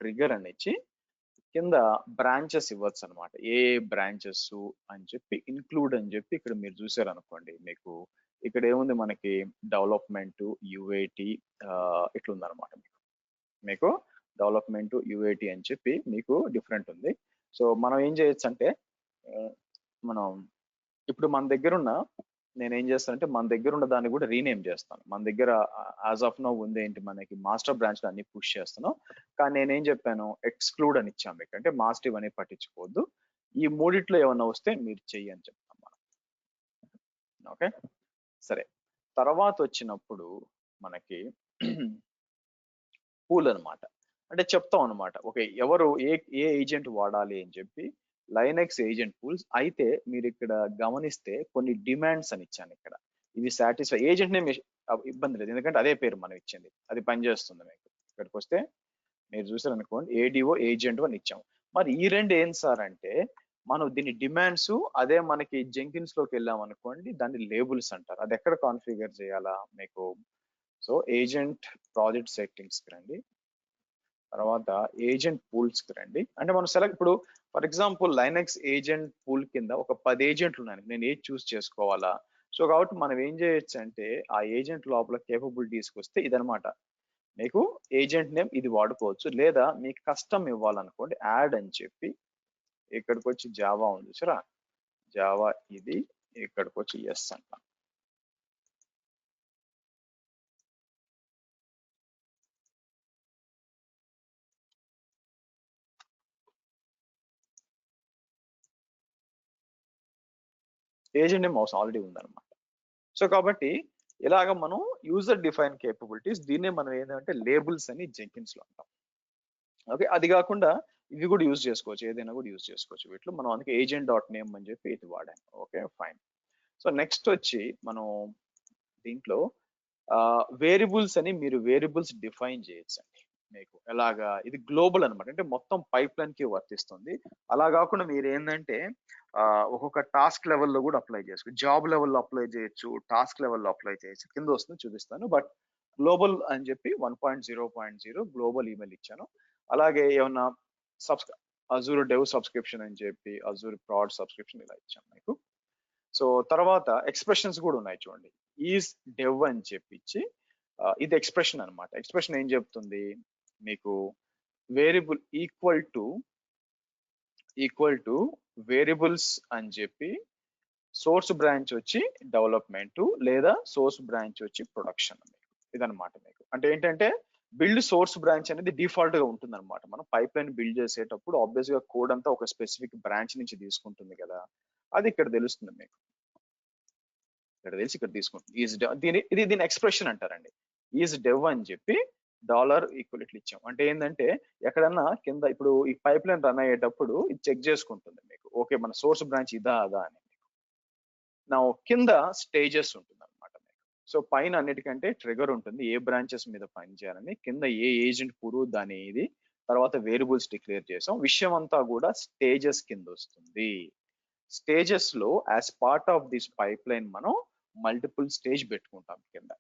ట్రిగర్ అని ఇచ్చి కింద బ్రాంచెస్ ఇవ్వచ్చు అనమాట. ఏ బ్రాంచెస్ అని చెప్పి ఇన్క్లూడ్ అని చెప్పి ఇక్కడ మీరు చూసారు అనుకోండి, మీకు ఇక్కడ ఏముంది మనకి డెవలప్మెంట్ యుఏటి ఇట్లుందనమాట. మీకు డెవలప్మెంట్ యుఏటి అని చెప్పి మీకు డిఫరెంట్ ఉంది. సో మనం ఏం చేయొచ్చు అంటే మనం ఇప్పుడు మన దగ్గర ఉన్న నేనేం చేస్తానంటే మన దగ్గర ఉన్న దాన్ని కూడా రీనేమ్ చేస్తాను. మన దగ్గర యాజ్ ఆఫ్ నౌ ఉంది ఏంటి మనకి మాస్టర్ బ్రాంచ్ అన్ని పుష్ చేస్తాను. కానీ నేనేం చెప్పాను ఎక్స్క్లూడ్ అని ఇచ్చాము మీకు. అంటే మాస్టర్ అని పట్టించుకోవద్దు, ఈ మూడిట్లో ఏమన్నా వస్తే మీరు చెయ్యి అని చెప్తాం మనం. ఓకే సరే, తర్వాత వచ్చినప్పుడు మనకి పూల్ అనమాట. అంటే చెప్తాం అనమాట ఓకే ఎవరు ఏ ఏ ఏజెంట్ వాడాలి అని చెప్పి లైనెక్స్ ఏజెంట్ పూల్స్. అయితే మీరు ఇక్కడ గమనిస్తే కొన్ని డిమాండ్స్ అని ఇచ్చాను ఇక్కడ. ఇవి సాటిస్ఫై ఏజెంట్ నేమ్ ఇబ్బంది లేదు, ఎందుకంటే అదే పేరు మనం ఇచ్చింది, అది పనిచేస్తుంది మీకు. ఇక్కడికి వస్తే మీరు చూసారు అనుకోండి ఏడిఓ ఏజెంట్ అని ఇచ్చాము. మరి ఈ రెండు ఏం సార్ అంటే మనం దీని డిమాండ్స్ అదే మనకి జెంకిన్స్ లోకి వెళ్ళాం అనుకోండి దాన్ని లేబుల్స్ అంటారు. అది ఎక్కడ కాన్ఫిగర్ చేయాలా మీకు. సో ఏజెంట్ ప్రాజెక్ట్ సెట్టింగ్స్ కి రండి, తర్వాత ఏజెంట్ పూల్స్ కి రండి. అంటే మనం సెలెక్ట్ ఇప్పుడు for example Linux agent pool కింద ఒక 10 ఏజెంట్లు ఉన్నాయి, నేను ఏది చూస్ చేసుకోవాలా. సో కాబట్టి మనం ఏం చేయొచ్చు అంటే ఆ ఏజెంట్ లోపల కేపబిలిటీస్కి వస్తే ఇదనమాట మీకు ఏజెంట్ నేమ్ ఇది వాడుకోవచ్చు. లేదా మీకు కస్టమ్ ఇవ్వాలనుకోండి యాడ్ అని చెప్పి ఇక్కడికి వచ్చి జావా ఉంది చూసారా, జావా ఇది ఇక్కడికి వచ్చి ఎస్ అంట. ఏజెంట్ నేమ్ ఆల్రెడీ ఉందన్నమాట. సో కాబట్టి ఇలాగ మనం యూజర్ డిఫైన్ కేపబిలిటీస్, దీన్నే మనం ఏంటంటే లేబుల్స్ అని జెంకిన్స్ లో అంటాం. ఓకే అది కాకుండా ఇవి కూడా యూజ్ చేసుకోవచ్చు, ఏదైనా కూడా యూజ్ చేసుకోవచ్చు వీటిలో. మనం అందుకే ఏజెంట్ డాట్ నేమ్ అని చెప్పి ఇది వాడాను. Okay fine. సో నెక్స్ట్ వచ్చి మనం దీంట్లో వేరియబుల్స్ అని మీరు వేరియబుల్స్ డిఫైన్ చేయొచ్చండి మీకు. ఎలాగా ఇది గ్లోబల్ అనమాట, అంటే మొత్తం పైప్ లైన్ కి వర్తిస్తుంది. అలా కాకుండా మీరు ఏంటంటే ఒక్కొక్క టాస్క్ లెవెల్లో కూడా అప్లై చేసుకోవచ్చు. జాబ్ లెవెల్లో అప్లై చేయొచ్చు, టాస్క్ లెవెల్లో అప్లై చేయొచ్చు. కింద వస్తుంది చూపిస్తాను. బట్ గ్లోబల్ అని చెప్పి 1.0.0 గ్లోబల్ ఈమెయిల్ ఇచ్చాను. అలాగే ఏమన్నా అజూర్ డెవ్ సబ్స్క్రిప్షన్ అని చెప్పి అజూర్ ప్రాడ్ సబ్స్క్రిప్షన్ ఇలా ఇచ్చాను మీకు. సో తర్వాత ఎక్స్ప్రెషన్స్ కూడా ఉన్నాయి చూడండి. ఈజ్ డెవ్ అని చెప్పించి ఇది ఎక్స్ప్రెషన్ అనమాట. ఎక్స్ప్రెషన్ ఏం చెప్తుంది మీకు, వేరియబుల్ ఈక్వల్ టు వేరియబుల్స్ అని చెప్పి సోర్స్ బ్రాంచ్ వచ్చి డెవలప్మెంట్ లేదా సోర్స్ బ్రాంచ్ వచ్చి ప్రొడక్షన్. ఇదనమాట మీకు. అంటే ఏంటంటే బిల్డ్ సోర్స్ బ్రాంచ్ అనేది డిఫాల్ట్ గా ఉంటుంది అనమాట. మనం పైప్ లైన్ బిల్డ్ చేసేటప్పుడు ఆబ్వియస్ గా కోడ్ అంతా ఒక స్పెసిఫిక్ బ్రాంచ్ నుంచి తీసుకుంటుంది కదా, అది ఇక్కడ తెలుస్తుంది మీకు. ఇక్కడ తెలిసి ఇక్కడ తీసుకుంటుంది ఈజ్ దీని ఎక్స్ప్రెషన్ అంటారండి. ఈజ్ డెవ్ అని చెప్పి డాలర్ ఈక్వల్ ఇట్లా ఇచ్చాం. అంటే ఏంటంటే ఎక్కడన్నా కింద ఇప్పుడు ఈ పైప్ లైన్ రన్ అయ్యేటప్పుడు ఇది చెక్ చేసుకుంటుంది మీకు, ఓకే మన సోర్స్ బ్రాంచ్ ఇదా అదా అని. నా కింద స్టేజెస్ ఉంటుంది అనమాట మీకు. సో పైన అన్నిటికంటే ట్రిగర్ ఉంటుంది ఏ బ్రాంచెస్ మీద పని చేయాలని, కింద ఏ ఏజెంట్ పూరు దాని ఇది, తర్వాత వేరియబుల్స్ డిక్లేర్ చేసాం. విషయం అంతా కూడా స్టేజెస్ కింద వస్తుంది. స్టేజెస్ లో as part of this pipe line మనం మల్టిపుల్ స్టేజ్ పెట్టుకుంటాం. కింద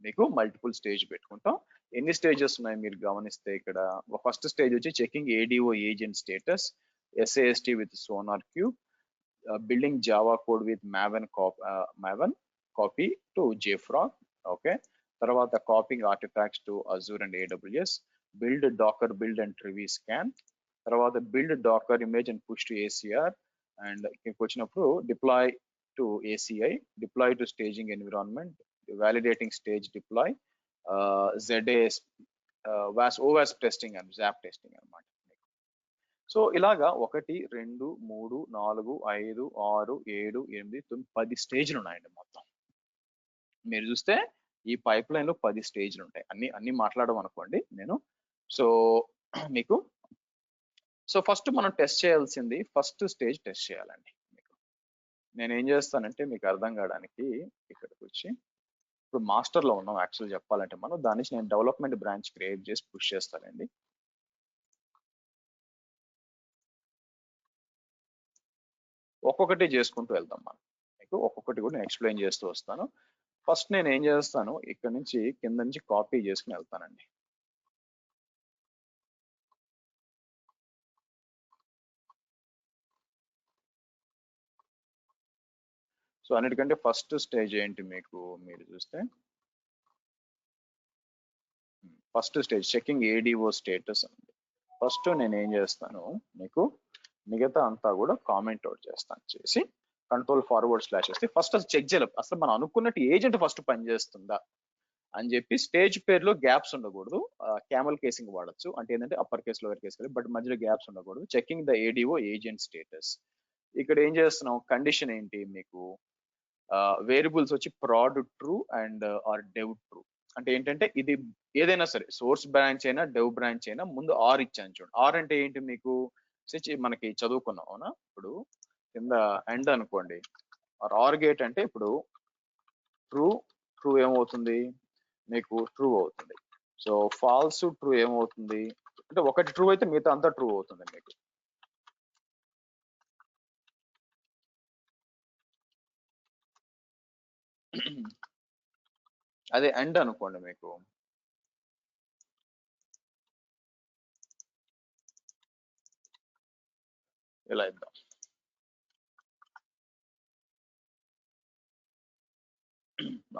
మీకు మల్టిపుల్ స్టేజ్ పెట్టుకుంటాం. ఎన్ని స్టేజెస్ ఉన్నాయి మీరు గమనిస్తే ఇక్కడ ఫస్ట్ స్టేజ్ వచ్చి checking ADO agent status, SAST with SonarQube, building Java code with Maven copy to JFrog. Okay. తర్వాత copying artifacts to Azure and AWS, build Docker build and Trivy scan, తర్వాత build Docker image and push to ACR, and ఇక్కడికి వచ్చినప్పుడు deploy to ACI, deploy to staging environment, validating stage deploy, ZAS, OWASP testing and ZAP testing అన్నమాట. So ఇలాగా 1 2 3 4 5 6 7 8 9 10 స్టేజ్లు ఉన్నాయండి మొత్తం. మీరు చూస్తే ఈ పైప్ లైన్ లో 10 స్టేజ్లు ఉంటాయి. అన్ని మాట్లాడడం అనుకోండి నేను. సో మీకు సో ఫస్ట్ మనం టెస్ట్ చేయాల్సింది ఫస్ట్ స్టేజ్ టెస్ట్ చేయాలండి మీకు. నేను ఏం చేస్తానంటే మీకు అర్థం కావడానికి ఇక్కడికి వచ్చి ఇప్పుడు మాస్టర్లో ఉన్నాం యాక్చువల్ చెప్పాలంటే మనం దాని నుంచి నేను డెవలప్మెంట్ బ్రాంచ్ క్రియేట్ చేసి పుష్ చేస్తానండి. ఒక్కొక్కటి చేసుకుంటూ వెళ్తాం మనం. మీకు ఒక్కొక్కటి కూడా నేను ఎక్స్ప్లెయిన్ చేస్తూ వస్తాను. ఫస్ట్ నేను ఏం చేస్తాను, ఇక్కడ నుంచి కింద నుంచి కాపీ చేసుకుని వెళ్తానండి. సో అన్నిటికంటే ఫస్ట్ స్టేజ్ ఏంటి మీకు మీరు చూస్తే, first stage checking ADO status అండి. ఫస్ట్ నేను ఏం చేస్తాను, మీకు మిగతా అంతా కూడా కామెంట్ అవుట్ చేస్తాను. చేసి Ctrl// చేస్తే ఫస్ట్ అది చెక్ చేయాలి, అసలు మనం అనుకున్నట్టు ఏజెంట్ ఫస్ట్ పనిచేస్తుందా అని చెప్పి. స్టేజ్ పేరులో గ్యాప్స్ ఉండకూడదు, క్యామల్ కేసింగ్ వాడచ్చు, అంటే ఏంటంటే upper case lower case, but మధ్యలో గ్యాప్స్ ఉండకూడదు. Checking the ADO agent status. ఇక్కడ ఏం చేస్తున్నాం, కండిషన్ ఏంటి మీకు, వేరియబుల్స్ వచ్చి prod true and or dev true. అంటే ఏంటంటే ఇది ఏదైనా సరే సోర్స్ బ్రాంచ్ అయినా డెవ్ బ్రాంచ్ అయినా ముందు ఆర్ ఇచ్చాను చూడండి. ఆర్ అంటే ఏంటి మీకు మనకి చదువుకున్నాం అవునా. ఇప్పుడు కింద ఎండ్ అనుకోండి, ఆర్ గేట్ అంటే ఇప్పుడు ట్రూ ట్రూ ఏమవుతుంది మీకు, ట్రూ అవుతుంది. సో ఫాల్స్ ట్రూ ఏమవుతుంది అంటే ఒకటి ట్రూ అయితే మిగతా అంతా ట్రూ అవుతుంది మీకు. అదే ఎండ్ అనుకోండి మీకు, ఇలా ఇద్దాం.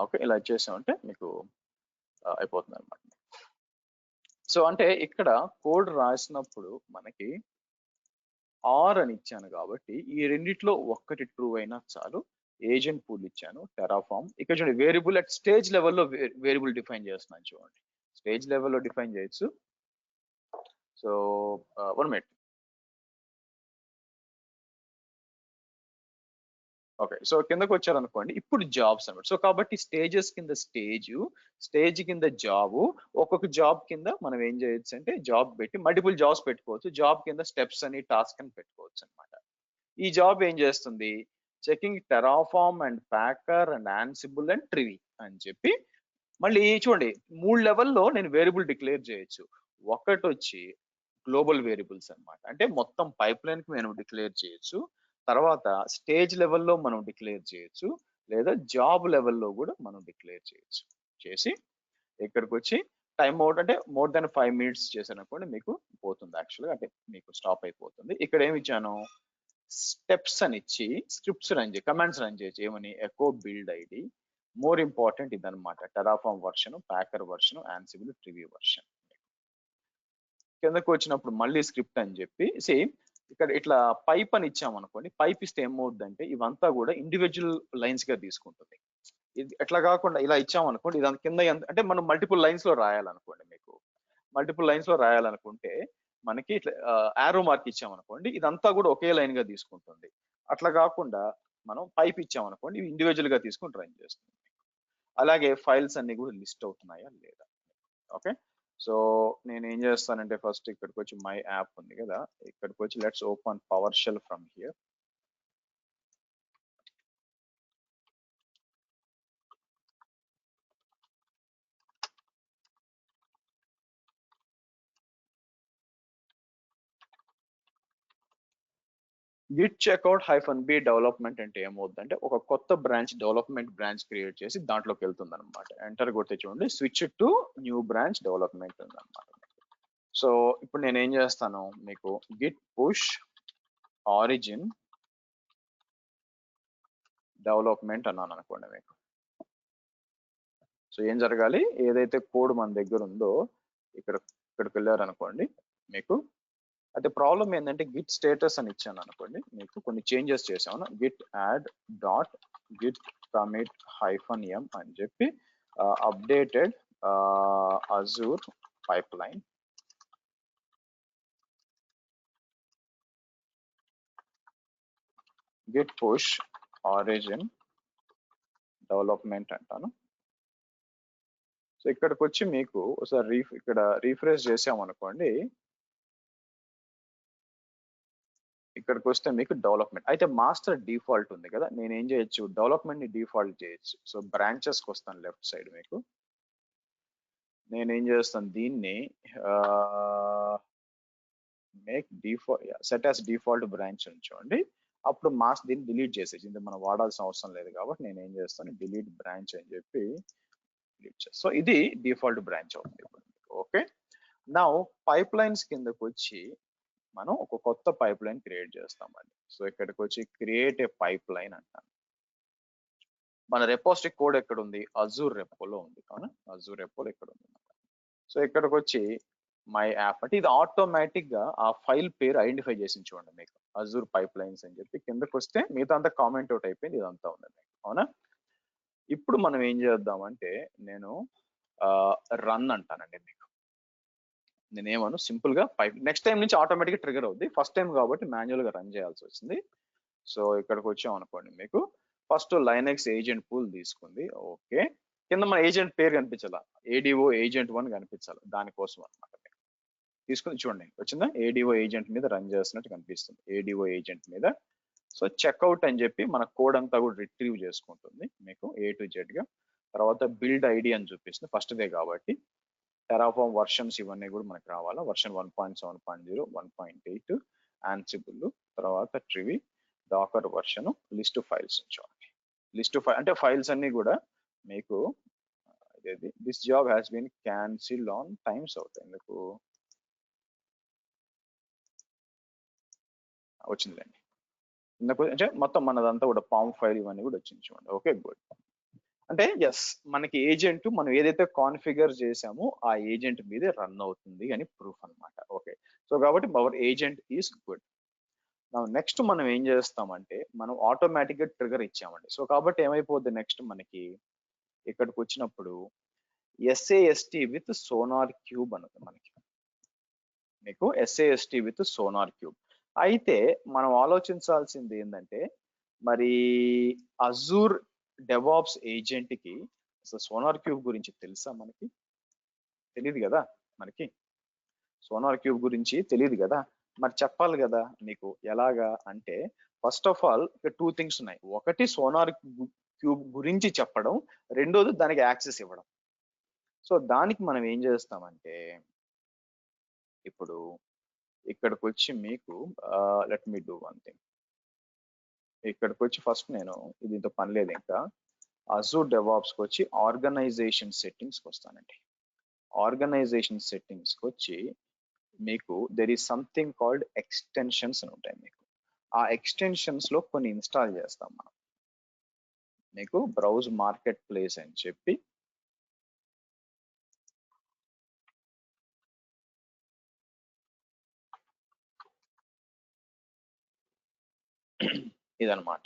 ఓకే, ఇలా ఇచ్చేసామంటే మీకు అయిపోతుంది అనమాట. సో అంటే ఇక్కడ కోడ్ రాసినప్పుడు మనకి ఆర్ అని ఇచ్చాను కాబట్టి ఈ రెండిట్లో ఒక్కటి ట్రూ అయినా చాలు. ఏజెంట్ పూల్ ఇచ్చాను, టెరాఫామ్. ఇక్కడ చూడండి వేరియబుల్ అట్ స్టేజ్ లెవెల్లో వేరియబుల్ డిఫైన్ చేస్తున్నాను చూడండి. స్టేజ్ లెవెల్లో డిఫైన్ చేయొచ్చు. So 1 minute. ఓకే, సో కిందకు వచ్చారనుకోండి, ఇప్పుడు జాబ్స్ అనమాట. సో కాబట్టి స్టేజెస్ కింద స్టేజ్ కింద జాబ్, ఒక్కొక్క జాబ్ కింద మనం ఏం చేయొచ్చు అంటే జాబ్ పెట్టి మల్టిపుల్ జాబ్స్ పెట్టుకోవచ్చు. జాబ్ కింద స్టెప్స్ అని టాస్క్ అని పెట్టుకోవచ్చు అనమాట. ఈ జాబ్ ఏం చేస్తుంది, checking Terraform and Packer and Ansible and Trivy అని చెప్పి. మళ్ళీ చూడండి 3 లెవెల్లో నేను వేరియబుల్ డిక్లేర్ చేయొచ్చు. ఒకటి వచ్చి గ్లోబల్ వేరియబుల్స్ అన్నమాట, అంటే మొత్తం పైప్ లైన్ కి నేను డిక్లేర్ చేయొచ్చు. తర్వాత స్టేజ్ లెవెల్లో మనం డిక్లేర్ చేయొచ్చు, లేదా జాబ్ లెవెల్లో కూడా మనం డిక్లేర్ చేయొచ్చు. చేసి ఇక్కడికి వచ్చి టైం అవుట్ అంటే మోర్ దాన్ 5 మినిట్స్ చేశాను అనుకోండి, మీకు పోతుంది యాక్చువల్గా, అంటే మీకు స్టాప్ అయిపోతుంది. ఇక్కడ ఏమి ఇచ్చాను, స్టెప్స్ అని ఇచ్చి స్క్రిప్ట్స్ రన్ చేయి, కమాండ్స్ రన్ చేయొచ్చు. ఏమని, echo build ID, more important ఇదనమాట, Terraform version, Packer version, Ansible Trivy version. కిందకు వచ్చినప్పుడు మళ్ళీ స్క్రిప్ట్ అని చెప్పి ఇక్కడ ఇట్లా పైప్ అని ఇచ్చామనుకోండి. పైప్ ఇస్తే ఏమవుతుందంటే ఇవంతా కూడా ఇండివిజువల్ లైన్స్ గా తీసుకుంటుంది. ఇది ఎట్లా కాకుండా ఇలా ఇచ్చామనుకోండి, ఇది కింద అంటే మనం మల్టిపుల్ లైన్స్ లో రాయాలనుకోండి, మీకు మల్టిపుల్ లైన్స్ లో రాయాలనుకుంటే మనకి ఇట్లా ఆరో మార్క్ ఇచ్చామనుకోండి, ఇదంతా కూడా ఒకే లైన్ గా తీసుకుంటుంది. అట్లా కాకుండా మనం పైప్ ఇచ్చామనుకోండి, ఇవి ఇండివిజువల్ గా తీసుకుని రన్ చేస్తుంది. అలాగే ఫైల్స్ అన్ని కూడా లిస్ట్ అవుతున్నాయా లేదా. ఓకే, సో నేను ఏం చేస్తానంటే ఫస్ట్ ఇక్కడికి వచ్చి మై యాప్ ఉంది కదా, ఇక్కడికి వచ్చి let's open PowerShell from here. Git checkout -b development అంటే ఏమవుతుందంటే ఒక కొత్త బ్రాంచ్, డెవలప్మెంట్ బ్రాంచ్ క్రియేట్ చేసి దాంట్లోకి వెళ్తుంది అనమాట. ఎంటర్ కొడితే చూడండి switch to new branch development ఉంది అనమాట. సో ఇప్పుడు నేను ఏం చేస్తాను, మీకు గిట్ పుష్ ఆరిజిన్ డెవలప్మెంట్ అన్నాను అనుకోండి మీకు. సో ఏం జరగాలి, ఏదైతే కోడ్ మన దగ్గర ఉందో ఇక్కడికి వెళ్ళారు అనుకోండి మీకు. అయితే ప్రాబ్లం ఏంటంటే గిట్ స్టేటస్ అని ఇచ్చాను అనుకోండి, మీకు కొన్ని చేంజెస్ చేసాను. Git add dot Git commit -m అని చెప్పి updated Azure pipe line, Git push origin development అంటాను. సో ఇక్కడికి వచ్చి మీకు ఒకసారి ఇక్కడ రీఫ్రెష్ చేసామనుకోండి, ఇక్కడికి వస్తే మీకు డెవలప్మెంట్ అయితే మాస్టర్ డిఫాల్ట్ ఉంది కదా, నేను ఏం చేయొచ్చు, డెవలప్మెంట్ ని డిఫాల్ట్ చేయొచ్చు. సో బ్రాంచెస్ కి వస్తాను లెఫ్ట్ సైడ్, మీకు నేను ఏం చేస్తాను, దీన్ని make default set as default branch ఉంచండి. అప్పుడు మాస్ దీన్ని డిలీట్ చేసేసి, ఇది మనం వాడాల్సిన అవసరం లేదు కాబట్టి నేను ఏం చేస్తాను, డిలీట్ బ్రాంచ్ అని చెప్పి డిలీట్ చేస్తాను. సో ఇది డిఫాల్ట్ బ్రాంచ్ అవుతుంది. ఓకే, నా పైప్ లైన్స్ కిందకు వచ్చి మనం ఒక కొత్త పైప్ లైన్ క్రియేట్ చేస్తామండి. సో ఇక్కడికి వచ్చి క్రియేట్ ఏ పైప్ లైన్ అంటాను. మన రెపోస్టరీ కోడ్ ఎక్కడ ఉంది, అజూర్ రెపోలో ఉంది. అవునా, అజూర్ రెపోలో ఇక్కడ ఉంది. సో ఇక్కడికి వచ్చి మై యాప్ అంటే ఇది ఆటోమేటిక్ గా ఆ ఫైల్ పేరు ఐడెంటిఫై చేసి చూడండి మీకు, అజూర్ పైప్ లైన్స్ అని చెప్పి. కిందకి వస్తే మిగతా అంతా కామెంట్ అవుట్ అయిపోయింది, ఇదంతా ఉంది. అవునా, ఇప్పుడు మనం ఏం చేద్దామంటే నేను రన్ అంటానండి మీకు. నేనేమను సింపుల్ గా పైప్, నెక్స్ట్ టైం నుంచి ఆటోమేటిక్ ట్రిగర్ అవుద్ది, ఫస్ట్ టైం కాబట్టి మాన్యువల్ గా రన్ చేయాల్సి వచ్చింది. సో ఇక్కడికి వచ్చాం అనుకోండి, మీకు ఫస్ట్ లైనెక్స్ ఏజెంట్ పూల్ తీసుకుంది. ఓకే, కింద మన ఏజెంట్ పేరు కనిపించాలా, ఏడిఓ ఏజెంట్ 1 కనిపించాలి, దానికోసం అనమాట. తీసుకుని చూడండి వచ్చిందా, ఏడిఓ ఏజెంట్ మీద రన్ చేస్తున్నట్టు కనిపిస్తుంది, ఏడిఓ ఏజెంట్ మీద. సో చెక్అవుట్ అని చెప్పి మన కోడ్ అంతా కూడా రిట్రీవ్ చేసుకుంటుంది మీకు A to Z గా. తర్వాత బిల్డ్ ఐడి అని చూపిస్తుంది, ఫస్ట్ దే కాబట్టి. టెరాఫార్మ్ వర్షన్స్ ఇవన్నీ కూడా మనకు రావాలా, వర్షన్ 1.7.0, 1.8, ఆన్సిబుల్, తర్వాత Trivy, Docker version, list files చూడండి. లిస్ట్ ఫైల్ అంటే ఫైల్స్ అన్ని కూడా మీకు this job has been cancelled on times అవుతాయి. ఎందుకు వచ్చిందండి, అంటే మొత్తం మనదంతా కూడా పామ్ ఫైల్ ఇవన్నీ కూడా వచ్చింది చూడండి. ఓకే గుడ్, అంటే ఎస్ మనకి ఏజెంట్ మనం ఏదైతే కాన్ఫిగర్ చేసామో ఆ ఏజెంట్ మీదే రన్ అవుతుంది అని ప్రూఫ్ అనమాట. ఓకే, సో కాబట్టి our agent is good. Next మనం ఏం చేస్తామంటే మనం ఆటోమేటిక్ గా ట్రిగర్ ఇచ్చామండి. సో కాబట్టి ఏమైపోద్ది, నెక్స్ట్ మనకి ఇక్కడికి వచ్చినప్పుడు ఎస్ఏఎస్టి విత్ సోనార్ క్యూబ్ అన్నది మనకి, మీకు ఎస్ఏఎస్టి విత్ సోనార్ క్యూబ్. అయితే మనం ఆలోచించాల్సింది ఏంటంటే, మరి అజూర్ డెవాప్స్ ఏజెంట్ కి అసలు సోనార్ క్యూబ్ గురించి తెలుసా మనకి? తెలియదు కదా మనకి, సోనార్ క్యూబ్ గురించి తెలియదు కదా, మరి చెప్పాలి కదా మీకు. ఎలాగా అంటే ఫస్ట్ ఆఫ్ ఆల్ ఇక్కడ 2 థింగ్స్ ఉన్నాయి. ఒకటి సోనార్ క్యూబ్ గురించి చెప్పడం, రెండోది దానికి యాక్సెస్ ఇవ్వడం. సో దానికి మనం ఏం చేస్తామంటే, ఇప్పుడు ఇక్కడికి వచ్చి మీకు let me do one thing. ఇక్కడికి వచ్చి ఫస్ట్ నేను దీంతో పని లేదు ఇంకా, అజూర్ డెవాప్స్కి వచ్చి ఆర్గనైజేషన్ సెట్టింగ్స్కి వస్తానండి. ఆర్గనైజేషన్ సెట్టింగ్స్కి వచ్చి మీకు there is something called extensions అని ఉంటాయి మీకు. ఆ ఎక్స్టెన్షన్స్ లో కొన్ని ఇన్స్టాల్ చేస్తాం మనం. మీకు బ్రౌజ్ మార్కెట్ ప్లేస్ అని చెప్పి ఇదనమాట.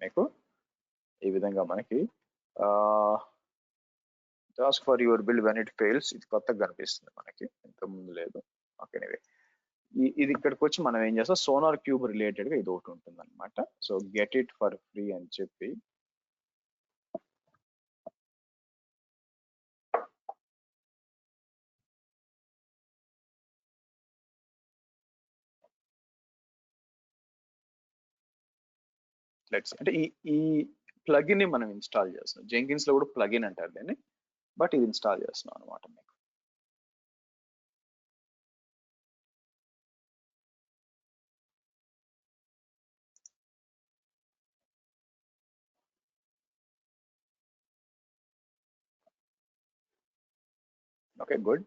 మీకు ఈ విధంగా మనకి task for your build when it fails, ఇది కొత్తగా కనిపిస్తుంది మనకి, ఇంతకుముందు లేదు. ఓకే, ఎనీవే ఇది ఇక్కడికి వచ్చి మనం ఏం చేస్తాం, సోనార్ క్యూబ్ రిలేటెడ్ గా ఇది ఒకటి ఉంటుంది అనమాట. So get it for free అని చెప్పి లెట్స్ అంటే ఈ ప్లగిన్ ని మనం ఇన్స్టాల్ చేస్తున్నాం. జెంకిన్స్ లో కూడా ప్లగిన్ అంటారు దీన్ని, బట్ ఇది ఇన్స్టాల్ చేస్తున్నాం అనమాట మీకు. ఓకే గుడ్,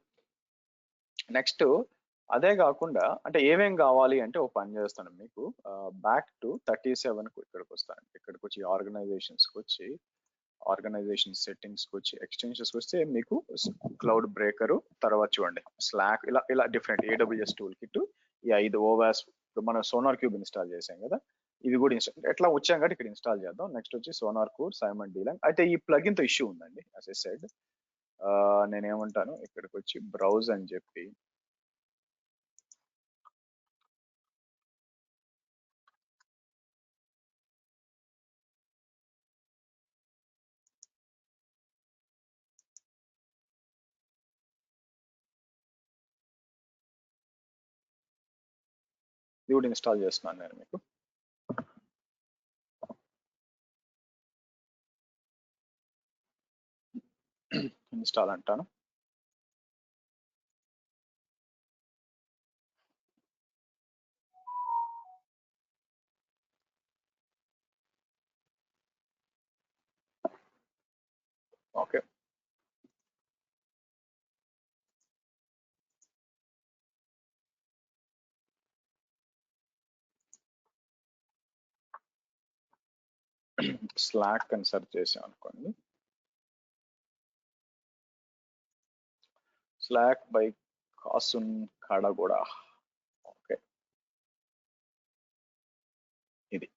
నెక్స్ట్ అదే కాకుండా అంటే ఏమేం కావాలి అంటే ఒక పని చేస్తాను మీకు, బ్యాక్ టు 37 ఇక్కడికి వస్తాను. ఇక్కడికి వచ్చి ఆర్గనైజేషన్స్కి వచ్చి ఆర్గనైజేషన్ సెట్టింగ్స్కి వచ్చి ఎక్స్టెన్షన్స్కి వస్తే మీకు క్లౌడ్ బ్రేకరు, తర్వాత చూడండి స్లాక్, ఇలా ఇలా డిఫరెంట్ AWS టూల్ కిట్, ఈ 5 ఓవాస్, మనం సోనార్ క్యూబ్ ఇన్స్టాల్ చేసాం కదా, ఇవి కూడా ఇన్స్టాల్ ఎట్లా వచ్చాం కాబట్టి ఇక్కడ ఇన్స్టాల్ చేద్దాం. నెక్స్ట్ వచ్చి సోనార్ కోర్, సైమన్ డీలాంగ్. అయితే ఈ ప్లగిన్ తో ఇష్యూ ఉందండి, యాజ్ ఐ సెడ్. నేనేమంటాను, ఇక్కడికి వచ్చి బ్రౌజ్ అని చెప్పి ఇది కూడా ఇన్స్టాల్ చేస్తున్నాను నేను మీకు. ఇన్స్టాల్ అంటాను. ఓకే, స్లాక్ అని సెర్చ్ చేసాం అనుకోండి. స్లాక్ బై కాసున్ కడగూడ. ఓకే, ఇది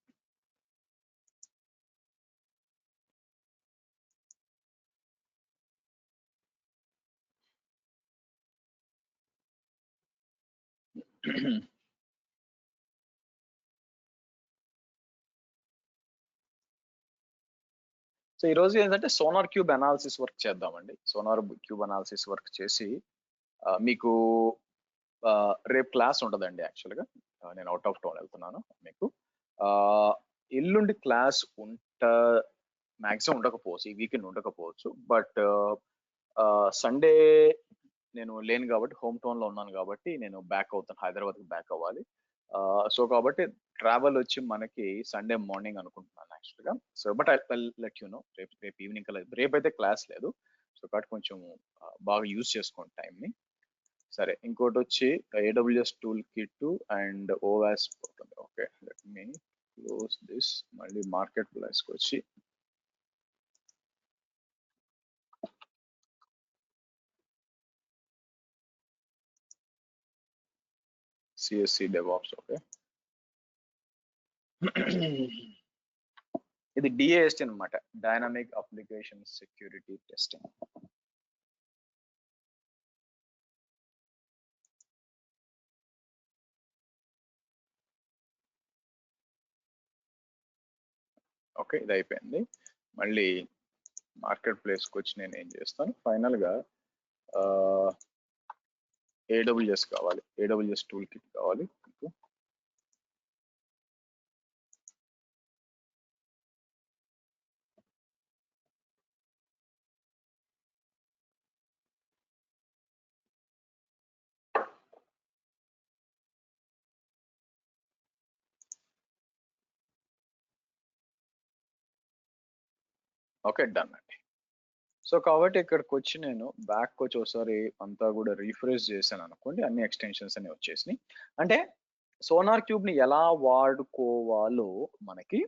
సో ఈ రోజు ఏంటంటే సోనార్ క్యూబ్ అనాలిసిస్ వర్క్ చేద్దామండి. సోనార్ క్యూబ్ అనాలిసిస్ వర్క్ చేసి మీకు రేపు క్లాస్ ఉంటుందండి. యాక్చువల్గా నేను అవుట్ ఆఫ్ టౌన్ వెళ్తున్నాను. మీకు ఎల్లుండి క్లాస్ మ్యాక్సిమం ఉండకపోవచ్చు, ఈ వీకెండ్ ఉండకపోవచ్చు. బట్ సండే నేను లేను కాబట్టి, హోమ్ టౌన్ లో ఉన్నాను కాబట్టి నేను బ్యాక్ అవుతాను, హైదరాబాద్కి బ్యాక్ అవ్వాలి. సో కాబట్టి ట్రావెల్ వచ్చి మనకి సండే మార్నింగ్ అనుకుంటున్నాను యాక్చువల్గా. So but I let you know రేపు ఈవినింగ్ కల్లా. రేపు అయితే క్లాస్ లేదు, సో కాబట్టి కొంచెం బాగా యూజ్ చేసుకోండి టైంని. సరే, ఇంకోటి వచ్చి AWS టూల్ కిట్ అండ్ ఓవాస్ పోతుంది. Okay, let me close this. మళ్ళీ మార్కెట్ ప్లేస్కి వచ్చి CSC DevOps. ఓకే, ఇది DAST అనమాట, dynamic application security testing. Okay, ఇది అయిపోయింది. మళ్ళీ మార్కెట్ ప్లేస్కి వచ్చి నేను ఏం చేస్తాను, ఫైనల్గా AWS కావాలి, AWS టూల్ కిట్ కావాలి. ఓకే, డన్ అండి. సో కాబట్టి ఇక్కడికి వచ్చి నేను బ్యాక్ వచ్చి ఒకసారి అంతా కూడా రీఫ్రెష్ చేశాను అనుకోండి, అన్ని ఎక్స్టెన్షన్స్ అన్ని వచ్చేసినాయి. అంటే సోనార్ క్యూబ్ ని ఎలా వాడుకోవాలో మనకి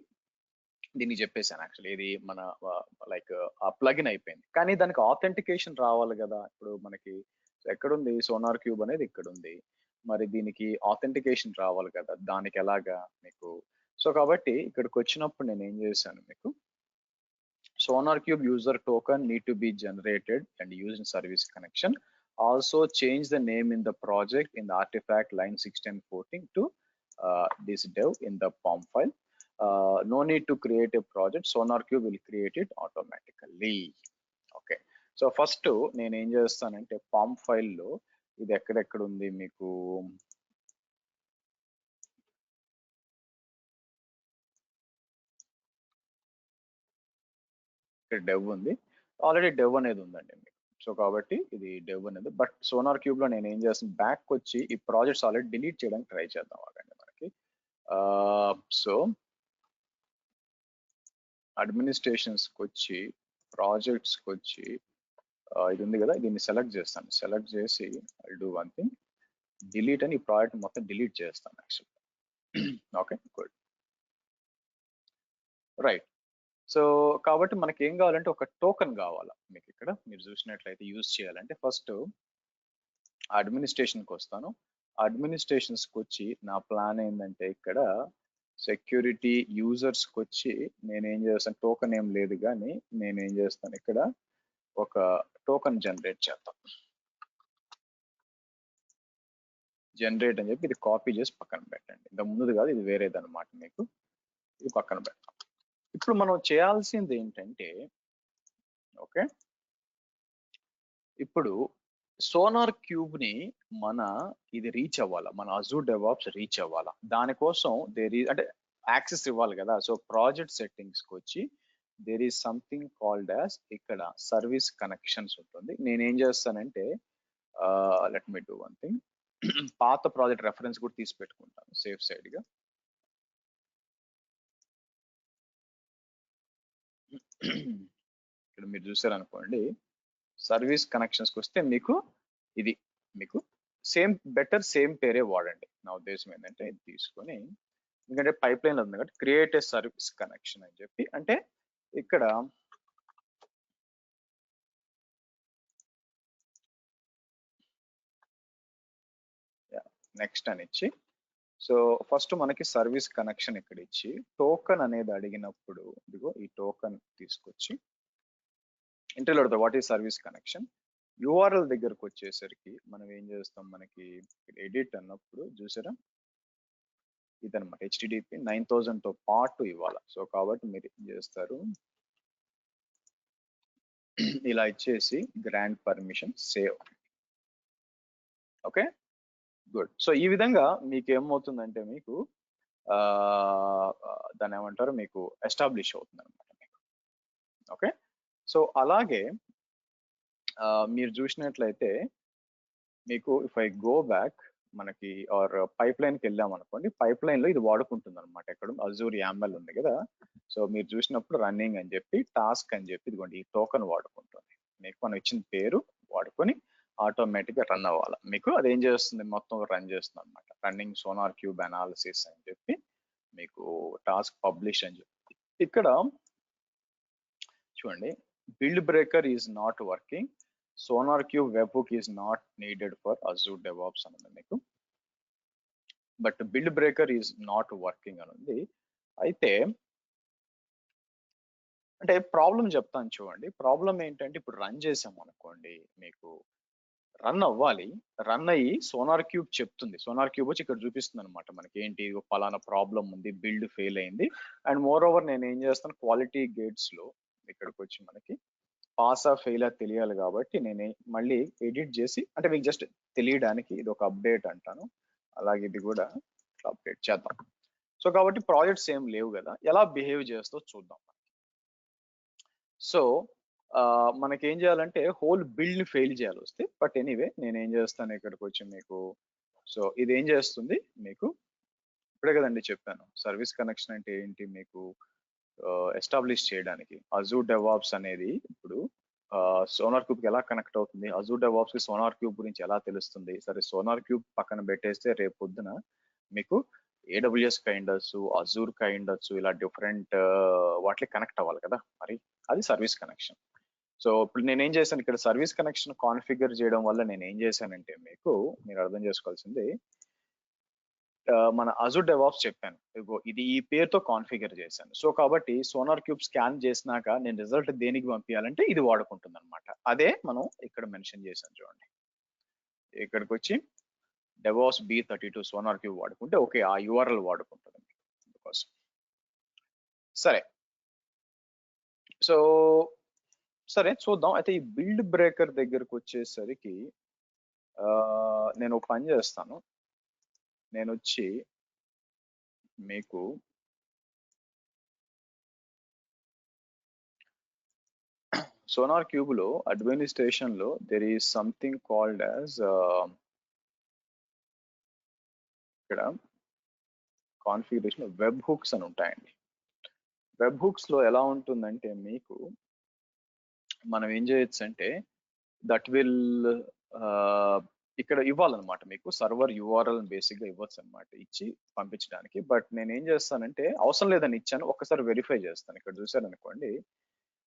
దీన్ని చెప్పేశాను. యాక్చువల్లీ ఇది మన లైక్ ఆ ప్లగిన్ అయిపోయింది, కానీ దానికి ఆథెంటికేషన్ రావాలి కదా. ఇప్పుడు మనకి ఎక్కడుంది సోనార్ క్యూబ్ అనేది, ఇక్కడ ఉంది. మరి దీనికి ఆథెంటికేషన్ రావాలి కదా, దానికి ఎలాగా మీకు. సో కాబట్టి ఇక్కడికి వచ్చినప్పుడు నేను ఏం చేశాను మీకు, Sonar Cube user token need to be generated and used in service connection. Also change the name in the project in the artifact line 1614 to this dev in the POM file. No need to create a project. Sonar Cube will create it automatically. Okay. So first నేను ఏం చేస్తానంటే POM file లో ఇది ఎక్కడెక్కడ ఉంది మీకు, ఇక్కడ dev ఉంది, ఆల్రెడీ డెవ్ అనేది ఉందండి మీకు. సో కాబట్టి ఇది డెవ్ అనేది. బట్ సోనార్ క్యూబ్ లో నేను ఏం చేస్తాను, బ్యాక్ వచ్చి ఈ ప్రాజెక్ట్స్ ఆల్రెడీ డిలీట్ చేయడానికి ట్రై చేద్దాం ఆగండి మనకి. సో అడ్మినిస్ట్రేషన్స్కి వచ్చి ప్రాజెక్ట్స్కి వచ్చి ఇది ఉంది కదా, దీన్ని సెలెక్ట్ చేస్తాను. సెలెక్ట్ చేసి I do one thing, delete అని ఈ ప్రాజెక్ట్ మొత్తం డిలీట్ చేస్తాను యాక్చువల్గా. Okay, good, right. సో కాబట్టి మనకి ఏం కావాలంటే ఒక టోకెన్ కావాలా మీకు. ఇక్కడ మీరు చూసినట్లయితే యూజ్ చేయాలంటే ఫస్ట్ అడ్మినిస్ట్రేషన్కి వస్తాను. అడ్మినిస్ట్రేషన్స్కి వచ్చి నా ప్లాన్ ఏంటంటే ఇక్కడ సెక్యూరిటీ యూజర్స్కి వచ్చి నేనేం చేస్తాను, టోకెన్ ఏం లేదు కానీ నేనేం చేస్తాను, ఇక్కడ ఒక టోకెన్ జనరేట్ చేద్దాం. జనరేట్ అని చెప్పి ఇది కాపీ చేసి పక్కన పెట్టండి. ఇంత ముందుది కాదు, ఇది వేరేది అనమాట. మీకు ఇది పక్కన పెడతాం. ఇప్పుడు మనం చేయాల్సింది ఏంటంటే, ఓకే, ఇప్పుడు సోనార్ క్యూబ్ ని మన ఇది రీచ్ అవ్వాలా, మన అజూర్ డెవాప్స్ రీచ్ అవ్వాలా. దానికోసం అంటే యాక్సెస్ ఇవ్వాలి కదా. సో ప్రాజెక్ట్ సెట్టింగ్స్ కి వచ్చి there is something called as ఇక్కడ సర్వీస్ కనెక్షన్స్ ఉంటుంది. నేనేం చేస్తానంటే let me do one thing, పాత ప్రాజెక్ట్ రెఫరెన్స్ కూడా తీసి పెట్టుకుంటాను సేఫ్ సైడ్ గా. ఇక్కడ మీరు చూసారనుకోండి, సర్వీస్ కనెక్షన్స్కి వస్తే మీకు ఇది మీకు సేమ్ పేరే వాడండి. నా ఉద్దేశం ఏంటంటే ఇది తీసుకొని, ఎందుకంటే పైప్ లైన్ ఉంది కాబట్టి క్రియేట్ ఏ సర్వీస్ కనెక్షన్ అని చెప్పి, అంటే ఇక్కడ నెక్స్ట్ అని ఇచ్చి, సో ఫస్ట్ మనకి సర్వీస్ కనెక్షన్ ఇక్కడ ఇచ్చి టోకన్ అనేది అడిగినప్పుడు ఇదిగో ఈ టోకన్ తీసుకొచ్చి ఇంటర్లో అడుగుతాం what is service connection. URL దగ్గరకు వచ్చేసరికి మనం ఏం చేస్తాం, మనకి ఎడిట్ అన్నప్పుడు చూసారా ఇదనమాట హెచ్టిడిపి 9000 తో పాటు ఇవ్వాలి. సో కాబట్టి మీరు ఏం చేస్తారు, ఇలా ఇచ్చేసి grand permission save. Okay good. So ఈ విధంగా మీకు ఏమవుతుందంటే మీకు దాన్ని ఏమంటారు, మీకు ఎస్టాబ్లిష్ అవుతుంది అనమాట మీకు. ఓకే సో అలాగే మీరు చూసినట్లయితే మీకు ఇఫ్ ఐ గో బ్యాక్, మనకి ఆర్ పైప్ లైన్కి వెళ్ళాం అనుకోండి, పైప్ లైన్ లో ఇది వాడుకుంటుంది అనమాట. ఎక్కడ అజూర్ యామ్ఎల్ ఉంది కదా. సో మీరు చూసినప్పుడు రన్నింగ్ అని చెప్పి టాస్క్ అని చెప్పి ఇదిగోండి ఈ టోకన్ వాడుకుంటుంది. మీకు మనం ఇచ్చిన పేరు వాడుకొని ఆటోమేటిక్ గా రన్ అవ్వాలి. మీకు అదేం చేస్తుంది, మొత్తం రన్ చేస్తుంది అనమాట. రన్నింగ్ సోనార్ క్యూబ్ అనాలిసిస్ అని చెప్పి మీకు టాస్క్ పబ్లిష్ అని చెప్పి ఇక్కడ చూడండి, build breaker is not working, SonarQube webhook is not needed for Azure DevOps అని ఉంది మీకు. But build breaker is not working అని ఉంది. అయితే అంటే ప్రాబ్లం చెప్తాను చూడండి. ప్రాబ్లం ఏంటంటే ఇప్పుడు రన్ చేసాం అనుకోండి, మీకు రన్ అవ్వాలి, రన్ అయ్యి సోనార్ క్యూబ్ చెప్తుంది, సోనార్ క్యూబ్ వచ్చి ఇక్కడ చూపిస్తుంది అనమాట మనకి ఏంటి పలానా ప్రాబ్లం ఉంది, బిల్డ్ ఫెయిల్ అయింది. అండ్ మోర్ ఓవర్ నేను ఏం చేస్తాను, క్వాలిటీ గేట్స్ లో ఇక్కడికి వచ్చి మనకి పాస్ ఆ ఫెయిల్ ఆ తెలియాలి కాబట్టి నేను మళ్ళీ ఎడిట్ చేసి, అంటే మీకు జస్ట్ తెలియడానికి ఇది ఒక అప్డేట్ అంటాను. అలాగే ఇది కూడా అప్డేట్ చేద్దాం. సో కాబట్టి ప్రాజెక్ట్స్ ఏం లేవు కదా, ఎలా బిహేవ్ చేస్తో చూద్దాం. సో మనకి ఏం చేయాలంటే హోల్ బిల్డ్ ని ఫెయిల్ చేయాలి వస్తే, బట్ ఎనీవే నేను ఏం చేస్తాను ఇక్కడికి వచ్చి మీకు, సో ఇది ఏం చేస్తుంది మీకు ఇప్పుడే కదండి చెప్పాను, సర్వీస్ కనెక్షన్ అంటే ఏంటి మీకు ఎస్టాబ్లిష్ చేయడానికి. అజూర్ డెవాప్స్ అనేది ఇప్పుడు సోనార్ క్యూబ్ కి ఎలా కనెక్ట్ అవుతుంది, అజూర్ డెవాప్స్ కి సోనార్ క్యూబ్ గురించి ఎలా తెలుస్తుంది. సరే సోనార్ క్యూబ్ పక్కన పెట్టేస్తే రేపు పొద్దున మీకు ఏడబ్ల్యూఎస్ కైండర్స్, అజూర్ కైండర్స్ ఇలా డిఫరెంట్ వాటికి కనెక్ట్ అవ్వాలి కదా, మరి అది సర్వీస్ కనెక్షన్. సో ఇప్పుడు నేనేం చేశాను, ఇక్కడ సర్వీస్ కనెక్షన్ కాన్ఫిగర్ చేయడం వల్ల నేను ఏం చేశానంటే మీకు మీరు అర్థం చేసుకోవాల్సింది, మన అజూర్ డెవాప్స్ చెప్పాను ఇది ఈ పేరుతో కాన్ఫిగర్ చేశాను. సో కాబట్టి సోనార్ క్యూబ్ స్కాన్ చేసినాక నేను రిజల్ట్ దేనికి పంపించాలంటే ఇది వాడుకుంటుంది అనమాట. అదే మనం ఇక్కడ మెన్షన్ చేశాను చూడండి. ఇక్కడికి వచ్చి డెవాప్స్ B32 సోనార్ క్యూబ్ వాడుకుంటే ఓకే ఆ యూఆర్ఎల్ వాడుకుంటుంది అందుకోసం. సరే సో సరే చూద్దాం. అయితే ఈ బిల్డ్ బ్రేకర్ దగ్గరకు వచ్చేసరికి నేను ఒక పని చేస్తాను, నేను వచ్చి మీకు సోనార్ క్యూబ్ లో అడ్మినిస్ట్రేషన్ లో there is something called as ఇక్కడ కాన్ఫిగరేషన్ వెబ్ హుక్స్ అని ఉంటాయండి. వెబ్ హుక్స్ లో ఎలా ఉంటుందంటే మీకు మనం ఏం చేయొచ్చు అంటే దట్ విల్ ఇక్కడ ఇవ్వాలన్నమాట, మీకు సర్వర్ యూఆర్ఎల్ బేసిక్ గా ఇవ్వచ్చు అనమాట ఇచ్చి పంపించడానికి. బట్ నేను ఏం చేస్తానంటే అవసరం లేదని ఇచ్చాను, ఒక్కసారి వెరిఫై చేస్తాను. ఇక్కడ చూసారనుకోండి,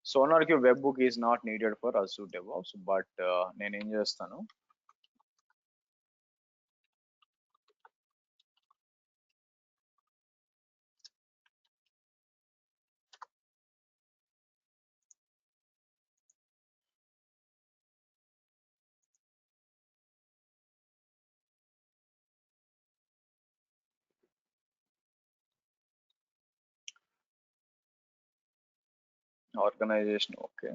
SonarQube webhook is not needed for Azure DevOps, but నేనేం చేస్తాను, organization okay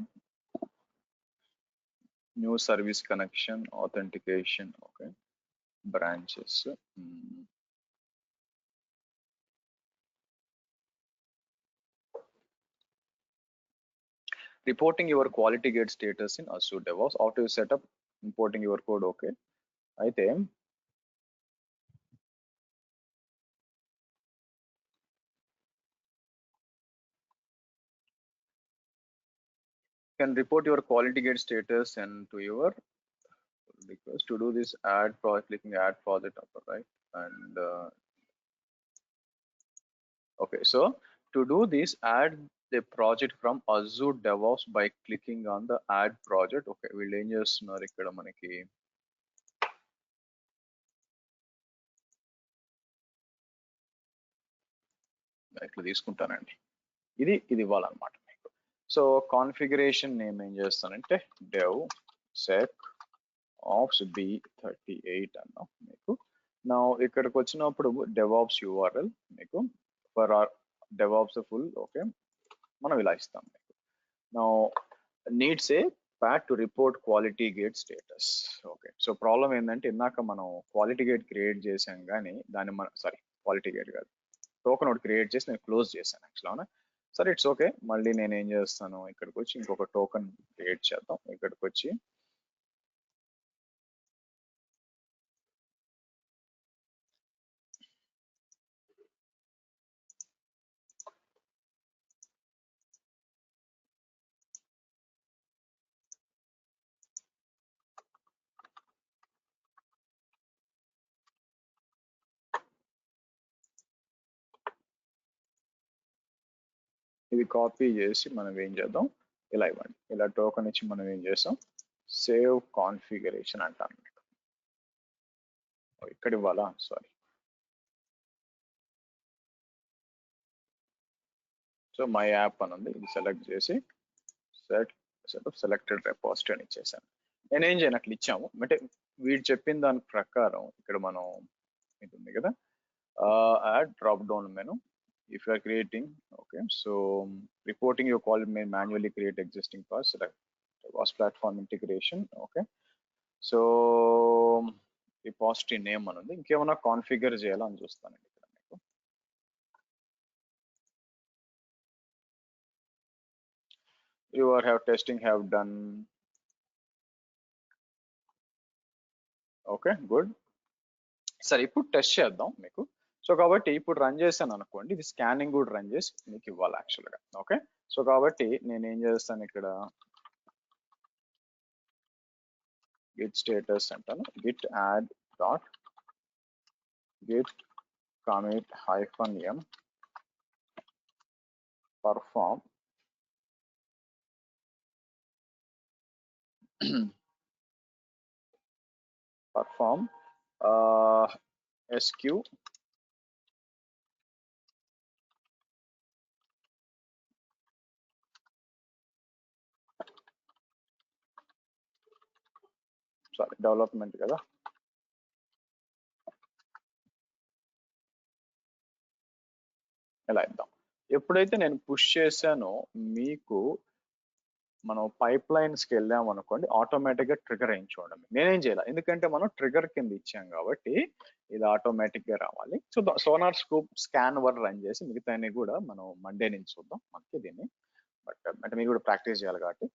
New service connection, authentication, okay, branches. Reporting your quality gate status in Azure DevOps. How to set up importing your code, okay. అయితే can report your quality gate status and to your request. To do this, add project, clicking add project upper right, and okay, so to do this, add the project from Azure DevOps by clicking on the add project. Okay, వీళ్ళు ఏం చేస్తున్నారు ఇక్కడ మనకి ఇట్లా తీసుకుంటానండి, ఇది ఇవ్వాలన్నమాట మీకు. So configuration name ఏం చేస్తానంటే dev sec ops b38 అన్నాం మీకు. నా ఇక్కడికి వచ్చినప్పుడు DevOps URL మీకు for our DevOps full, okay, మనం ఇలా ఇస్తాం మీకు. నా needs a PAT to report quality gate status. Okay, so problem ఏంటంటే ఇందాక మనం క్వాలిటీ గేట్ క్రియేట్ చేసాం కానీ దాన్ని మనం క్వాలిటీ గేట్ కాదు, టోకెన్ ఒకటి క్రియేట్ చేసి నేను క్లోజ్ చేశాను యాక్చువల్. అవునా, సరే ఇట్స్ ఓకే. మళ్ళీ నేను ఏం చేస్తాను, ఇక్కడికి వచ్చి ఇంకొక టోకెన్ క్రియేట్ చేద్దాం. ఇక్కడికి వచ్చి ఇది కాపీ చేసి మనం ఏం చేద్దాం, ఇలా ఇవ్వండి. ఇలా టోకెన్ ఇచ్చి మనం ఏం చేస్తాం, సేవ్ కాన్ఫిగరేషన్ అంటాను. ఇక్కడ ఇవ్వాలా, సారీ. సో మై యాప్ అని ఉంది, ఇది సెలెక్ట్ చేసి సెలెక్టెడ్ రెపాజిటరీ అని ఇచ్చేసాను. నేనేం చేయను, అట్లా ఇచ్చాము అంటే వీడు చెప్పిన దాని ప్రకారం ఇక్కడ మనం ఇది ఉంది కదా, add drop down menu. If you are creating, okay, so reporting your call may manually create existing paths, select was platform integration, okay. So repository name అని ఉంది, ఇంకేమైనా కాన్ఫిగర్ చేయాలని చూస్తానండి ఇక్కడ మీకు. You are have testing have done, okay, good. సరే ఇప్పుడు test చేద్దాం మీకు. సో కాబట్టి ఇప్పుడు రన్ చేశాను అనుకోండి, ఇది స్కానింగ్ కూడా రన్ చేసి మీకు ఇవ్వాలి యాక్చువల్గా. ఓకే, సో కాబట్టి నేను ఏం చేస్తాను ఇక్కడ git status అంటాను, git add dot git commit -m perform sq sorry development కదా, ఇలా ఇద్దాం. ఎప్పుడైతే నేను పుష్ చేశానో మీకు మనం పైప్ లైన్స్కి వెళ్ళాం అనుకోండి, ఆటోమేటిక్గా ట్రిగర్ అయింది చూడండి. నేనేం చేయాలి, ఎందుకంటే మనం ట్రిగర్ కింద ఇచ్చాం కాబట్టి ఇది ఆటోమేటిక్గా రావాలి. సో సోనార్ స్కూప్ స్కాన్ వర్ రన్ చేసి మిగతా కూడా మనం మండే నుంచి చూద్దాం మనకి దీన్ని. బట్ అంటే మీరు కూడా ప్రాక్టీస్ చేయాలి కాబట్టి.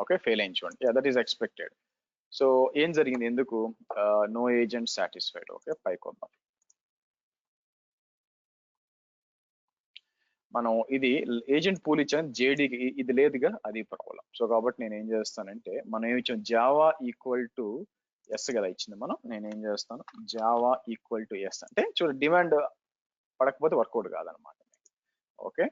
ఓకే, ఫెయిల్ అయింది చూడండి, దట్ ఈస్ ఎక్స్పెక్టెడ్. సో ఏం జరిగింది, ఎందుకు నో ఏజెంట్ సాటిస్ఫైడ్. ఓకే, పైకి వద్దాం. మనం ఇది ఏజెంట్ పూల్ ఇచ్చాను, జేడీకి ఇది లేదుగా, అది ప్రాబ్లం. సో కాబట్టి నేను ఏం చేస్తానంటే మనం ఏమి ఇచ్చాం, జావా ఈక్వల్ టు ఎస్ కదా ఇచ్చింది మనం. నేనేం చేస్తాను, జావా ఈక్వల్ టు ఎస్ అంటే చూడ డిమాండ్ పడకపోతే వర్కౌట్ కాదనమాట. ఓకే,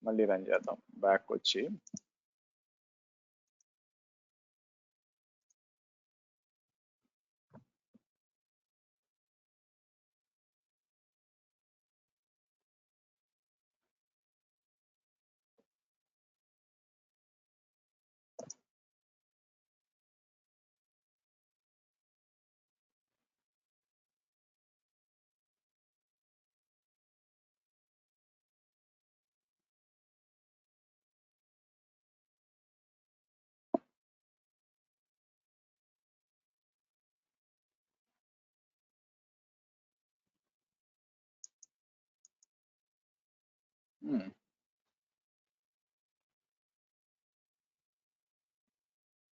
మళ్ళీ రన్ చేద్దాం, బ్యాక్ వచ్చి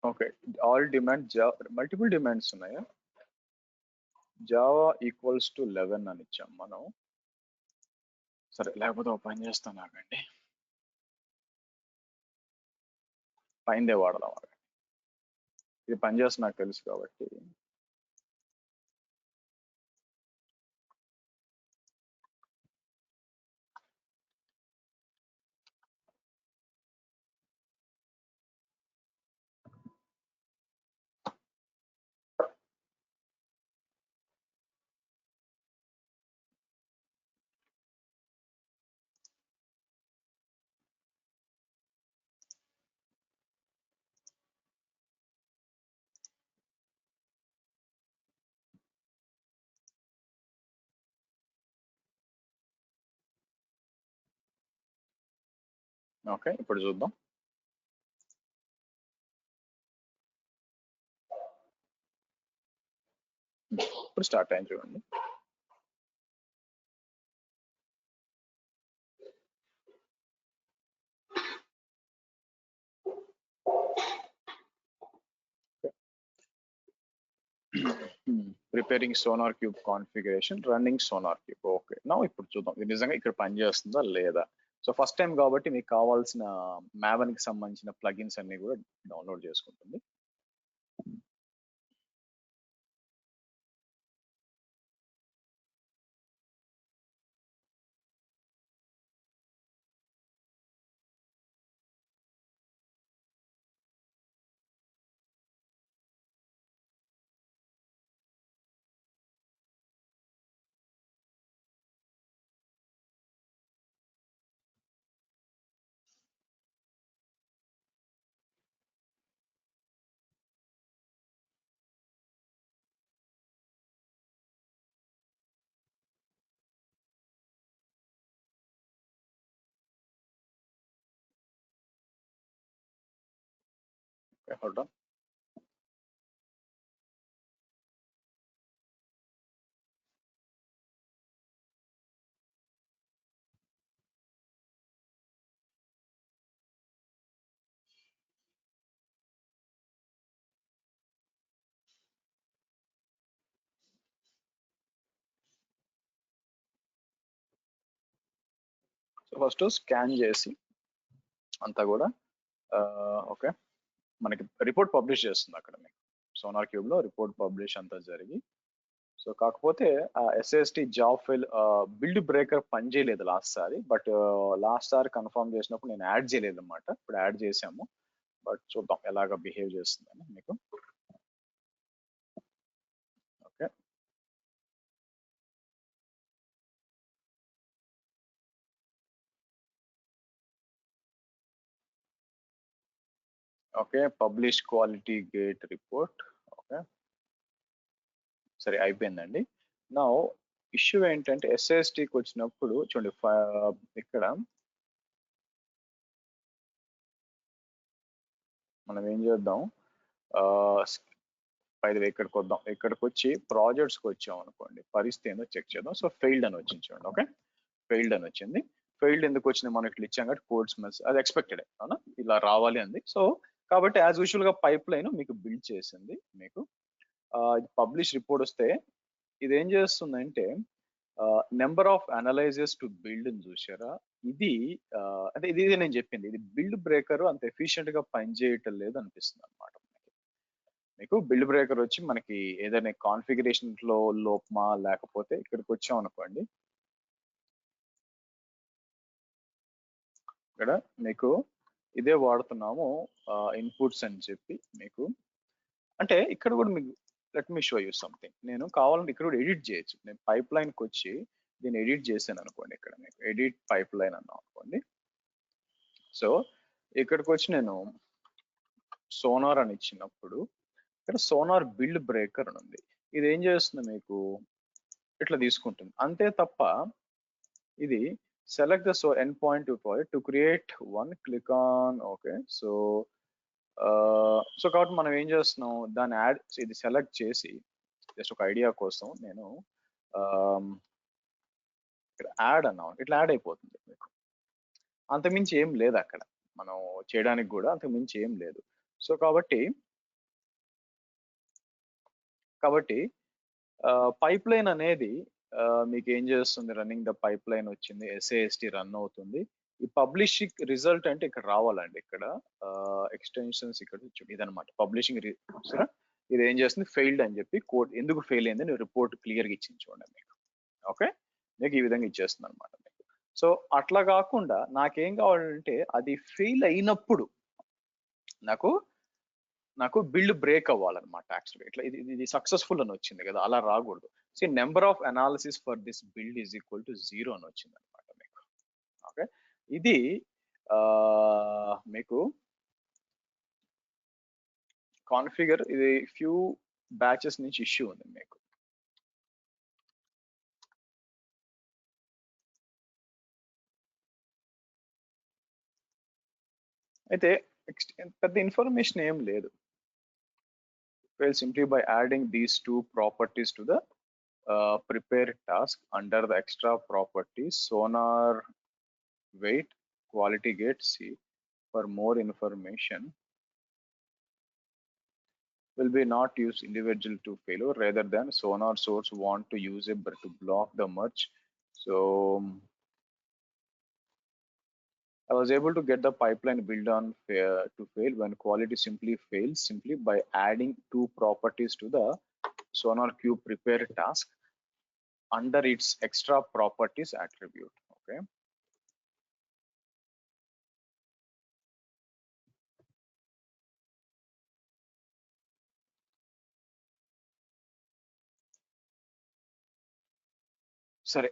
okay, all demand multiple demands ఉన్నాయా? జావా ఈక్వల్స్ టు 11 అని ఇచ్చాం మనం. సరే, లేకపోతే ఒక పని చేస్తాను ఆగండి, పైందే వాడదాం ఆగండి. ఇది పని చేస్తే నాకు తెలుసు కాబట్టి. ఓకే, ఇప్పుడు చూద్దాం. ఇప్పుడు స్టార్ట్ అయింది చూడండి. Preparing sonar cube configuration, running sonar cube. Okay, నా ఇప్పుడు చూద్దాం ఇది నిజంగా ఇక్కడ పని చేస్తుందా లేదా. సో ఫస్ట్ టైం కాబట్టి మీకు కావాల్సిన Maven కి సంబంధించిన ప్లగిన్స్ అన్ని కూడా డౌన్లోడ్ చేసుకుంటుంది. Okay, hold on. So first scan చేసి అంతా కూడా ఓకే, మనకి రిపోర్ట్ పబ్లిష్ చేస్తుంది అక్కడ మీకు సోనార్ క్యూబ్ లో రిపోర్ట్ పబ్లిష్ అంతా జరిగి. సో కాకపోతే ఆ SST job file build breaker పని చేయలేదు లాస్ట్ సారి, బట్ లాస్ట్ సారి కన్ఫర్మ్ చేసినప్పుడు నేను యాడ్ చేయలేదు అనమాట. ఇప్పుడు యాడ్ చేసాము, బట్ చూద్దాం ఎలాగ బిహేవ్ చేస్తుందని మీకు. Okay, okay, publish quality gate report. Okay, సరే అయిపోయిందండి. నా ఇష్యూ ఏంటంటే ఎస్ఎస్టికి వచ్చినప్పుడు చూడండి, ఇక్కడ మనం ఏం చేద్దాం, పైది ఇక్కడికి వద్దాం. ఇక్కడికి వచ్చి ప్రాజెక్ట్స్కి వచ్చాం అనుకోండి, పరిస్థితి ఏందో చెక్ చేద్దాం. సో ఫెయిల్డ్ అని వచ్చింది చూడండి. ఓకే, ఫెయిల్డ్ అని వచ్చింది. ఫెయిల్డ్ ఎందుకు వచ్చింది, మనం ఇట్లా ఇచ్చాం కాబట్టి కోడ్స్ మెస్ అది ఎక్స్పెక్టెడ్ అవునా, ఇలా రావాలి అంది. సో కాబట్టి యాజ్ యూజువల్ గా పైప్ లైన్ మీకు బిల్డ్ చేసింది. మీకు పబ్లిష్ రిపోర్ట్ వస్తే ఇది ఏం చేస్తుందంటే number of analysers to build అని చూసారా, ఇది అంటే ఇది నేను చెప్పింది, ఇది బిల్డ్ బ్రేకర్ అంత ఎఫిషియెంట్ గా పనిచేయటం లేదు అనిపిస్తుంది అనమాట. మీకు బిల్డ్ బ్రేకర్ వచ్చి మనకి ఏదైనా కాన్ఫిగరేషన్ లో లోపమా, లేకపోతే ఇక్కడికి వచ్చాం అనుకోండి, ఇక్కడ మీకు ఇదే వాడుతున్నాము ఇన్పుట్స్ అని చెప్పి మీకు. అంటే ఇక్కడ కూడా మీకు let me show you something, నేను కావాలంటే ఇక్కడ కూడా ఎడిట్ చేయొచ్చు. నేను పైప్ లైన్కి వచ్చి దీన్ని ఎడిట్ చేశాను అనుకోండి, ఇక్కడ మీకు ఎడిట్ పైప్ లైన్ అన్నాం అనుకోండి. సో ఇక్కడికి వచ్చి నేను సోనార్ అని ఇచ్చినప్పుడు ఇక్కడ సోనార్ బిల్డ్ బ్రేకర్ అని ఉంది. ఇది ఏం చేస్తుంది, మీకు ఇట్లా తీసుకుంటుంది అంతే తప్ప ఇది select the end point to create one click on. Okay, so so కాబట్టి మనం ఏం చేస్తున్నాం, దాన్ని యాడ్ ఇది సెలెక్ట్ చేసి జస్ట్ ఒక ఐడియా కోసం నేను ఇక్కడ యాడ్ అన్నాం, ఇట్లా యాడ్ అయిపోతుంది మీకు. అంతకుమించి ఏం లేదు అక్కడ మనం చేయడానికి కూడా, అంతకుమించి ఏం లేదు. సో కాబట్టి కాబట్టి పైప్ లైన్ అనేది మీకు ఏం చేస్తుంది, రన్నింగ్ ద పైప్ లైన్ వచ్చింది, ఎస్ఏఎస్టి రన్ అవుతుంది. ఈ పబ్లిషింగ్ రిజల్ట్ అంటే ఇక్కడ రావాలండి, ఇక్కడ ఎక్స్టెన్షన్స్ ఇక్కడ ఇదనమాట పబ్లిషింగ్. ఇది ఏం చేస్తుంది, ఫెయిల్డ్ అని చెప్పి కోడ్ ఎందుకు ఫెయిల్ అయింది రిపోర్ట్ క్లియర్గా ఇచ్చింది చూడండి మీకు. ఓకే, మీకు ఈ విధంగా ఇచ్చేస్తుంది అనమాట మీకు. సో అట్లా కాకుండా నాకేం కావాలంటే అది ఫెయిల్ అయినప్పుడు నాకు బిల్డ్ బ్రేక్ అవ్వాలన్నమాట. యాక్చువల్గా ఇట్లా ఇది సక్సెస్ఫుల్ అని వచ్చింది కదా, అలా రాకూడదు. So number of analysis for this build is equal to 0 అని వచ్చింది అనమాట మీకు. ఓకే, ఇది మీకు కాన్ఫిగర్, ఇది ఫ్యూ బ్యాచెస్ నుంచి ఇష్యూ ఉంది మీకు. అయితే పెద్ద ఇన్ఫర్మేషన్ ఏం లేదు. Well, simply by adding these two properties to the prepare task under the extra properties sonar wait quality gate C. For more information, will be not use individual to failure rather than sonar source want to use it but to block the merge. So I was able to get the pipeline build on to fail when quality simply fails simply by adding two properties to the sonar cube prepare task under its extra properties attribute. Okay, సరే.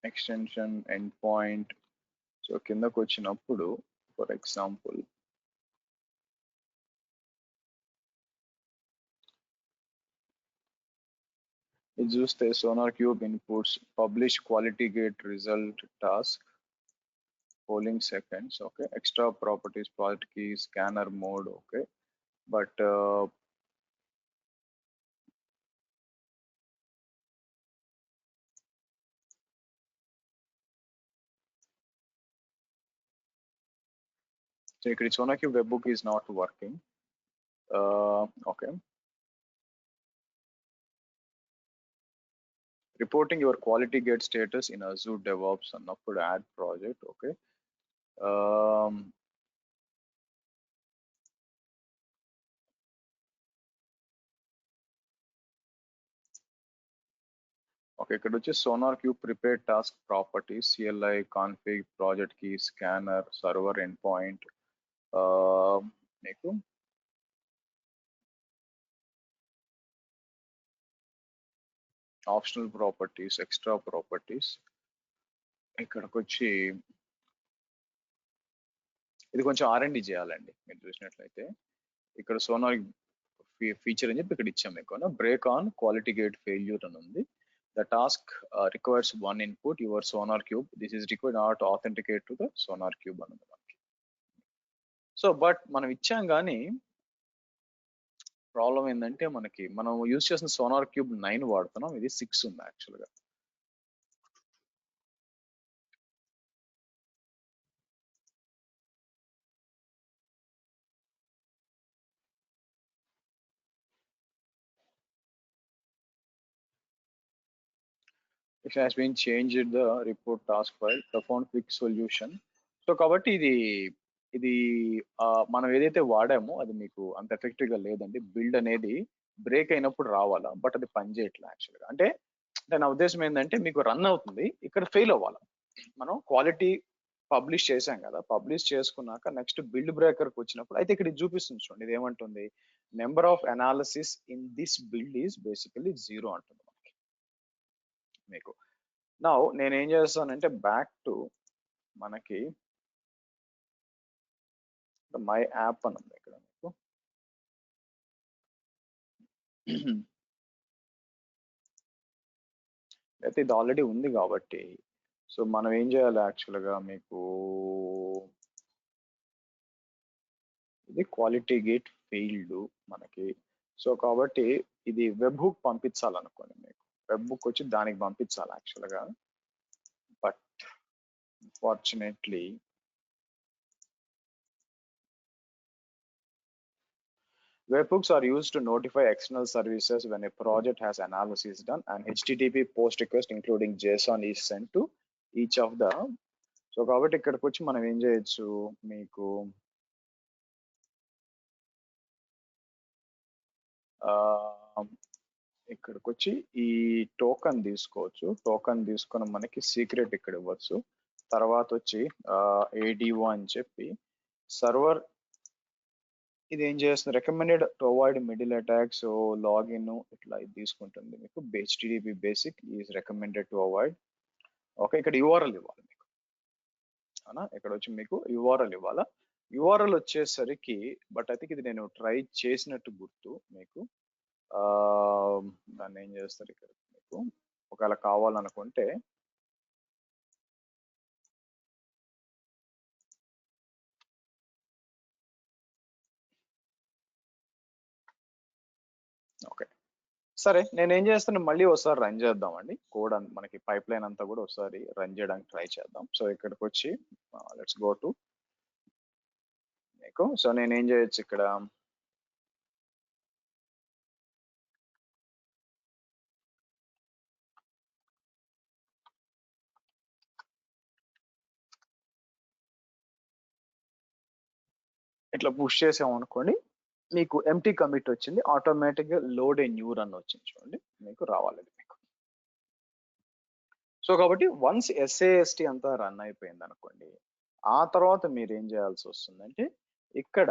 Extension end point. So కిందకు వచ్చినప్పుడు for example ఇది చూస్తే SonarQube inputs publish quality gate result task polling seconds. Okay, extra properties project key scanner mode. Okay, but so ఇక్కడ SonarQube webhook is not working. Okay, reporting your quality gate status in Azure DevOps అన్నప్పుడు add project. Okay, okay, ఇక్కడ వచ్చి SonarQube prepare task properties CLI config project key scanner server end point. మీకు optional properties extra properties. ఇక్కడికి వచ్చి ఇది కొంచెం R&D చేయాలండి. మీరు చూసినట్లయితే ఇక్కడ సోనార్ ఫీచర్ అని చెప్పి ఇక్కడ ఇచ్చాం మీకు. Break on quality gate failure అని ఉంది. The task requires one input, your sonar cube. This is required not to authenticate to the sonar cube అన్నది మనకి. సో బట్ మనం ఇచ్చాం కానీ ప్రాబ్లం ఏంటంటే మనం యూజ్ చేసిన సోనార్ క్యూబ్ 9 వాడుతున్నాం, ఇది 6 ఉంది యాక్చువల్గా. It has been changed the report task file, the found quick solution. So కాబట్టి ఇది మనం ఏదైతే వాడామో అది మీకు అంత ఎఫెక్టివ్ గా లేదండి. బిల్డ్ అనేది బ్రేక్ అయినప్పుడు రావాలా, బట్ అది పనిచేయట్లేదు యాక్చువల్గా. అంటే నా ఉద్దేశం ఏంటంటే మీకు రన్ అవుతుంది, ఇక్కడ ఫెయిల్ అవ్వాలి. మనం క్వాలిటీ పబ్లిష్ చేసాం కదా, పబ్లిష్ చేసుకున్నాక నెక్స్ట్ బిల్డ్ బ్రేకర్కి వచ్చినప్పుడు అయితే ఇక్కడ ఇది చూపిస్తుంది చూడండి. ఇది ఏమంటుంది, number of analysis in this build is basically 0 అంటుంది మనకి మీకు. నా నేనేం చేస్తానంటే బ్యాక్ టు మనకి మై యాప్ అని ఉంది ఇక్కడ మీకు. అయితే ఇది ఆల్రెడీ ఉంది కాబట్టి సో మనం ఏం చేయాలి యాక్చువల్గా మీకు, ఇది క్వాలిటీ గేట్ ఫెయిల్డ్ మనకి. సో కాబట్టి ఇది వెబ్ హుక్ పంపించాలనుకోండి మీకు, వెబ్ బుక్ వచ్చి దానికి పంపించాలి యాక్చువల్గా. But Fortunately, webhooks are used to notify external services when a project has analysis done, and HTTP post request including JSON is sent to each of the. So కాబట్టి ఇక్కడికి వచ్చి మనం ఏం చేయొచ్చు, మీకు ఇక్కడికి వచ్చి ఈ టోకన్ తీసుకోవచ్చు. టోకన్ తీసుకొని మనకి సీక్రెట్ ఇక్కడ ఇవ్వచ్చు. తర్వాత వచ్చి ADO అని చెప్పి సర్వర్ ఇది ఏం చేస్తుంది, recommended to avoid middle attack. So login ఇట్లా ఇది తీసుకుంటుంది మీకు. HTTP basic is recommended to avoid. Okay, ఇక్కడ URL ఇవ్వాలి మీకు, అవునా? ఇక్కడ వచ్చి మీకు URL ఇవ్వాలా. URL వచ్చేసరికి బట్ ఐ థింక్ ఇది నేను ట్రై చేసినట్టు గుర్తు మీకు. దాన్ని ఏం చేస్తారు ఇక్కడ మీకు, ఒకవేళ కావాలనుకుంటే ఓకే సరే, నేను ఏం చేస్తాను, మళ్ళీ ఒకసారి రన్ చేద్దామండి. కోడ్ మనకి పైప్ లైన్ అంతా కూడా ఒకసారి రన్ చేయడానికి ట్రై చేద్దాం. సో ఇక్కడికి వచ్చి లెట్స్ గో టు మీకు. సో నేను ఏం చేయొచ్చు ఇక్కడ, ఇట్లా పుష్ చేసామనుకోండి, మీకు ఎంటీ కమిట్ వచ్చింది. ఆటోమేటిక్గా లోడ్ ఏ న్యూ రన్ వచ్చింది చూడండి, మీకు రావాలి మీకు. సో కాబట్టి వన్స్ SAST అంతా రన్ అయిపోయింది అనుకోండి, ఆ తర్వాత మీరు ఏం చేయాల్సి వస్తుందంటే, ఇక్కడ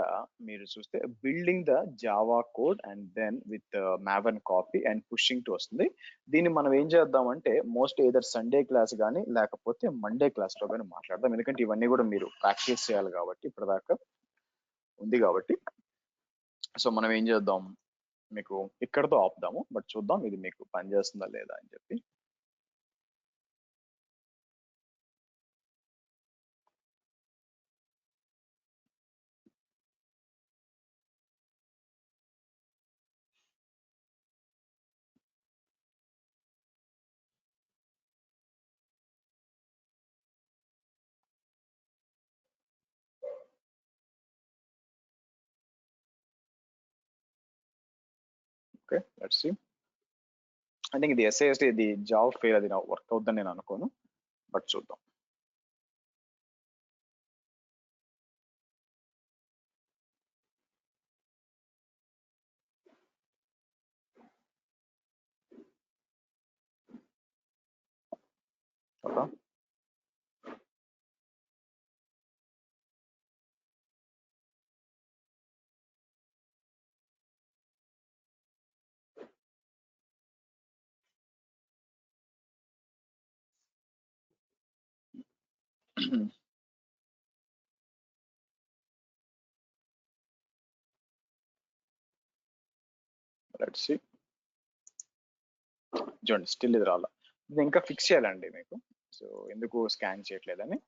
మీరు చూస్తే building the Java code and then with Maven copy and pushing to వస్తుంది. దీన్ని మనం ఏం చేద్దామంటే మోస్ట్ ఏదర్ సండే క్లాస్ కానీ లేకపోతే మండే క్లాస్లో కానీ మాట్లాడదాం. ఎందుకంటే ఇవన్నీ కూడా మీరు ప్రాక్టీస్ చేయాలి కాబట్టి, ఇప్పటిదాకా ఉంది కాబట్టి. సో మనం ఏం చేద్దాం, మీకు ఇక్కడతో ఆపుదాము. బట్ చూద్దాం ఇది మీకు పనిచేస్తుందా లేదా అని చెప్పి. Okay let's see. I think ఇది SAST, ఇది జాబ్ ఫెయిల్, అది వర్క్ అవుతుందని నేను అనుకోను, బట్ చూద్దాం. Okay let's see. చూడండి స్టిల్ ఇది రాలా. ఇది ఇంకా ఫిక్స్ చేయాలండి మీకు. సో ఎందుకు స్కాన్ చేయట్లేదని.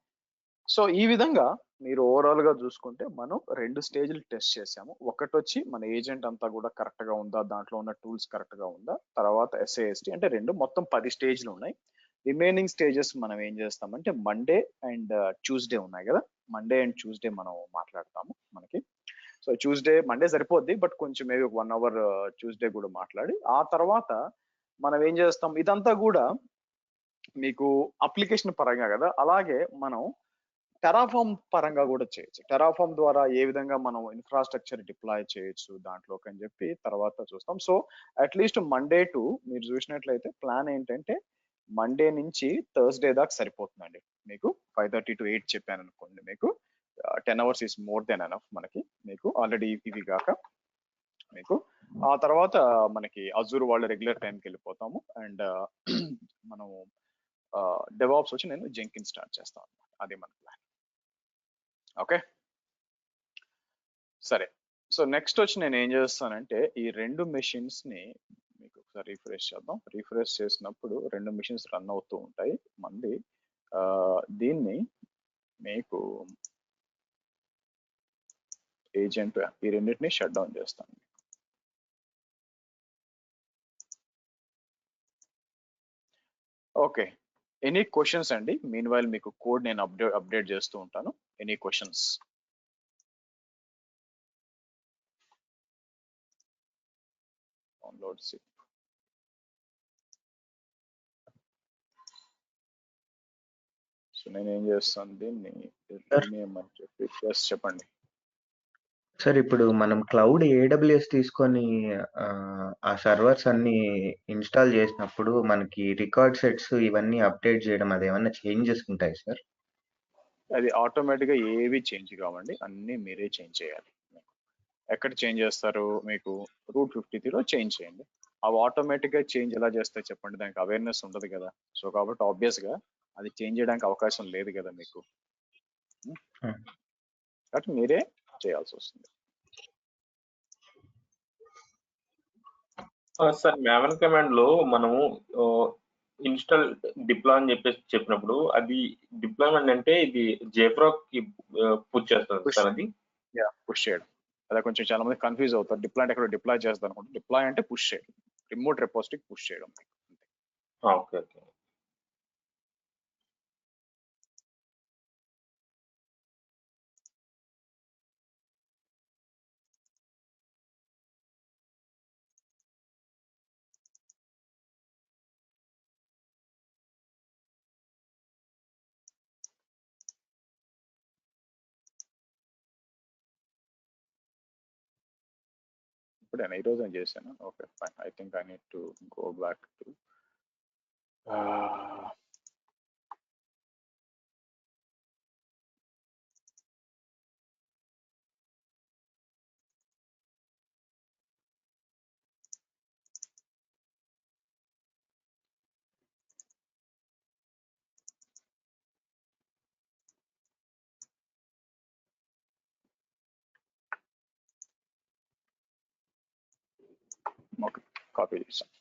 సో ఈ విధంగా మీరు ఓవరాల్ గా చూసుకుంటే మనం 2 స్టేజ్లు టెస్ట్ చేసాము. ఒకటి వచ్చి మన ఏజెంట్ అంతా కూడా కరెక్ట్ గా ఉందా, దాంట్లో ఉన్న టూల్స్ కరెక్ట్ గా ఉందా, తర్వాత SAST అంటే 2 మొత్తం 10 స్టేజ్లు ఉన్నాయి. రిమైనింగ్ స్టేజెస్ మనం ఏం చేస్తామంటే మండే అండ్ ట్యూస్డే ఉన్నాయి కదా, మండే అండ్ ట్యూస్డే మనం మాట్లాడతాము. మనకి సో మండే సరిపోద్ది, బట్ కొంచెం మేబీ ఒక 1 అవర్ ట్యూస్డే కూడా మాట్లాడి, ఆ తర్వాత మనం ఏం చేస్తాం, ఇదంతా కూడా మీకు అప్లికేషన్ పరంగా కదా, అలాగే మనం టెరాఫామ్ పరంగా కూడా చేయొచ్చు. టెరాఫామ్ ద్వారా ఏ విధంగా మనం ఇన్ఫ్రాస్ట్రక్చర్ డిప్లాయ్ చేయొచ్చు దాంట్లోకి అని చెప్పి తర్వాత చూస్తాం. సో అట్లీస్ట్ మండే టు మీరు చూసినట్లయితే ప్లాన్ ఏంటంటే మండే నుంచి థర్స్డే దాకా సరిపోతుందండి మీకు. 5:30 to 8 చెప్పాను అనుకోండి, మీకు 10 hours is more than enough మనకి. మీకు ఆల్రెడీ ఇవి కాక మీకు ఆ తర్వాత మనకి అజూర్ వాళ్ళ రెగ్యులర్ టైంకి వెళ్ళిపోతాము. అండ్ మనము డెవాప్స్ వచ్చి నేను జెంకిన్ స్టార్ట్ చేస్తాను అనమాట. అది మన ప్లాన్. ఓకే సరే. సో నెక్స్ట్ వచ్చి నేను ఏం చేస్తానంటే ఈ 2 మెషిన్స్ ని మీకు ఒకసారి రిఫ్రెష్ చేద్దాం. రిఫ్రెష్ చేసినప్పుడు 2 మెషిన్స్ రన్ అవుతూ ఉంటాయి మంది. దీన్ని మీకు ఏజెంట్ ఈ రెండింటిని షట్ డౌన్ చేస్తాను. ఓకే ఎనీ క్వశ్చన్స్ అండి? మీన్ వైల్ మీకు కోడ్ నేను అప్డేట్ చేస్తూ ఉంటాను. Any questions? Download SIP. So నేను ఏం చేస్తాను, దీన్ని రీనేమ్ అని చెప్పి చెప్పండి. సార్ ఇప్పుడు మనం క్లౌడ్ AWS తీసుకొని ఆ సర్వర్స్ అన్ని ఇన్స్టాల్ చేసినప్పుడు మనకి రికార్డ్ సెట్స్ ఇవన్నీ అప్డేట్ చేయడం అదేమన్నా చేంజెస్ ఉంటాయి సార్? అది ఆటోమేటిక్గా ఏవి చేంజ్ కావండి, అన్నీ మీరే చేంజ్ చేయాలి. ఎక్కడ చేంజ్ చేస్తారు? మీకు రూట్ 53లో చేంజ్ చేయండి. అవి ఆటోమేటిక్గా చేంజ్ ఎలా చేస్తాయి చెప్పండి, దానికి అవేర్నెస్ ఉంటుంది కదా. సో కాబట్టి ఆబ్వియస్గా అది చేంజ్ చేయడానికి అవకాశం లేదు కదా మీకు, కాబట్టి మీరే చేయాల్సి వస్తుంది. సార్ మావెన్ కమాండ్ లో మనము ఇన్స్టాల్ డిప్లాయ్ అని చెప్పినప్పుడు అది డిప్లాయ్మెంట్ అంటే ఇది JFrog కి పుష్ చేస్తుంది సార్. అది పుష్ చేయడం, అదే కొంచెం చాలా మంది కన్ఫ్యూజ్ అవుతారు. డిప్లాయ్ అంటే ఎక్కడ డిప్లాయ్ చేస్తారు అనుకుంటే, డిప్లాయ్ అంటే పుష్ చేయడం, రిమోట్ రిపోజిటరీకి పుష్ చేయడం. Okay okay. ఇప్పుడు నేను ఈరోజు ఏం చేశాను? Okay fine, I think I need to go back to copy చేశాను.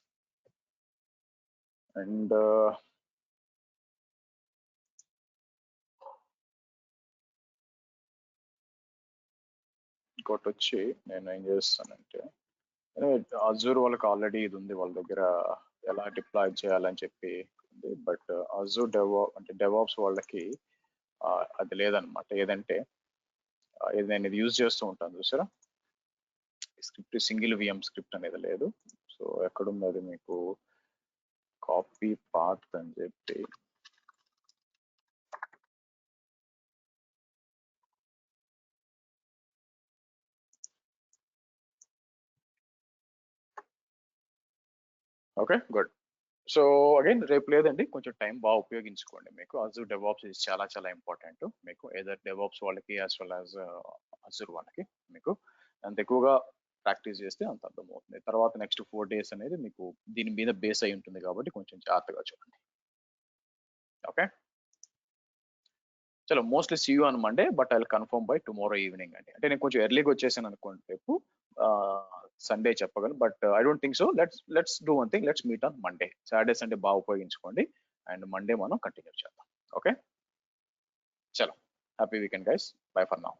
అండ్ ఇంకోటి వచ్చి నేను ఏం చేస్తానంటే, అజూర్ వాళ్ళకి ఆల్రెడీ ఇది ఉంది వాళ్ళ దగ్గర, ఎలా డిప్లాయ్ చేయాలని చెప్పి ఉంది. బట్ అజూర్ డెవాప్స్ వాళ్ళకి అది లేదనమాట. ఏదంటే ఇది నేను ఇది యూజ్ చేస్తూ ఉంటాను చూసారా, స్క్రిప్ట్ సింగిల్ VM స్క్రిప్ట్ అనేది లేదు. సో ఎక్కడుంది అది? మీకు కాపీ పాత్ అని చెప్పి ఓకే గుడ్. సో అగైన్ రేపు లేదండి, కొంచెం టైం బాగా ఉపయోగించుకోండి. మీకు అజూర్ డెవాప్స్ ఇది చాలా చాలా ఇంపార్టెంట్. మీకు ఏదర్ డెవాప్స్ వాళ్ళకి యాజ్ వెల్ యాజ్ అజూర్ వాళ్ళకి మీకు అంత ఎక్కువగా ప్రాక్టీస్ చేస్తే అంత అర్థమవుతుంది. తర్వాత నెక్స్ట్ 4 days అనేది మీకు దీని మీద బేస్ అయి ఉంటుంది కాబట్టి కొంచెం జాగ్రత్తగా చూడండి. ఓకే చలో, mostly see you on Monday, but I will confirm by tomorrow evening అండి. అంటే నేను కొంచెం ఎర్లీగా వచ్చేసాను అనుకోండి రేపు సండే చెప్పగలను, but I don't think so. Let's do one thing, let's meet on Monday. Saturday Sunday బాగా ఉపయోగించుకోండి అండ్ మండే మనం కంటిన్యూ చేద్దాం. ఓకే చలో, happy weekend guys, by for now.